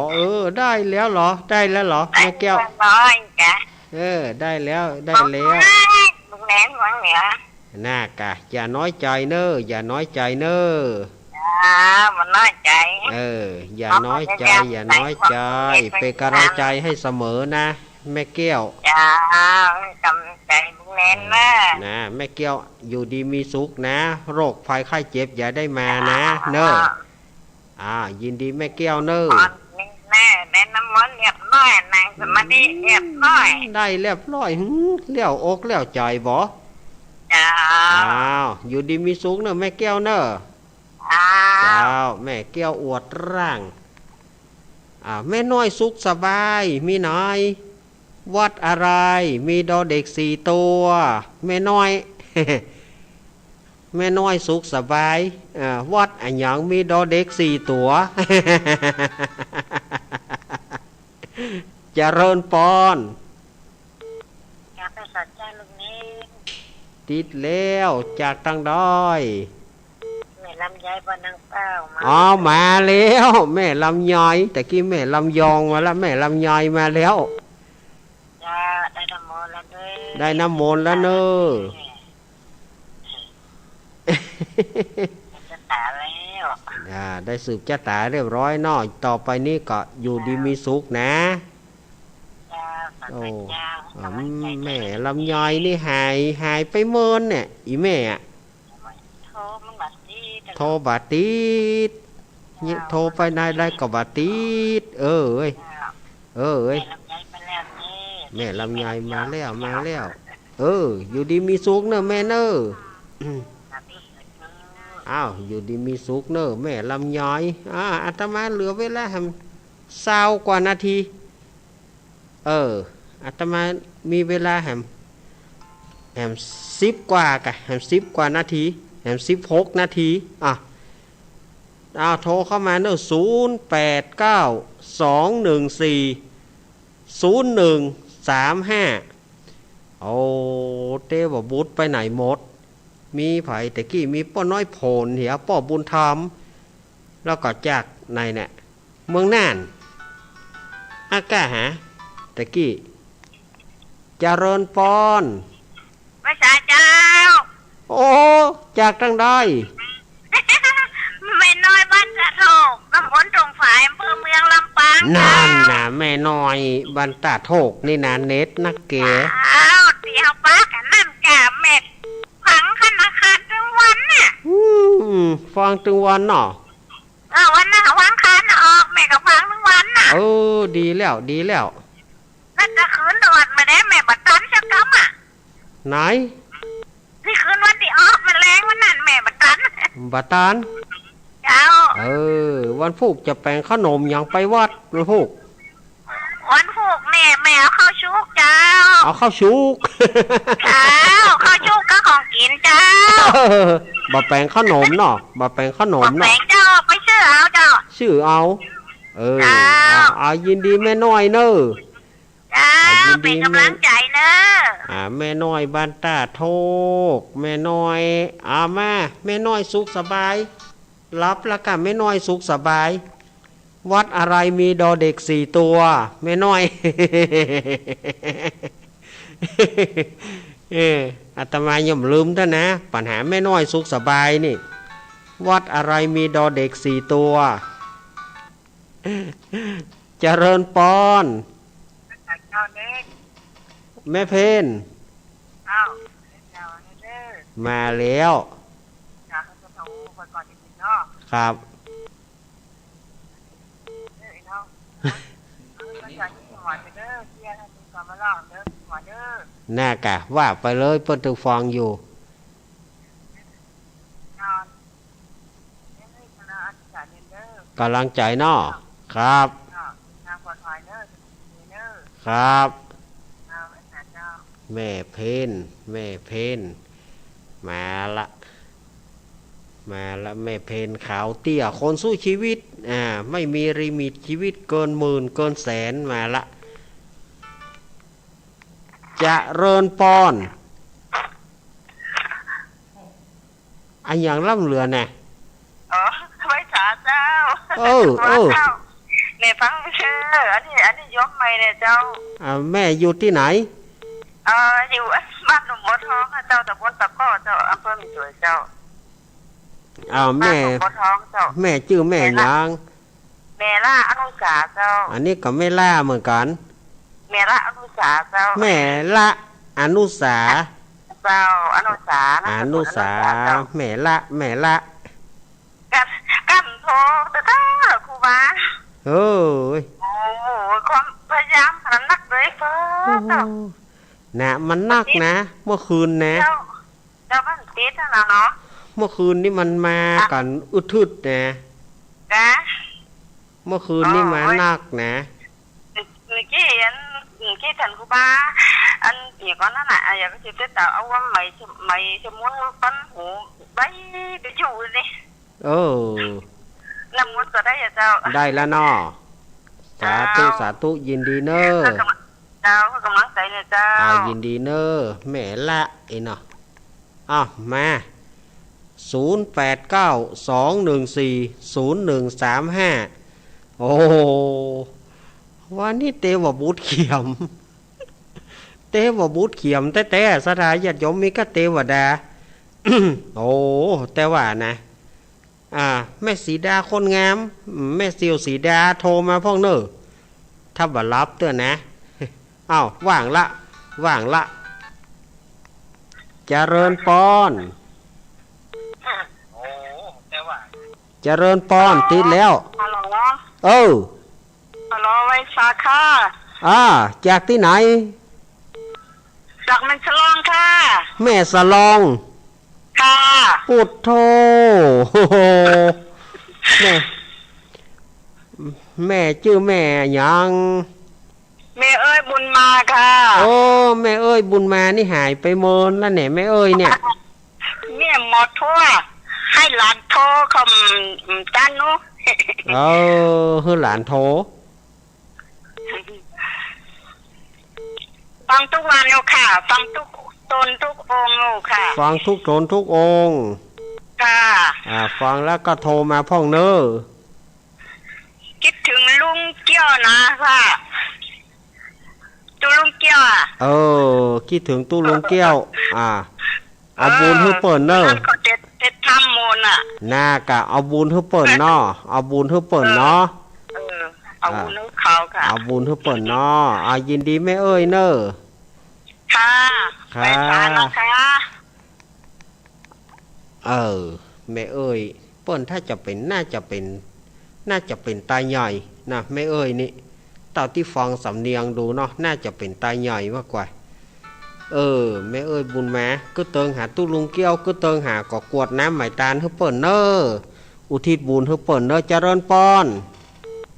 ได้แล้วเหรอได้แล้วเหรอแม่แก้ว น้อยกะ ได้แล้วได้แล้ว ลุงเน้นหวังเหนือ น่ากะอย่าน้อยใจเนออย่าน้อยใจเนอ มันน้อยใจ อย่าน้อยใจอย่าน้อยใจเป็นกำลังใจให้เสมอนะแม่แก้ว จ้ากำใจลุงเน้นนะ แม่แก้วอยู่ดีมีสุขนะ โรคภัยไข้เจ็บอย่าได้มานะเนอยินดีแม่แก้วเนอ แม่ได้น้ำมันเรียบร้อยนางสมาธิเรียบร้อย ได้เรียบร้อยเลี้ยวอกเลี้ยวใจบ่ จ้า อยู่ดีมีสุขเนอะแม่แก้วเนอะเจ้าแม่แก้วอวดร่างแม่น้อยสุขสบายมีหน่อย วัดอะไรมีดอเด็ก4 ตัวแม่น้อย แม่น้อยสุขสบายวัดอันยังมีดอเด็ก4 ตัว เจริญปอน อย่าไปสนใจลุงนี้ ติดแล้วจากตั้งดอย แม่ลำไยบนนางเป้ามา มาแล้วแม่ลำยอยแต่กี้แม่ลำยองมาแล้วแม่ลำยอยมาแล้ว จ้าได้น้ำมนต์แล้วด้วย ได้น้ำมนต์แล้วเนอะ จะตาแล้ว ได้สืบชะตาเรียบร้อยเนาะต่อไปนี้ก็อยู่ดีมีสุขนะ จ้าสัตว์เจ้า แม่ลำยอยนี่หายไปเมินเนี่ยอีแม่อะ โทรมันบัดดี โทรบาติดโทรไปนายได้ก็บาติดเอ้ย แม่ลำไยไปแล้วนี่ แม่ลำยอยมาแล้วอยู่ดีมีสุขเนอะแม่เนอะอยู่ดีมีสุขเนอะแม่ลำยอยอาตมาเหลือเวลา20 กว่านาทีอาตมามีเวลา10 กว่ากะ10 กว่านาที16 นาทีโทรเข้ามาเนอะ0892140135เต้บ่บุตรไปไหนหมดมีไผแต่กี้มีป้อน้อยโผลเหียป้อบุญธรรมแล้วก็จากในเนี่ยเมืองน่านอากาหาแต่กี้เจริญปอน พระเจ้า จากตั้งได้ ไม่น้อยบ้านกระโถกตำบลตรงฝ่ายอำเภอเมืองลำปาง นั่นน่ะแ แม่น้อยบันตาโถกนี่นะเน็ตนักเก๋ อ้าวเดี๋ยวป้ากันนั่นกะแม่พังธนาคารทั้งวันน่ะ ฟังถึงวันเนาะ วันน่ะวันคานออกแม่ก็พังทั้งวันน่ะ ดีแล้วดีแล้ว แล้วจะคืนตรวจมาได้แม่บัตรทันจะกำอ่ะ ไหน ที่คืนวันที่ออกมันแรงวันนั้นแม่บัตรทัน บัตาน เจ้า วันพุกจะแปลงขนมอย่างไปวัดวันพุก วันผูกแม่เอาเข้าชุกเจ้า เอาข้าวชุก เจ้าเข้าชุกก็ของกินเจ้า บะแปลงขนมเนาะบะแปลงขน บ ม อกแหว เนาะ งเจ้าไปเชื่อเอาเจ้า ชื่อเอา จ้า เอายินดีแม่น้อยเนอะ เจ้าเป็นกำลังใจเนอะ แม่น้อยบ้านตาโทกแม่น้อยมาแม่น้อยสุขสบาย รับแล้วกันแม่น้อยสุขสบาย วัดอะไรมีดอเด็ก4 ตัวแม่น้อย อาตมาย่อมลืมท่านนะปัญหาแม่น้อยสุขสบายนี่ วัดอะไรมีดอเด็ก4 ตัว เจริญปอน เจ้าเด็ก แม่เพน เจ้าเจ้าเด้อ มาแล้ว อยากจะโทรก่อนจริงๆเนาะ ครับ เด้อไอ้เนาะก็อยากจะหวานเด้อเชียร์ให้มีความมาล่องเด้อหวานเด้อ น่ากะว่าไปเลยเปิ้นถึงฟังอยู่ นอนให้คณะอาจารย์เด้อก ำลังใจเนาะครับ นางปลอดภัยเด้อเด้อ ครับ นางอาจารย์เจ้า แม่เพนแม่เพนมาละแม่เพนขาวเตี้ยคนสู้ชีวิตไม่มีลิมิตชีวิตเกินหมื่นเกินแสนมาละจะเริญปอนอันอย่างล่ำเรือน่ะ ไว้สาเจ้าแม่ฟังเชื่ออันนี้ยกไม่เนี่ยเจ้า แม่อยู่ที่ไหน อยู่บ้านหนุ่มบัวทองเจ้าตะบนตะก้อเจ้าอำเภอมีสวยเจ้า แม่ บัวทองเจ้า แม่ชื่อแม่หยัง แม่ล่าอนุสาเจ้า อันนี้ก็แม่ล่าเหมือนกัน แม่ล่าอนุสาเจ้า แม่ละอนุสา เจ้าอนุสา อนุสาแม่ละกันโทรแต่ถ้าครูบา เฮ้ย โอ้ความพยายามขนาดนักเลยเจ้า นะมันนักนะเมื่อคืนนะ เจ้าบ้านติดนะเนาะ เมื่อคืนนี่มันมากันอึดทึดนะ กะ เมื่อคืนนี่มานักนะ เมื่อกี้ท่านครูบาอันอย่างก่อนนั่นน่ะอยากจะติดต่อเอาว่าไม่จะม้วนปั้นหูไปอยู่นี่น้ำมันก็ได้เจ้า ได้แล้วเนาะสาธุยินดีเนอะ เจ้ากำลังใจเนี่ยเจ้า ยินดีเนอะแม่ละเนาะมา0892140135โอ้วันนี้เตวบูดเขียมแต่สถาญาติโยมมีก็เทวดา โอ้แต่ว่านะแม่สีดาคนงามแม่เสียวสีดาโทรมาพ่องเนอะถ้าบ่รับเตือนนะว่างละเจริญปอนเจริญปอนติดแล้ว ฮัลโหล ฮัลโหลไว้สาค่ะ จากที่ไหน จากมันฉลองค่ะ แม่สลอง ค่ะ ปุดโทแม่ชื่อแม่ยัง แม่เอ้ยบุญมาค่ะ แม่เอ้ยบุญมานี่หายไปเมินแล้วเนี่ยแม่เอ้ยเนี่ย แม่หมดทั่วให้หลานโทรคำจันนุ คือหลานโท ฟังทุกวันอยู่ค่ะ ฟังทุกตนทุกองค์อยู่ค่ะ ฟังทุกตนทุกองค์ ค่ะ ฟังแล้วก็โทรมาพ่องเนอ คิดถึงลุงเกี้ยวนะค่ะตัวลุงเกี้ยวคิดถึงตู้ลุงแก้วเอาบุญให้เปิ่นเนอก็เด็ดทำมูลน่ะ น่ากะเอาบุญให้เปิ่นเนาะเอาบุญให้เปิ่นเนาะ เอาบุญให้เขาค่ะ เอาบุญให้เปิ่นเนาะยินดีแม่เอ้ยเนอะ ค่ะ ค่ะ ไปศาลนะคะ แม่เอ้ยเปิ้นถ้าจะเป็นน่าจะเป็นตายใหญ่นะแม่เอ้ยนี่ตามที่ฟังสำเนียงดูเนาะน่าจะเป็นตายใหญ่มากกว่าแม่เอ้ยบุญแม้ก็เติงหาตู้ลุงเกี้ยวก็เติงหาก็กวดน้ำไหมตาลให้เปิ้นเนออุทิศบุญให้เปิ้นเนอเจริญพร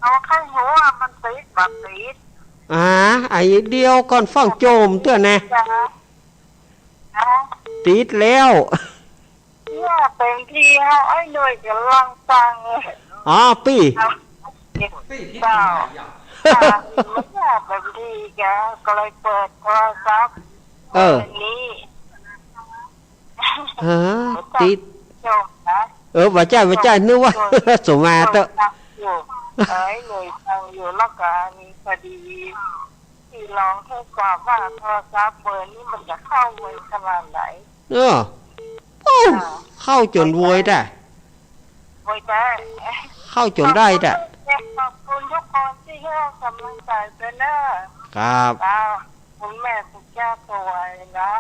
เอาข้างหัวมันติดบัตรติด ไอ้เดียวก่อนฟังโจมเตื้อแน่ จ้ะนะ ติดแล้ว เนี่ยเต็มที่เขาไอ้หน่วยกำลังฟัง ปี้ เอาเก็บเจ้ามันเนี่ยเต็มที่แกก็เลยเปิดโทรศัพท์นี้ ติด จบนะ ว่าใจนึกว่า สมาเตอะ อยู่หน่วยฟังอยู่แล้วก็มีพอดีที่ลองทดสอบว่าโทรศัพท์เบอร์นี้มันจะเข้าไวขนาดไหน เข้าจนโวยได้ โวยได้ เข้าจนได้ได้ ขอบคุณทุกคนที่ให้กำลังใจเป็นเนอ ครับ คุณแม่สุขยาสวยนะ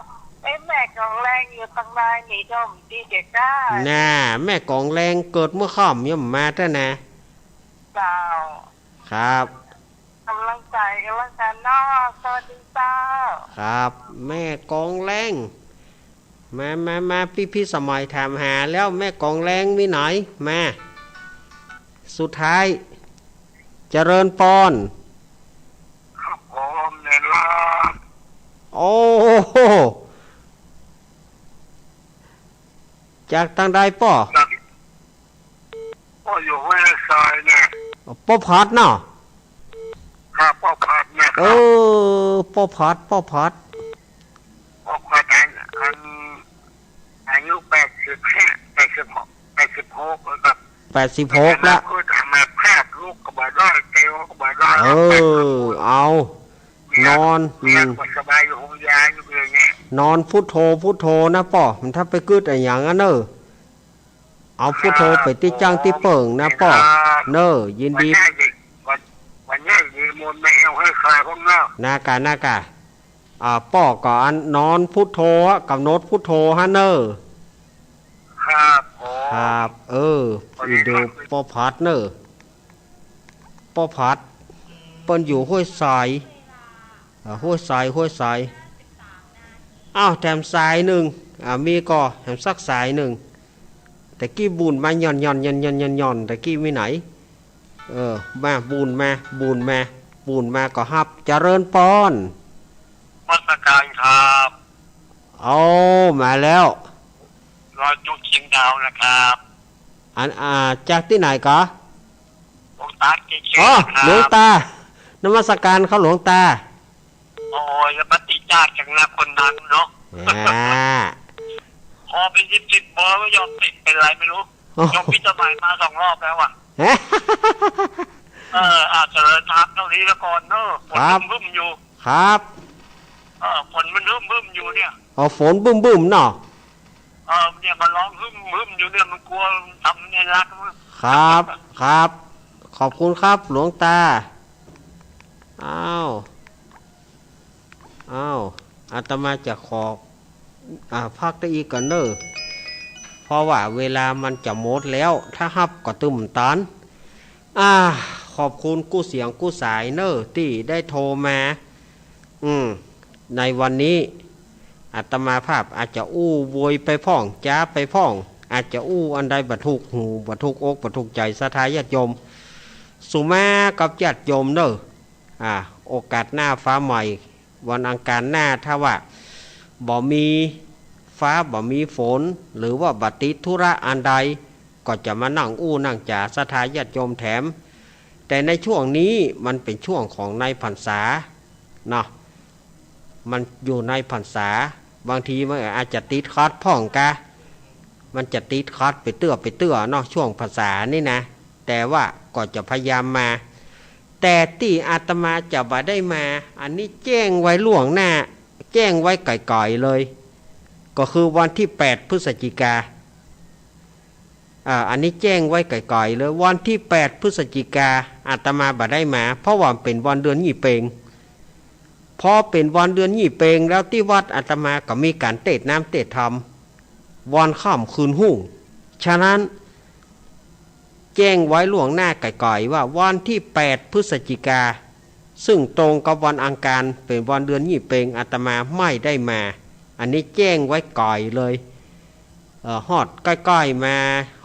แม่กองแรงอยู่ตั้งนานนี่ดมดีเด็กได้ น่าแม่กองแรงเกิดเมื่อค่ำย่อมมาเท่านะ เจ้า ครับ กำลังใจกันแล้วกันเนาะสวัสดีเจ้า ครับ แม่กองแรงมาพี่สมัยถามหาแล้วแม่กองแรงมีไหนมาสุดท้ายเจริญปอน ครับผมเนี่ยละ โอ้โหจากทางใดป่อ พ่ออยู่ห้วยทรายเนี่ย ป้อพัดเนาะ ครับพ่อพัดเนี่ยครับ ป้อพัด พ่อพัดอันอายุ86แล้วครับ 86แล้ว คือทำมาแพทย์ลูกก็บ่ได้เกลก็บ่ได้ เอานอน เมียก็สบายอยู่ห้องยาอยู่เลยเนี่ย นอนพุทโธนะป่อมันถ้าไปกึดอะไรอย่างนั้นเนอะเอาพุทโธไปที่จ้างที่เปิงนะป่อเนอะยินดี วันนี้มีมนต์ไม่เอาให้ใครพวกนั้น นากาป่อก่อนนอนพุทโธกับโน้ตพุทโธฮะเนอะ ครับผม ครับอีดูป้อพัดเนอะป้อพัดเปิ้นอยู่ห้วยทรายอ้าวแถมสายหนึ่งมีก็แถมสักสายหนึ่งแต่กี้บุญมาย่อนแต่กี้ไม่ไหนมาบุญมาก็ฮับเจริญปอน มาตรการครับ เอามาแล้ว รอจุดเชียงดาวนะครับ จากที่ไหนก็ หลวงตาเก่ง อ๋อ ๆครั หลวง บ ตานมัสการเขาหลวงตา โอ้ยแล้วปฏิจารจากนักคนดังเนาะพอเป็น10เบอร์ไม่ยอมติดเป็นไรไม่รู้ยกพิจารณามา2 รอบแล้วอ่ะเจริญทักเท่านี้แล้วก่อนเนอะฝนบึ้มอยู่ ครับ ฝนมันบึ้มอยู่เนี่ย ฝนบึ้มเนาะ เนี่ยมันร้องบึ้มอยู่เนี่ยมันกลัวทำเนี่ยรักมั้ง ครับขอบคุณครับหลวงตาอ้าวอาตมาจะขอพักได้อีกก่อนเนอะเพราะว่าเวลามันจะหมดแล้วถ้าฮับก็ตึมตันขอบคุณกู้เสียงกู้สายเนอะที่ได้โทรมาในวันนี้อาตมาภาพอาจจะโวยไปพ่องจ้าไปพ่อง อาจจะอันใดบัทุกหูบัทุกอกบัทุกใจสถาญาติโยมสุมากับญาติโยมเนอะโอกาสหน้าฟ้าใหม่วันอังคารหน้าถ้าว่าบ่มีฟ้าบ่มีฝนหรือว่าบัติดธุระอันใดก็จะมานั่งนั่งจ่าสถาญาติโยมแถมแต่ในช่วงนี้มันเป็นช่วงของในพรรษาเนาะมันอยู่ในพรรษาบางทีมันอาจจะติดคอดพ่องกะมันจะติดคอดไปเตื้อเนาะช่วงพรรษานี่นะแต่ว่าก็จะพยายามมาแต่ที่อาตมาจะบ่ได้มาอันนี้แจ้งไว้ล่วงหน้าแจ้งไว้ไกลๆเลยก็คือวันที่8พฤศจิกาอันนี้แจ้งไว้ไกลๆเลยวันที่8พฤศจิกา อาตมาบ่ได้มาเพราะว่าเป็นวันเดือนยี่เปงพอเป็นวันเดือนยี่เปงแล้วที่วัดอาตมาก็มีการเตะน้ำเตะธรรมวันค่ำคืนหุ่งฉะนั้นแจ้งไว้ล่วงหน้าไก่ๆว่าวันที่8 พฤศจิกาซึ่งตรงกับวันอังคารเป็นวันเดือนยี่เปงอาตมาไม่ได้มาอันนี้แจ้งไว้ก่อยเลยฮอดใกล้ๆมา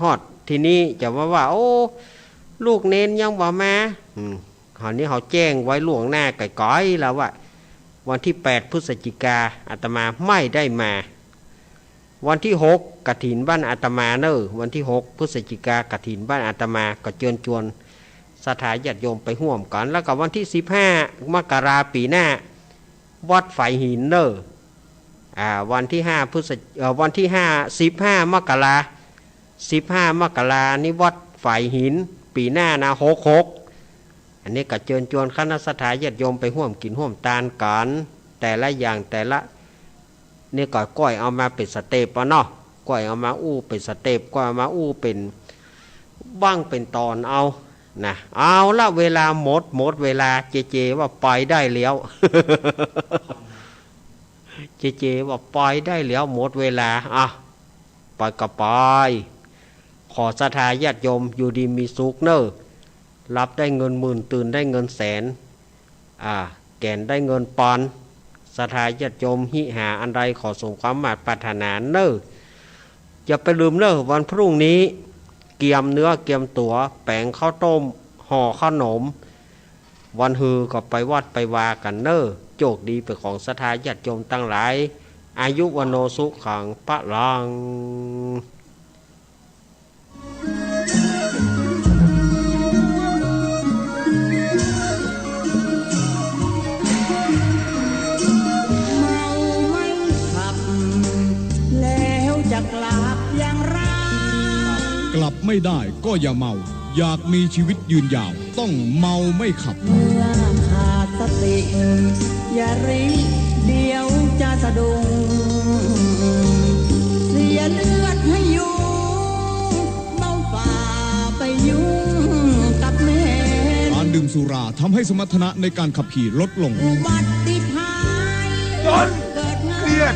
ฮอดทีนี้จะว่าโอ้ลูกเน้นยังบ่มาคราวนี้เขาแจ้งไว้ล่วงหน้าไก่ๆแล้วว่าวันที่8 พฤศจิกาอาตมาไม่ได้มาวันที่6กฐินบ้านอาตมาวันที่6 พฤศจิกากฐินบ้านอาตมาก็เชิญชวนสถาญาติโยมไปร่วมกันแล้วก็วันที่15 มกราปีหน้าวัดไฝหินวันที่15 มกรานี่วัดไฝหินปีหน้านะ66อันนี้ก็เชิญชวนคณะสถาญาติโยมไปร่วมกินร่วมทานกันแต่ละอย่างแต่ละนี่ก็ก้อยเอามาเป็นสเต็ปเนาะก้อยเอามาอู้เป็นสเต็ปก้อยเอามาอู้เป็นบ้างเป็นตอนเอานะเอาละเวลาหมดเวลาเจว่าไปได้แล้ว เจว่าไปได้แล้วหมดเวลาไปก็ไปขอศรัทธาญาติโยมอยู่ดีมีสุขรับได้เงินหมื่นตื่นได้เงินแสนแก่นได้เงินปอนศรัทธาญาติโยมหิหาอันใดขอส่งความมาปรารถนาอย่าไปลืมวันพรุ่งนี้เกียมเนื้อเกียมตัวแป้งข้าวต้มห่อขนมวันฮือก็ไปวัดไปวากันโชคดีเป็นของศรัทธาญาติโยมตั้งหลายอายุวโนสุขังพระลังกลับไม่ได้ก็อย่าเมาอยากมีชีวิตยืนยาวต้องเมาไม่ขับเมื่อขาดสติอย่ารีเดี๋ยวจะสะดุ้งเสียเลือดให้อยู่เมาฝ่าไปยุ่งกับแม่การดื่มสุราทำให้สมรรถนะในการขับขี่ลดลงอุบัติภัยจนเกิดเครียด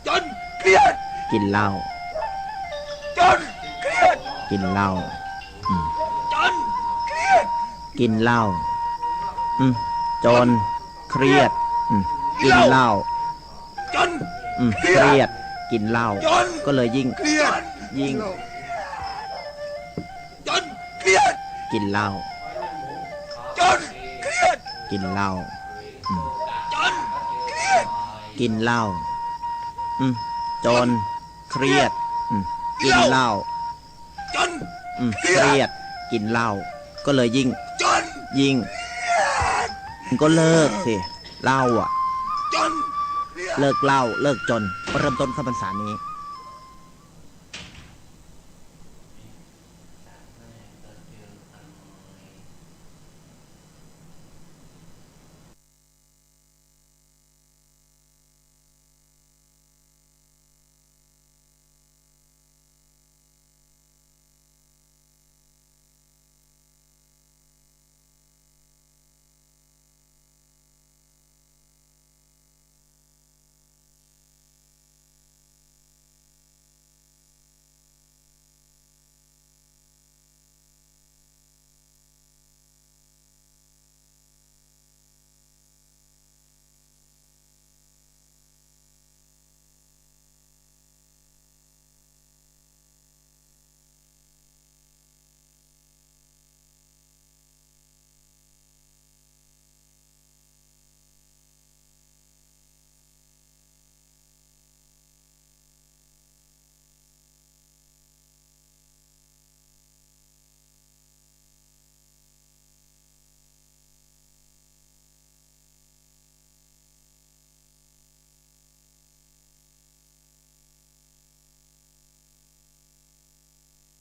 จนเครียดกินเหล้าจนเครียดกินเหล้าจนเครียดกินเหล้าจนเครียดกินเหล้าจนเครียดกินเหล้าก็เลยยิ่งเครียดจนเครียดกินเหล้าจนเครียดกินเหล้าจนเครียดกินเหล้าจนเครียดกินเหล้าจนเครียดกินเหล้าก็เลยยิ่งก็เลิกสิเหล้าเลิกเหล้าเลิกจนเริ่มต้นเข้าพรรษานี้